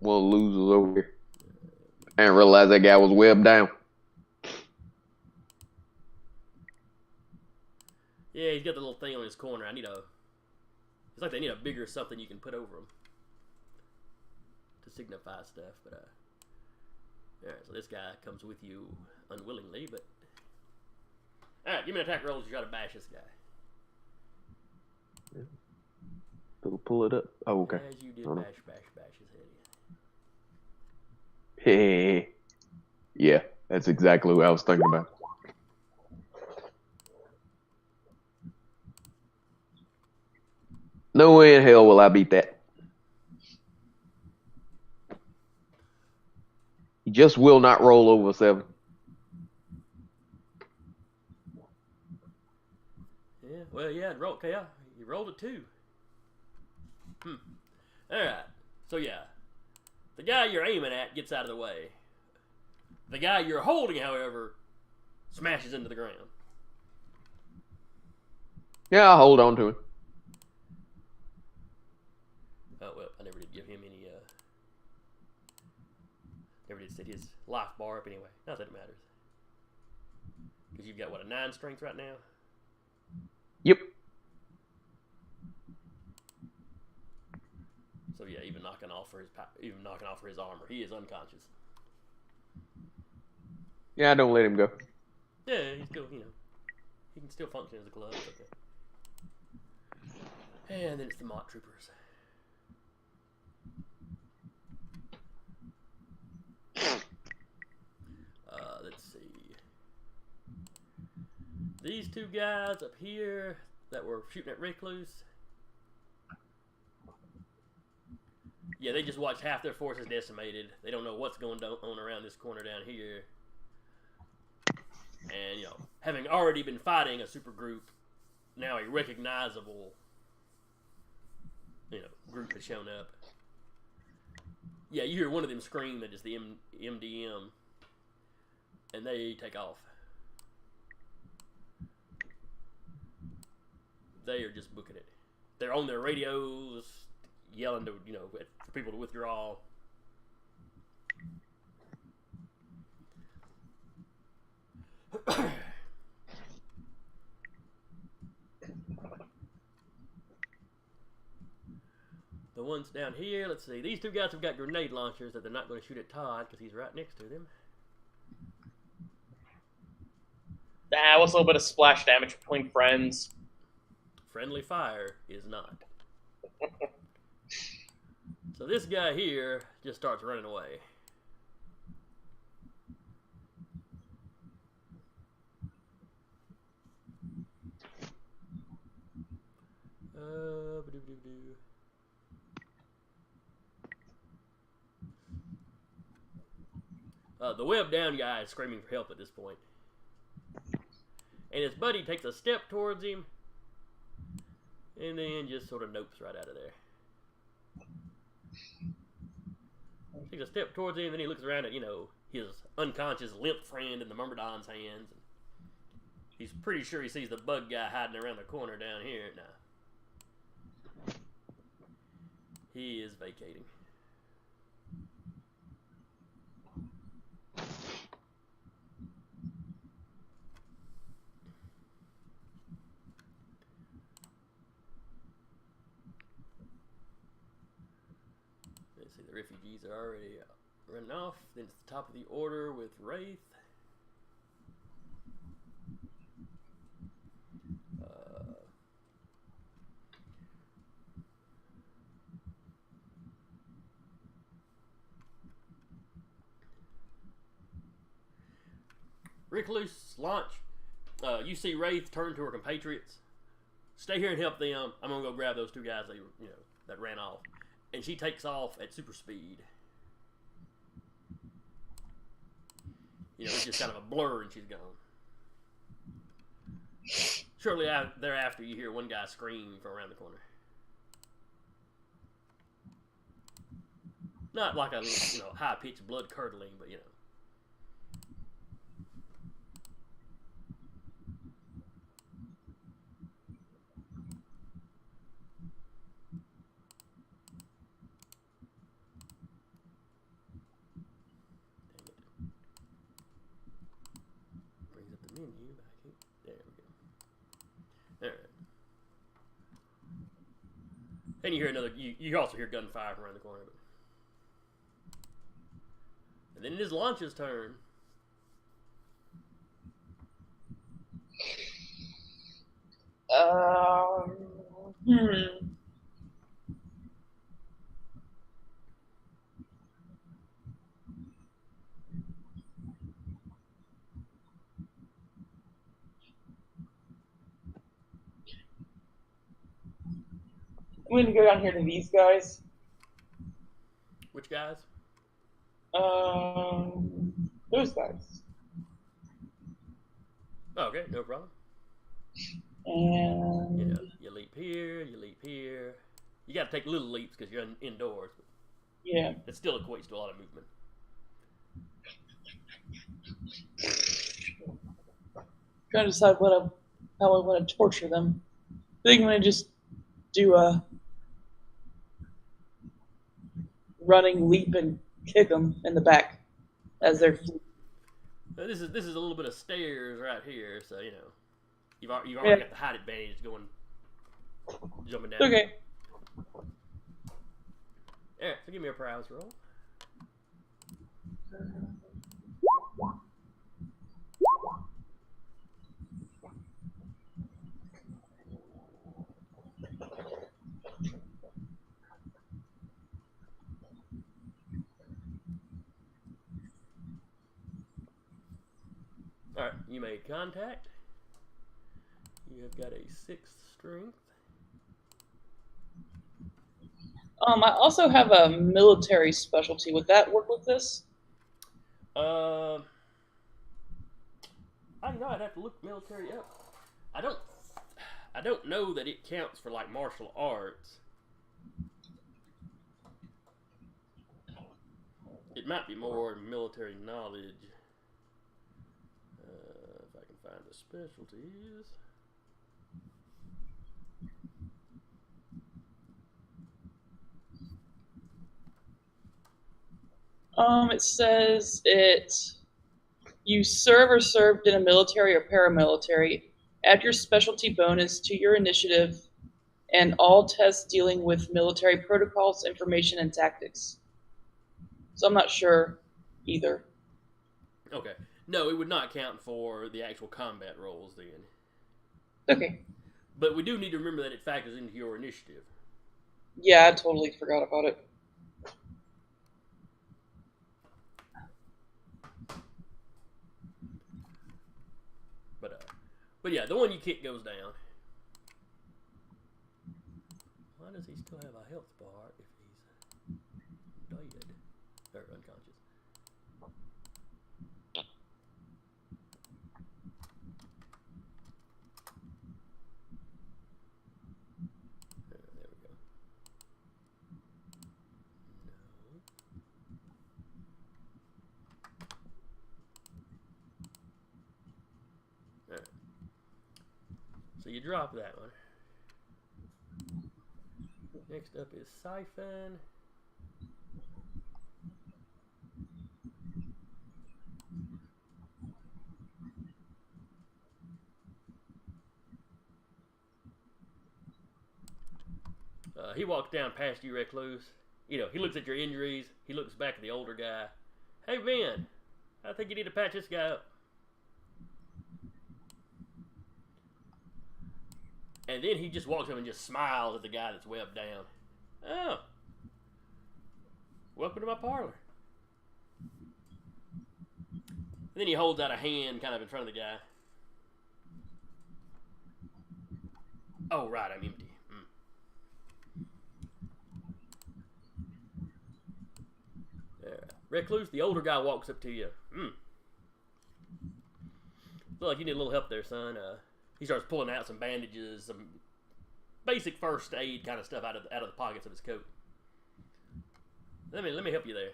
the losers over here. I didn't realize that guy was webbed down. Yeah, he's got the little thing on his corner. It's like they need a bigger something you can put over him to signify stuff. But all right, so this guy comes with you unwillingly, but all right, give me an attack roll. You got to bash this guy. We'll pull it up. Oh, okay. As you did, bash his head. Hey. Yeah, that's exactly what I was thinking about. No way in hell will I beat that. He just will not roll over 7. Yeah, well, yeah, you rolled a 2. All right, so yeah, the guy you're aiming at gets out of the way. The guy you're holding, however, smashes into the ground. Yeah, I'll hold on to him. Oh, well, I never did give him any, never did set his life bar up anyway. Not that it matters. Because you've got, what, a 9 strength right now? Yep. So yeah, even knocking off for his armor, he is unconscious. Yeah, don't let him go. Yeah, he's still, he can still function as a glove. Okay. And then it's the M.A.A.T troopers. Let's see. These 2 guys up here that were shooting at Recluse. Yeah, they just watched half their forces decimated. They don't know what's going on around this corner down here. And, having already been fighting a super group, now a recognizable, group has shown up. Yeah, you hear one of them scream that it's the M.D.M. And they take off. They are just booking it. They're on their radios, yelling to, for people to withdraw. The ones down here, let's see. These two guys have got grenade launchers that they're not going to shoot at Todd because he's right next to them. What's a little bit of splash damage between friends? Friendly fire is not. So this guy here just starts running away. The web down guy is screaming for help at this point. And his buddy takes a step towards him and then just sort of nopes right out of there. Takes a step towards him, and then he looks around at, his unconscious limp friend in the Myrmidon's hands. He's pretty sure he sees the bug guy hiding around the corner down here. Nah. He is vacating. Let's see, the refugees are already running off. Then it's the top of the order with Wraith. Recluse, launch. You see Wraith turn to her compatriots. Stay here and help them. I'm gonna go grab those two guys that ran off. And she takes off at super speed. It's just kind of a blur and she's gone. Shortly thereafter, you hear one guy scream from around the corner. Not like a high-pitched, blood-curdling, but menu, but I can't. There we go. Alright. And you hear another. You also hear gunfire from around the corner. And then it is Launch's turn. I'm gonna go down here to these guys. Which guys? Those guys. Oh, okay, no problem. And You leap here, you leap here. You got to take little leaps because you're indoors. But yeah, it still equates to a lot of movement. trying to decide how I want to torture them. I think I'm gonna just do a running leap and kick them in the back as they're. This is a little bit of stairs right here, so you've already got the height advantage jumping down. Okay. Alright, so give me a prowess roll. Alright, you made contact. You have got a 6th strength. I also have a military specialty. Would that work with this? I don't know. I'd have to look military up. I don't know that it counts for like martial arts. It might be more military knowledge. If I can find the specialties. It says you serve or served in a military or paramilitary. Add your specialty bonus to your initiative and all tests dealing with military protocols, information, and tactics. So I'm not sure either. Okay. No, it would not count for the actual combat rolls then. Okay. But we do need to remember that it factors into your initiative. Yeah, I totally forgot about it. But yeah, the one you kick goes down. Why does he still have a health bar if he's dead or unconscious? There we go. No. Alright. So you drop that one. Next up is Siphon. He walks down past you, Recluse. You know, he looks at your injuries. He looks back at the older guy. Hey, Ben, I think you need to patch this guy up. And then he just walks up and just smiles at the guy that's webbed down. Oh. Welcome to my parlor. And then he holds out a hand kind of in front of the guy. Oh, right, I'm empty. Recluse, the older guy walks up to you. Look like you need a little help there, son. He starts pulling out some bandages, some basic first aid kind of stuff out of the pockets of his coat. Let me help you there.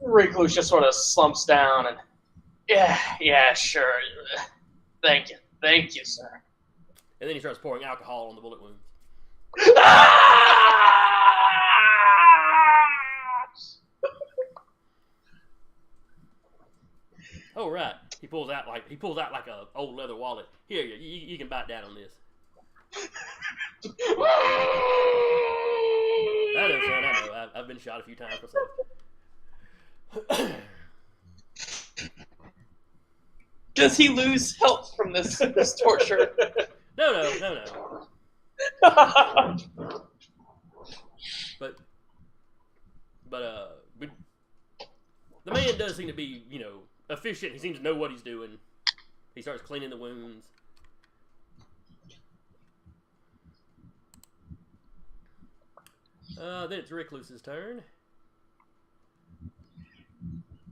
Recluse just sort of slumps down and, yeah, sure. Thank you, sir. And then he starts pouring alcohol on the bullet wounds. Oh right, he pulls out like a old leather wallet. Here, you can bite down on this. I know, son. I know. I've been shot a few times myself. Does he lose health from this torture? No. But the man does seem to be, efficient. He seems to know what he's doing. He starts cleaning the wounds. Then it's Recluse's turn.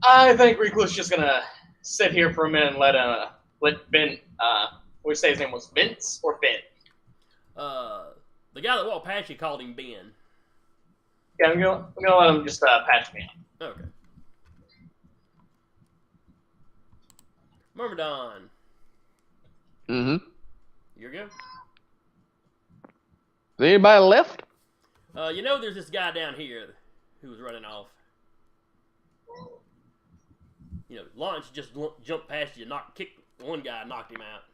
I think Recluse is just gonna sit here for a minute and let Ben. We say his name was Vince or Ben. The guy that walked past you called him Ben. Yeah, I'm gonna let him just patch me up. Okay. Myrmidon. Mm-hmm. You're good? Is anybody left? There's this guy down here who was running off. Launch just jumped past you, kicked one guy, knocked him out.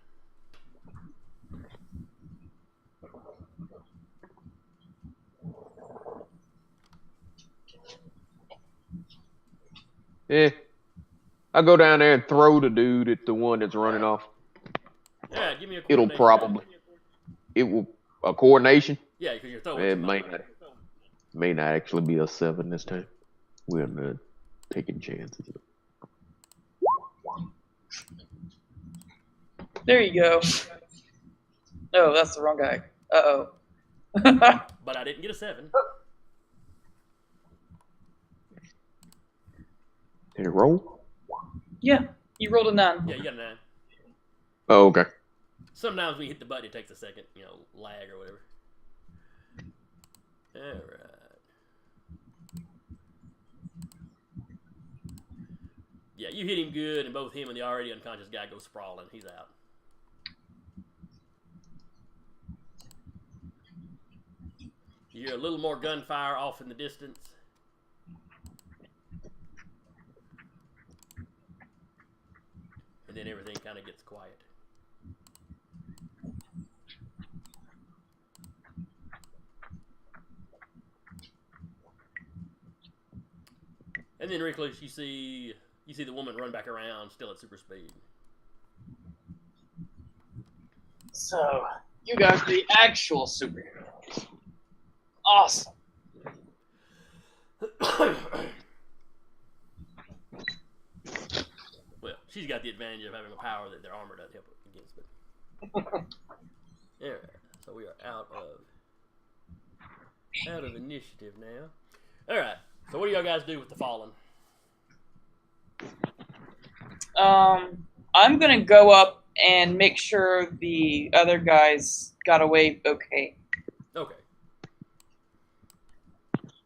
Yeah. I'll go down there and throw the dude at the one that's running off. Yeah, give me a It'll coordination. probably. It will. A coordination? Yeah, because you're throwing. It may not actually be a 7 this time. We're not taking chances. There you go. Oh, that's the wrong guy. Uh-oh. But I didn't get a 7. Did it roll? Yeah, you rolled a 9. Yeah, you got a 9. Oh, okay. Sometimes when you hit the button, it takes a second, lag or whatever. Alright. Yeah, you hit him good, and both him and the already unconscious guy go sprawling. He's out. You hear a little more gunfire off in the distance. And then everything kind of gets quiet. And then Recluse, you see the woman run back around, still at super speed. So, you guys are the actual superheroes. Awesome. Well, she's got the advantage of having a power that their armor doesn't help against. But yeah, so we are out of initiative now. All right. So what do y'all guys do with the fallen? I'm gonna go up and make sure the other guys got away okay. Okay.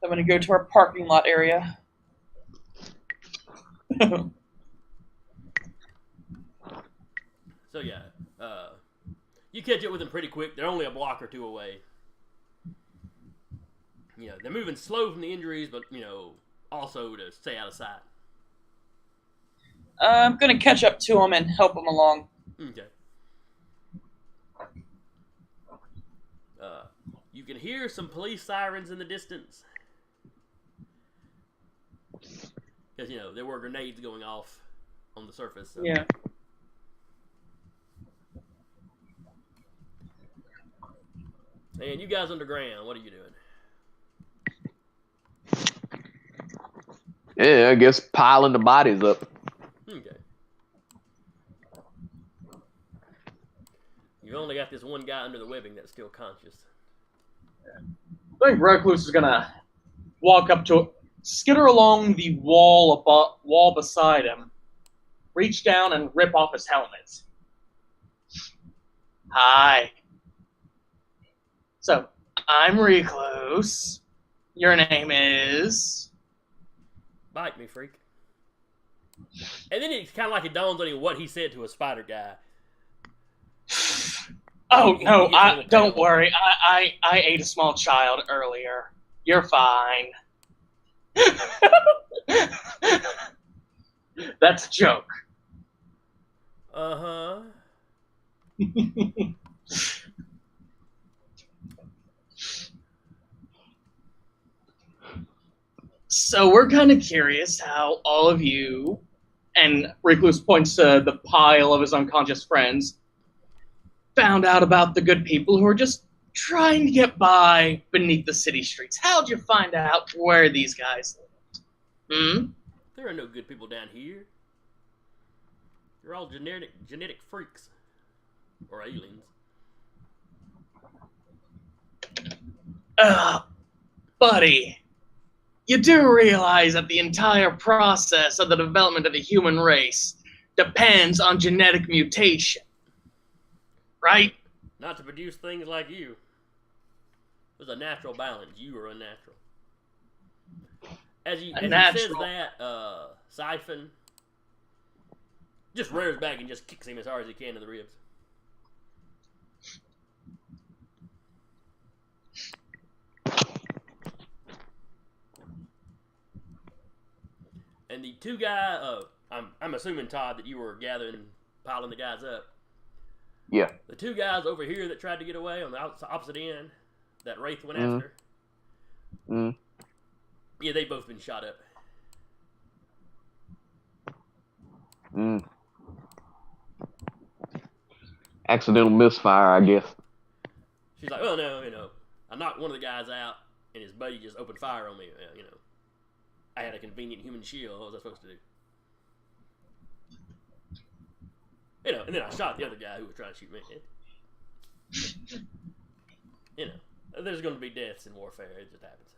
I'm gonna go to our parking lot area. So yeah, you catch up with them pretty quick. They're only a block or two away. They're moving slow from the injuries, but also to stay out of sight. I'm gonna catch up to them and help them along. Okay. You can hear some police sirens in the distance. Because, there were grenades going off on the surface. So. Yeah. And you guys underground, what are you doing? Yeah, I guess piling the bodies up. Okay. You've only got this one guy under the webbing that's still conscious. I think Recluse is gonna walk up to it, skitter along the wall beside him, reach down and rip off his helmet. Hi. So, I'm Recluse. Your name is... Bite me, freak. And then it's kind of like it dawns on you what he said to a spider guy. Oh, no, don't worry. I ate a small child earlier. You're fine. That's a joke. Uh-huh. So we're kind of curious how all of you, and Recluse points to the pile of his unconscious friends, found out about the good people who are just trying to get by beneath the city streets. How'd you find out where these guys lived? There are no good people down here. They're all genetic freaks. Or aliens. Buddy, you do realize that the entire process of the development of the human race depends on genetic mutation, right? Not to produce things like you. There's a natural balance. You are unnatural. As he says that, Siphon just rears back and just kicks him as hard as he can in the ribs. And the two guys, I'm assuming, Todd, that you were piling the guys up. Yeah. The two guys over here that tried to get away on the opposite end, that Wraith went after. Yeah, they've both been shot up. Accidental misfire, I guess. She's like, oh no, I knocked one of the guys out, and his buddy just opened fire on me. I had a convenient human shield. What was I supposed to do? And then I shot the other guy who was trying to shoot me. There's going to be deaths in warfare. It just happens.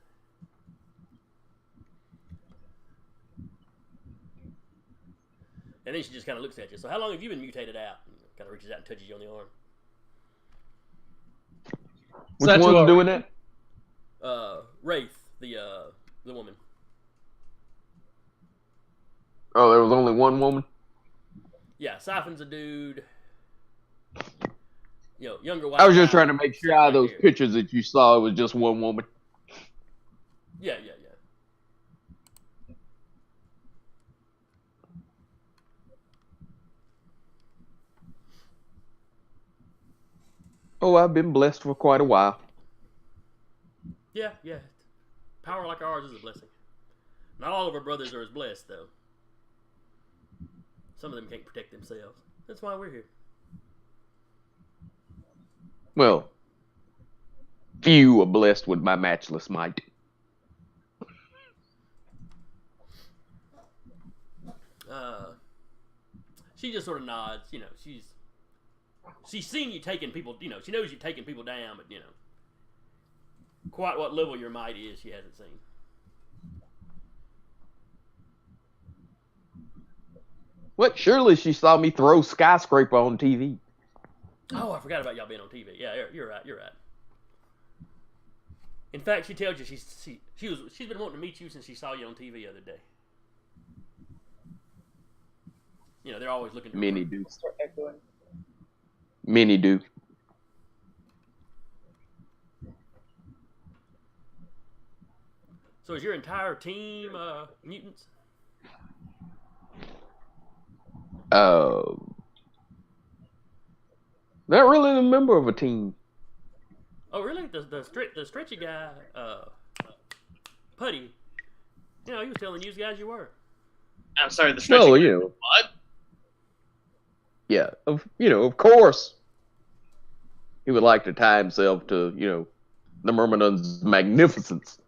And then she just kind of looks at you. So how long have you been mutated out? And kind of reaches out and touches you on the arm. Which one's doing that? Wraith, the woman. Oh, there was only one woman? Yeah, Siphon's a dude. Younger white I was just guy, trying to make sure out of those here. pictures that you saw it was just one woman. Yeah. Oh, I've been blessed for quite a while. Yeah. Power like ours is a blessing. Not all of our brothers are as blessed, though. Some of them can't protect themselves. That's why we're here. Well, few are blessed with my matchless might. She just sort of nods. She's seen you taking people. She knows you've taken people down, but quite what level your might is, she hasn't seen. What? Surely she saw me throw skyscraper on TV. Oh, I forgot about y'all being on TV. Yeah, you're right. In fact, she tells you she's been wanting to meet you since she saw you on TV the other day. They're always looking. Many do. Start echoing. Many do. So is your entire team mutants? Not really a member of a team. Oh, really? The stretchy guy, Putty. He was telling you guys you were. I'm sorry, the stretching. Well, What? Yeah, of course. He would like to tie himself to, the Myrmidon's magnificence.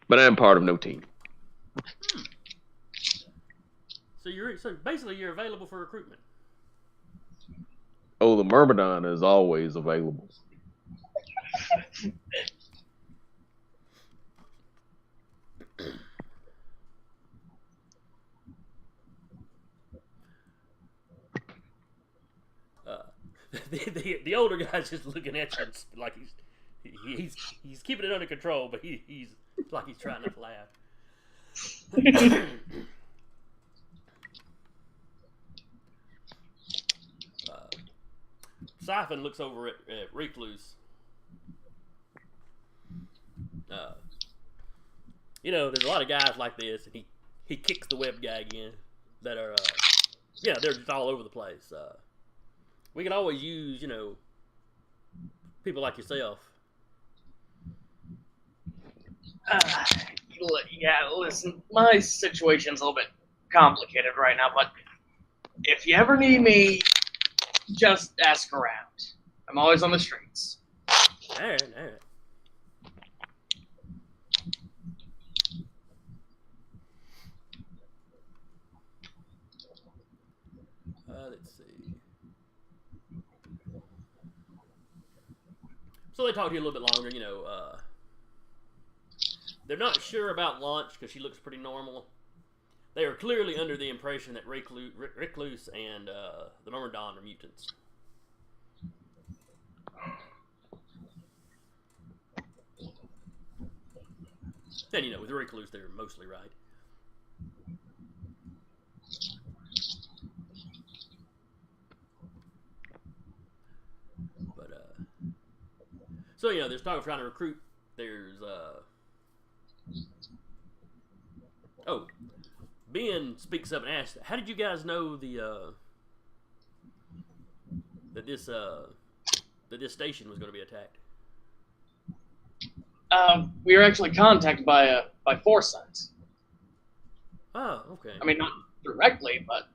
But I'm part of no team. So basically you're available for recruitment. Oh, the Myrmidon is always available. The older guy's just looking at you like he's keeping it under control, but he's like he's trying not to laugh. Siphon looks over at Recluse. There's a lot of guys like this, and he kicks the web guy again that are they're just all over the place. We can always use, people like yourself. Yeah, listen, my situation's a little bit complicated right now, but if you ever need me, just ask around. I'm always on the streets. All right. Let's see. So they talk to you a little bit longer, they're not sure about launch because she looks pretty normal. They are clearly under the impression that Recluse and the Myrmidon are mutants. And, with Recluse, they're mostly right. But, so, there's talk of trying to recruit. There's, Ben speaks up and asks, how did you guys know that this station was going to be attacked? We were actually contacted by Foresight. Oh, okay. I mean, not directly, but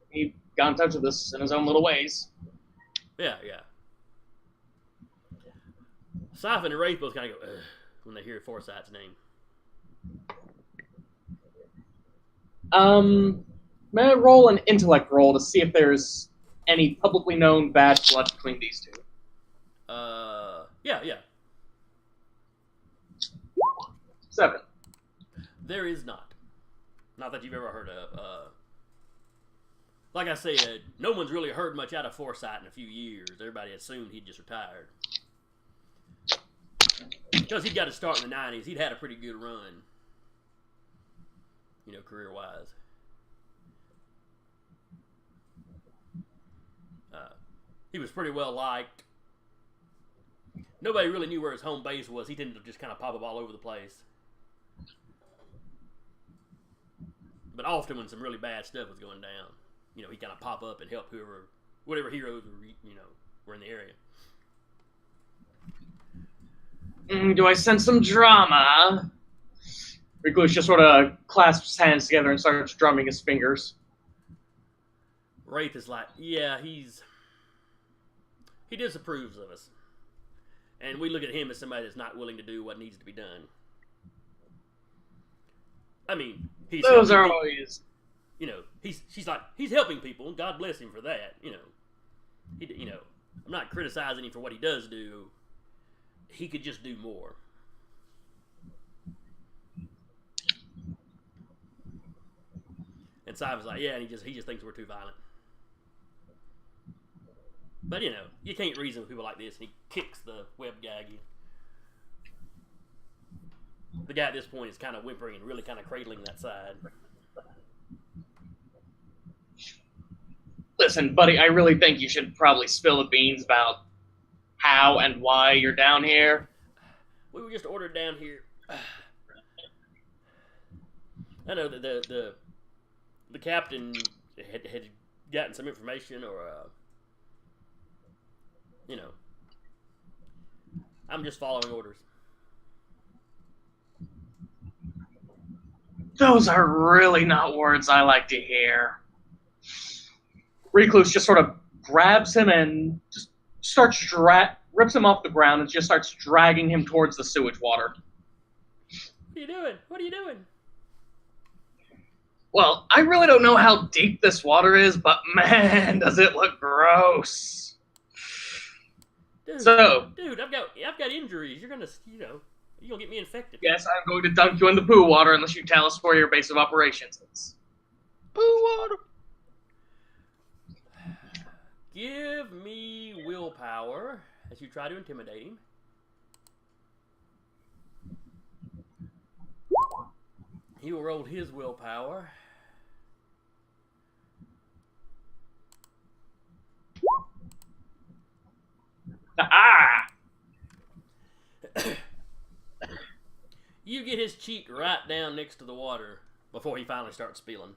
he got in touch with us in his own little ways. Yeah. Siphon and Wraith both kind of go, ugh, when they hear Foresight's name. May I roll an intellect roll to see if there's any publicly known bad blood between these two? Yeah. 7. There is not. Not that you've ever heard of. Like I said, no one's really heard much out of Forsyth in a few years. Everybody assumed he'd just retired. Because he got to start in the 90s. He'd had a pretty good run. You know, career-wise. He was pretty well liked. Nobody really knew where his home base was. He tended to just kind of pop up all over the place. But often when some really bad stuff was going down, you know, he'd kind of pop up and help whatever heroes were, you know, were in the area. Do I sense some drama? Recluse just sort of clasps his hands together and starts drumming his fingers. Wraith is like, yeah, he disapproves of us. And we look at him as somebody that's not willing to do what needs to be done. I mean, those are always, you know, he's helping people, and God bless him for that. You know, I'm not criticizing him for what he does do. He could just do more. And Simon's like, yeah, and he just thinks we're too violent. But you know, you can't reason with people like this. And he kicks the web gag. The guy at this point is kind of whimpering and really kind of cradling that side. Listen, buddy, I really think you should probably spill the beans about how and why you're down here. We were just ordered down here. I know that the captain had gotten some information, or you know, I'm just following orders. Those are really not words I like to hear. Recluse just sort of grabs him and just starts rips him off the ground and just starts dragging him towards the sewage water. What are you doing? What are you doing? Well, I really don't know how deep this water is, but man, does it look gross. Dude, I've got injuries. You're gonna get me infected. Yes, I'm going to dunk you in the poo water unless you tell us where your base of operations is. Poo water. Give me willpower as you try to intimidate him. He will roll his willpower. Ah! You get his cheek right down next to the water before he finally starts spilling.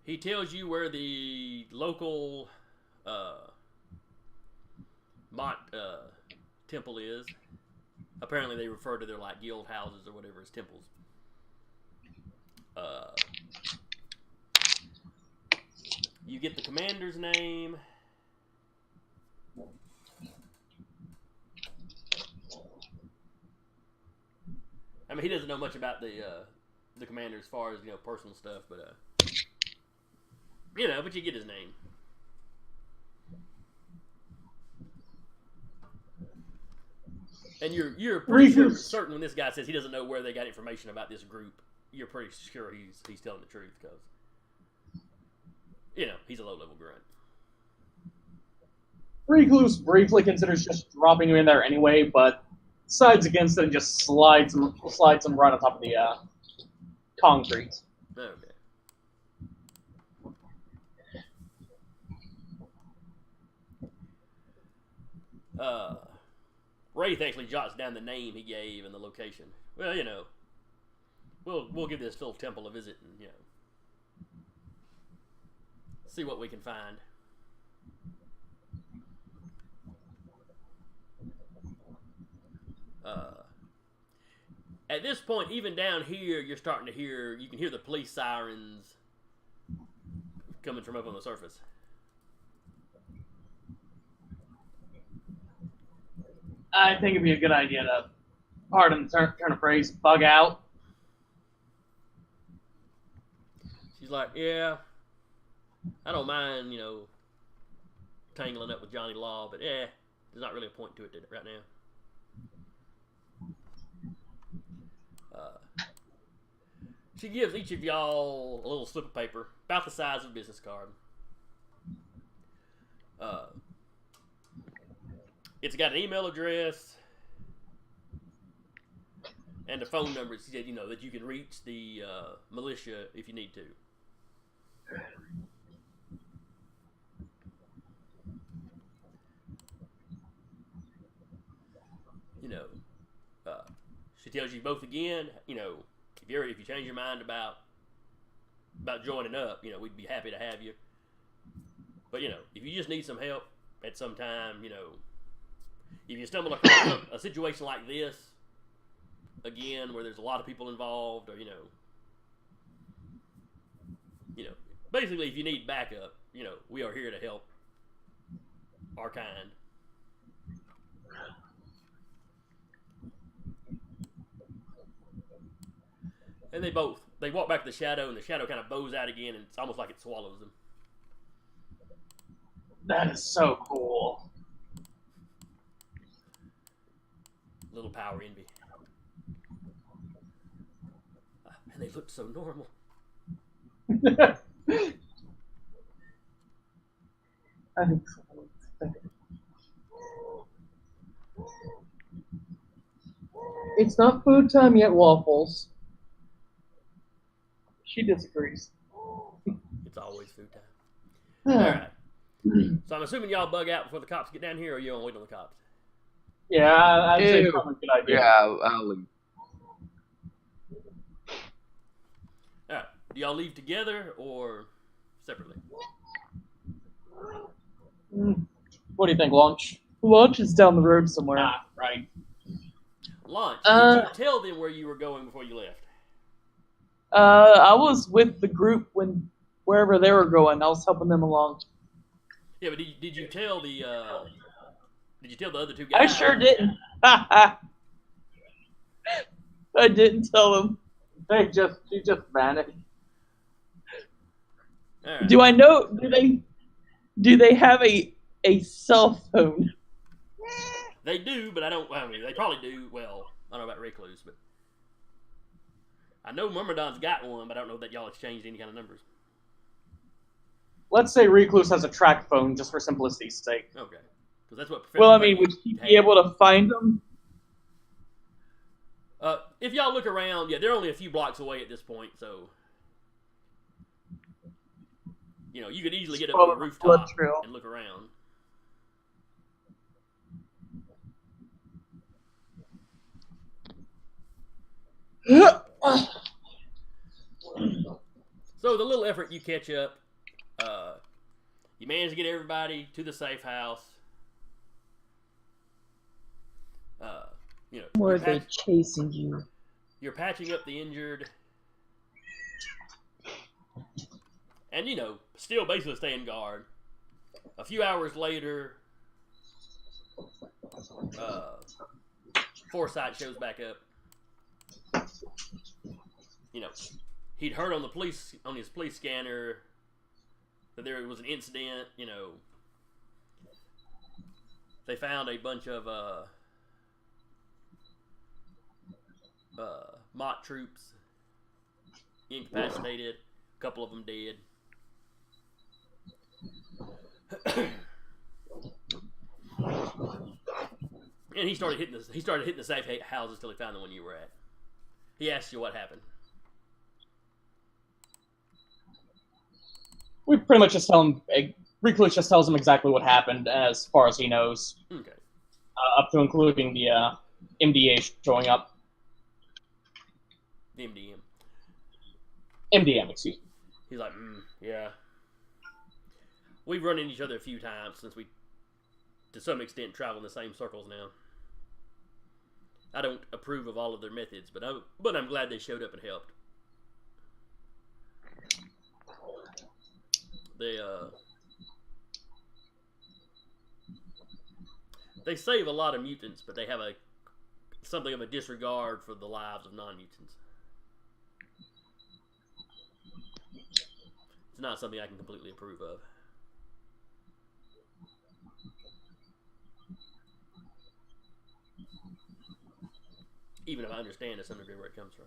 He tells you where the local M.A.A.T temple is. Apparently they refer to their like guild houses or whatever as temples. You get the commander's name. I mean, he doesn't know much about the commander as far as, you know, personal stuff, but you know, but you get his name. And you're pretty certain when this guy says he doesn't know where they got information about this group, you're pretty sure he's telling the truth, because, you know, he's a low-level grunt. Recluse briefly considers just dropping him in there anyway, but decides against it and just slides him right on top of the concrete. Okay. Wraith actually jots down the name he gave and the location. Well, you know, we'll give this little temple a visit and, you know, see what we can find. At this point, even down here, you can hear the police sirens coming from up on the surface. I think it'd be a good idea to, pardon the turn of phrase, bug out. She's like, yeah, I don't mind, you know, tangling up with Johnny Law, but there's not really a point to it right now. She gives each of y'all a little slip of paper, about the size of a business card. It's got an email address and a phone number. She said, that you can reach the militia if you need to. She tells you both again, if you change your mind about joining up, we'd be happy to have you. But if you just need some help at some time, if you stumble across a situation like this again, where there's a lot of people involved, or basically if you need backup, we are here to help our kind. And they walk back to the shadow, and the shadow kind of bows out again, and it's almost like it swallows them. That is so cool. Little power envy. And they look so normal. I think so. It's not food time yet, Waffles. She disagrees. It's always food time. Alright. So I'm assuming y'all bug out before the cops get down here, or you don't wait on the cops? Yeah, I'd say probably a good idea. Yeah, I'll leave. Alright. Do y'all leave together or separately? What do you think, Launch? Lunch is down the road somewhere. Ah, right. Launch, did you tell them where you were going before you left? I was with the group wherever they were going. I was helping them along. Yeah, but did you tell the other two guys? I sure didn't. I didn't tell them. She just vanished. Right. Do I know? Do they have a cell phone? They do, but they probably do. Well, I don't know about Recluse, but I know Myrmidon's got one, but I don't know that y'all exchanged any kind of numbers. Let's say Recluse has a track phone, just for simplicity's sake. Okay, because that's what. Would she be able to find them? If y'all look around, yeah, they're only a few blocks away at this point, so you could easily get up to a rooftop and look around. So the little effort, you catch up. You manage to get everybody to the safe house. Were they chasing you? You're patching up the injured, and still basically staying guard. A few hours later, Forsyth shows back up. He'd heard on his police scanner that there was an incident. They found a bunch of M.A.A.T troops incapacitated, a couple of them dead. And he started hitting the safe houses till he found the one you were at. He asked you what happened. We pretty much just tell him. Recluse just tells him exactly what happened, as far as he knows. Okay. Up to including the M.D.A. showing up. The M.D.M. M.D.M. Excuse me. He's like, yeah. We've run into each other a few times since we, to some extent, travel in the same circles now. I don't approve of all of their methods, but I'm glad they showed up and helped. They save a lot of mutants, but they have something of a disregard for the lives of non-mutants. It's not something I can completely approve of. Even if I understand to some degree where it comes from.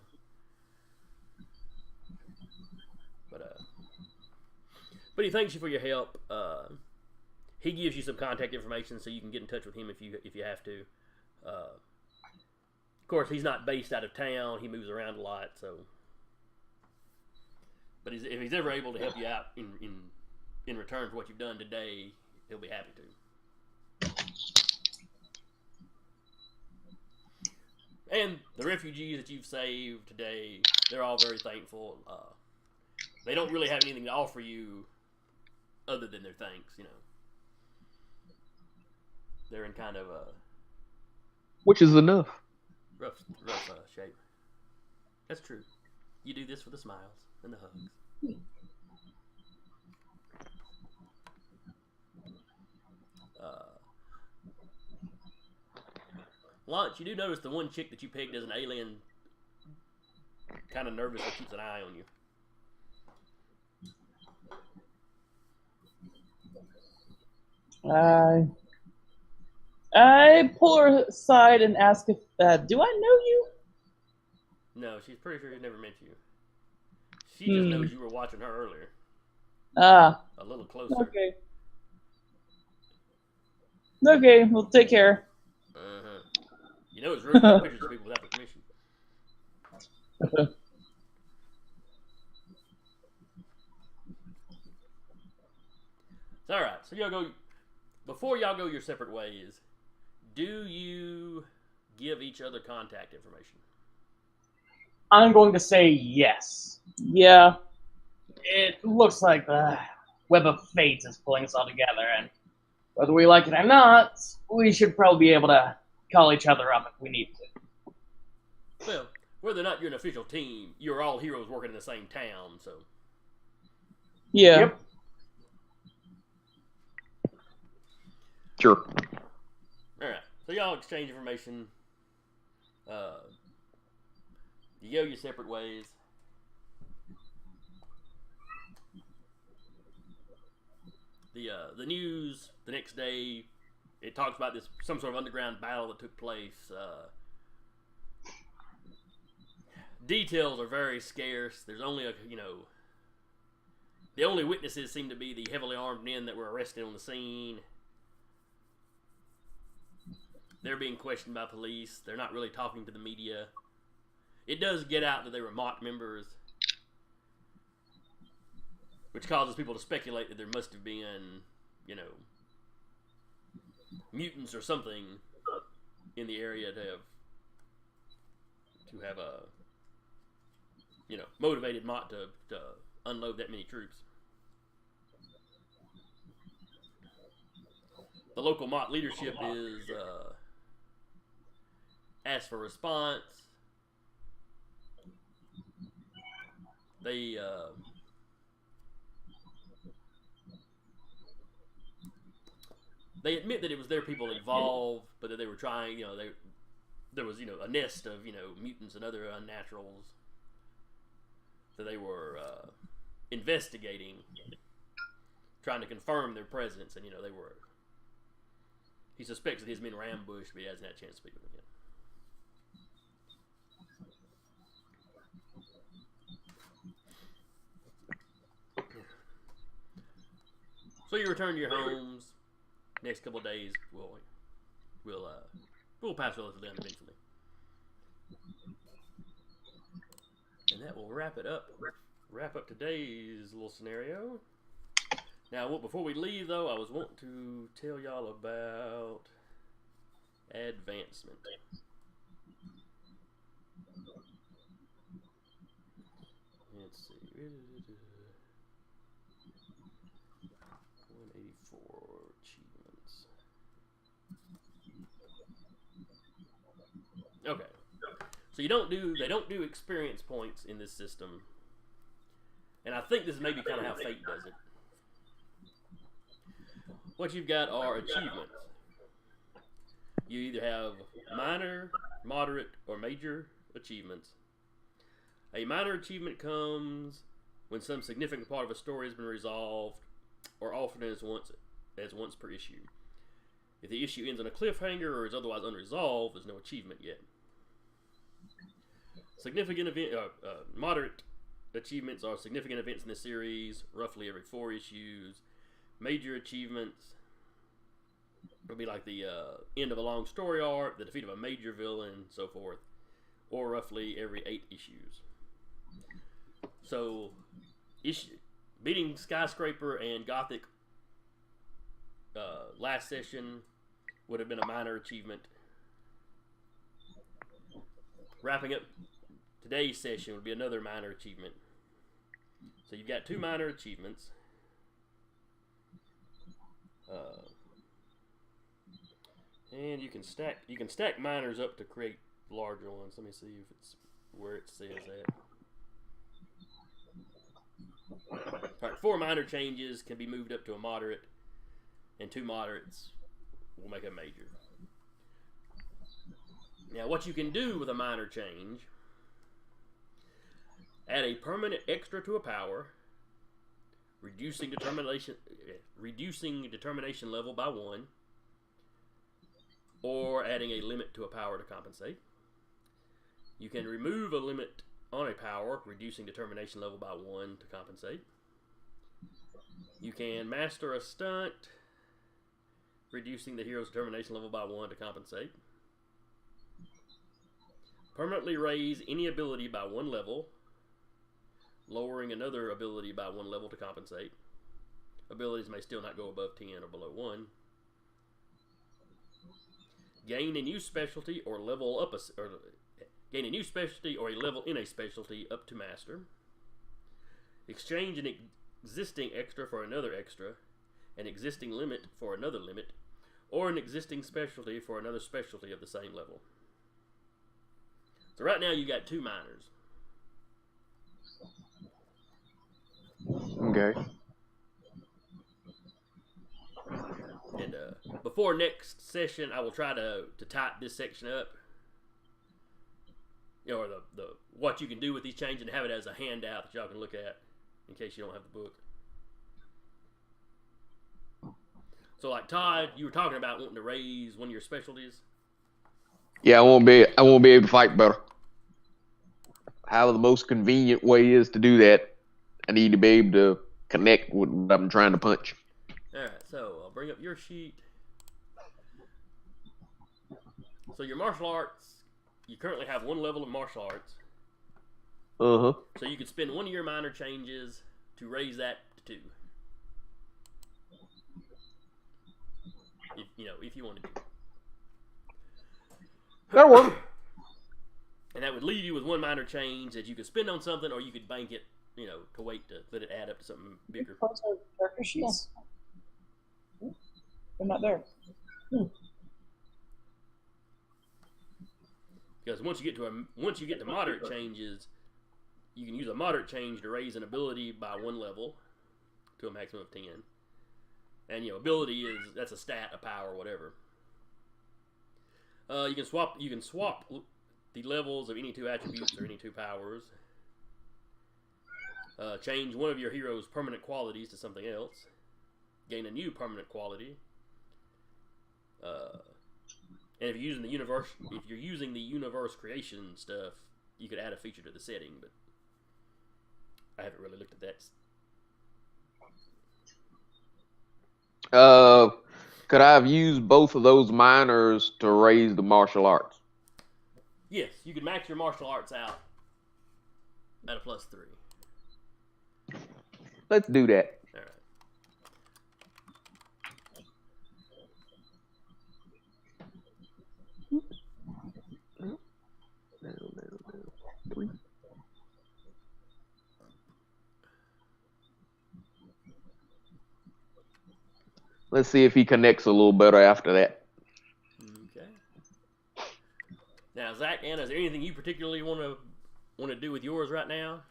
But he thanks you for your help. He gives you some contact information so you can get in touch with him if you have to. Of course, he's not based out of town. He moves around a lot, so. But if he's ever able to help you out in return for what you've done today, he'll be happy to. And the refugees that you've saved today, they're all very thankful. They don't really have anything to offer you other than their thanks, you know. They're in kind of a... Which is enough. Rough shape. That's true. You do this for the smiles and the hugs. Lunch, you do notice the one chick that you picked as an alien kind of nervous and keeps an eye on you. I pull her aside and ask if, do I know you? No, she's pretty sure she's never met you. She just knows you were watching her earlier. Ah. A little closer. Okay. Okay, well, take care. Uh-huh. You know it's rude to take pictures of people without their permission. Alright, so y'all go... Before y'all go your separate ways, do you give each other contact information? I'm going to say yes. Yeah. It looks like the web of fate is pulling us all together, and whether we like it or not, we should probably be able to call each other up if we need to. Well, whether or not you're an official team, you're all heroes working in the same town, so... Yeah. Yep. Sure. Alright, so y'all exchange information. You go your separate ways. The news the next day, it talks about some sort of underground battle that took place. Details are very scarce. There's only the only witnesses seem to be the heavily armed men that were arrested on the scene. They're being questioned by police. They're not really talking to the media. It does get out that they were M.A.A.T members, which causes people to speculate that there must have been, mutants or something in the area to have motivated M.A.A.T to unload that many troops. The local M.A.A.T leadership is asked for response. They admit that it was their people involved, but that they were trying, there was, a nest of, mutants and other unnaturals that they were investigating, trying to confirm their presence, and, he suspects that his men were ambushed, but he hasn't had a chance to speak with them yet. So you return to your homes. Next couple of days, we'll pass relatively uneventfully, and that will wrap up today's little scenario. Now, before we leave, though, I was wanting to tell y'all about advancement. Let's see. 184 achievements. Okay. So they don't do experience points in this system. And I think this is maybe kind of how Fate does it. What you've got are achievements. You either have minor, moderate, or major achievements. A minor achievement comes when some significant part of a story has been resolved or offered as once per issue. If the issue ends on a cliffhanger or is otherwise unresolved, there's no achievement yet. Significant event, moderate achievements are significant events in the series, roughly every 4 issues. Major achievements would be like the end of a long story arc, the defeat of a major villain, so forth, or roughly every 8 issues. So, beating Skyscraper and Gothic last session would have been a minor achievement. Wrapping up today's session would be another minor achievement. So you've got 2 minor achievements. And you can stack minors up to create larger ones. Let me see if it's where it says that. Alright, 4 minor changes can be moved up to a moderate, and 2 moderates will make a major. Now, what you can do with a minor change: add a permanent extra to a power, reducing determination level by 1, or adding a limit to a power to compensate. You can remove a limit on a power, reducing determination level by 1 to compensate. You can master a stunt, reducing the hero's determination level by 1 to compensate. Permanently raise any ability by 1 level, lowering another ability by 1 level to compensate. Abilities may still not go above 10 or below 1. Gain a new specialty or level up gain a new specialty or a level in a specialty up to master. Exchange an existing extra for another extra, an existing limit for another limit, or an existing specialty for another specialty of the same level. So right now you got 2 minors. Okay. And before next session, I will try to type this section up, or the what you can do with these changes, and have it as a handout that y'all can look at in case you don't have the book. So, like Todd, you were talking about wanting to raise one of your specialties. Yeah, I won't be able to fight better. How the most convenient way is to do that, I need to be able to connect with what I'm trying to punch. Alright, so I'll bring up your sheet. So your martial arts, you currently have 1 level of martial arts. Uh-huh. So you could spend 1 of your minor changes to raise that to 2. If you wanted to. That'll work. And that would leave you with 1 minor change that you could spend on something, or you could bank it, to wait to let it add up to something bigger. Character sheets. They're not there. Because once you get to moderate changes, you can use a moderate change to raise an ability by 1 level to a maximum of 10. And ability that's a stat, a power, whatever. You can swap the levels of any 2 attributes or any 2 powers. Change one of your hero's permanent qualities to something else. Gain a new permanent quality. And if you're using the universe creation stuff, you could add a feature to the setting, but I haven't really looked at that. Could I have used both of those minors to raise the martial arts? Yes, you could max your martial arts out at a +3. Let's do that. All right. Three. Let's see if he connects a little better after that. Okay. Now, Zach, Anna, is there anything you particularly want to do with yours right now?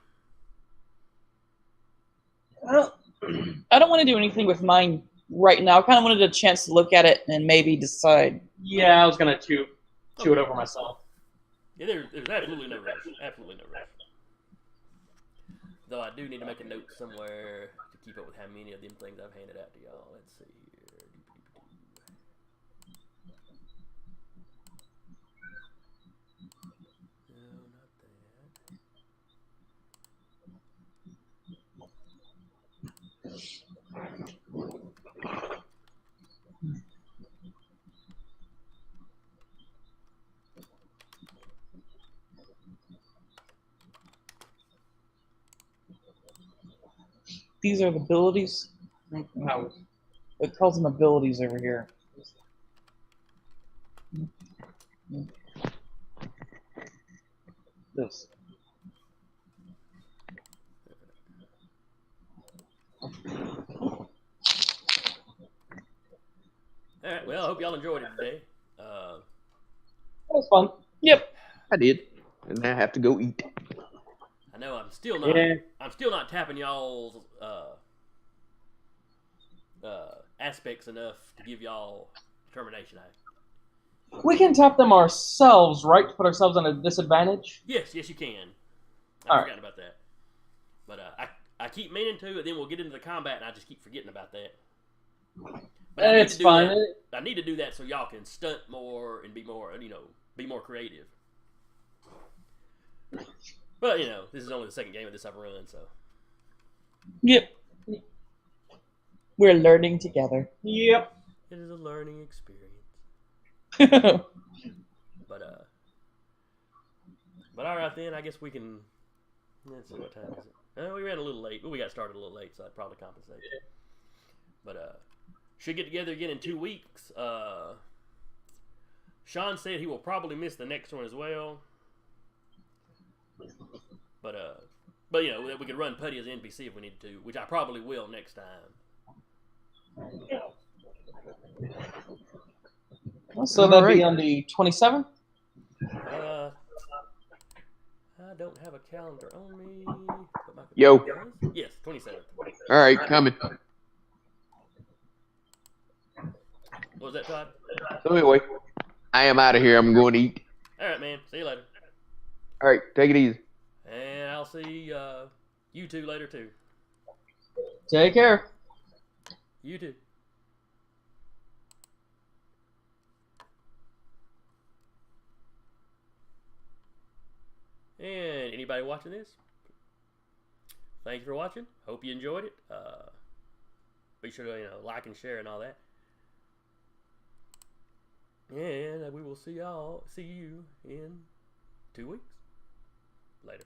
I don't want to do anything with mine right now. I kind of wanted a chance to look at it and maybe decide. Yeah, I was gonna chew it over myself. Yeah, there's absolutely no rush. Absolutely no rush. Though I do need to make a note somewhere to keep up with how many of them things I've handed out to y'all. Let's see here. No, not that. These are the abilities. No, it calls them abilities over here. This. All right. Well, I hope y'all enjoyed it today. That was fun. Yep. I did, and I have to go eat. I know I'm still not. Yeah. I'm still not tapping y'all's aspects enough to give y'all determination. We can tap them ourselves, right? To put ourselves at a disadvantage. Yes, you can. I All right. forgot about that. But I keep meaning to, and then we'll get into the combat, and I just keep forgetting about that. But I need It's to do fine. that. I need to do that so y'all can stunt more and be more, be more creative. But this is only the second game of this I've run, so. Yep. We're learning together. Yep. It is a learning experience. But all right then. I guess we can. Let's see, what time is it? We ran a little late. Well, we got started a little late, so I'd probably compensate. But should get together again in 2 weeks. Sean said he will probably miss the next one as well. But we could run Putty as an NPC if we need to, which I probably will next time. So that'd be on the 27th? I don't have a calendar on me. Yo. Yes, 27th. All right, coming. What was that, Todd? So anyway, I am out of here. I'm going to eat. All right, man. See you later. All right, take it easy. And I'll see you two later, too. Take care. You too. And anybody watching this, thank you for watching. Hope you enjoyed it. Be sure to like and share and all that. And we will see you in 2 weeks. Later.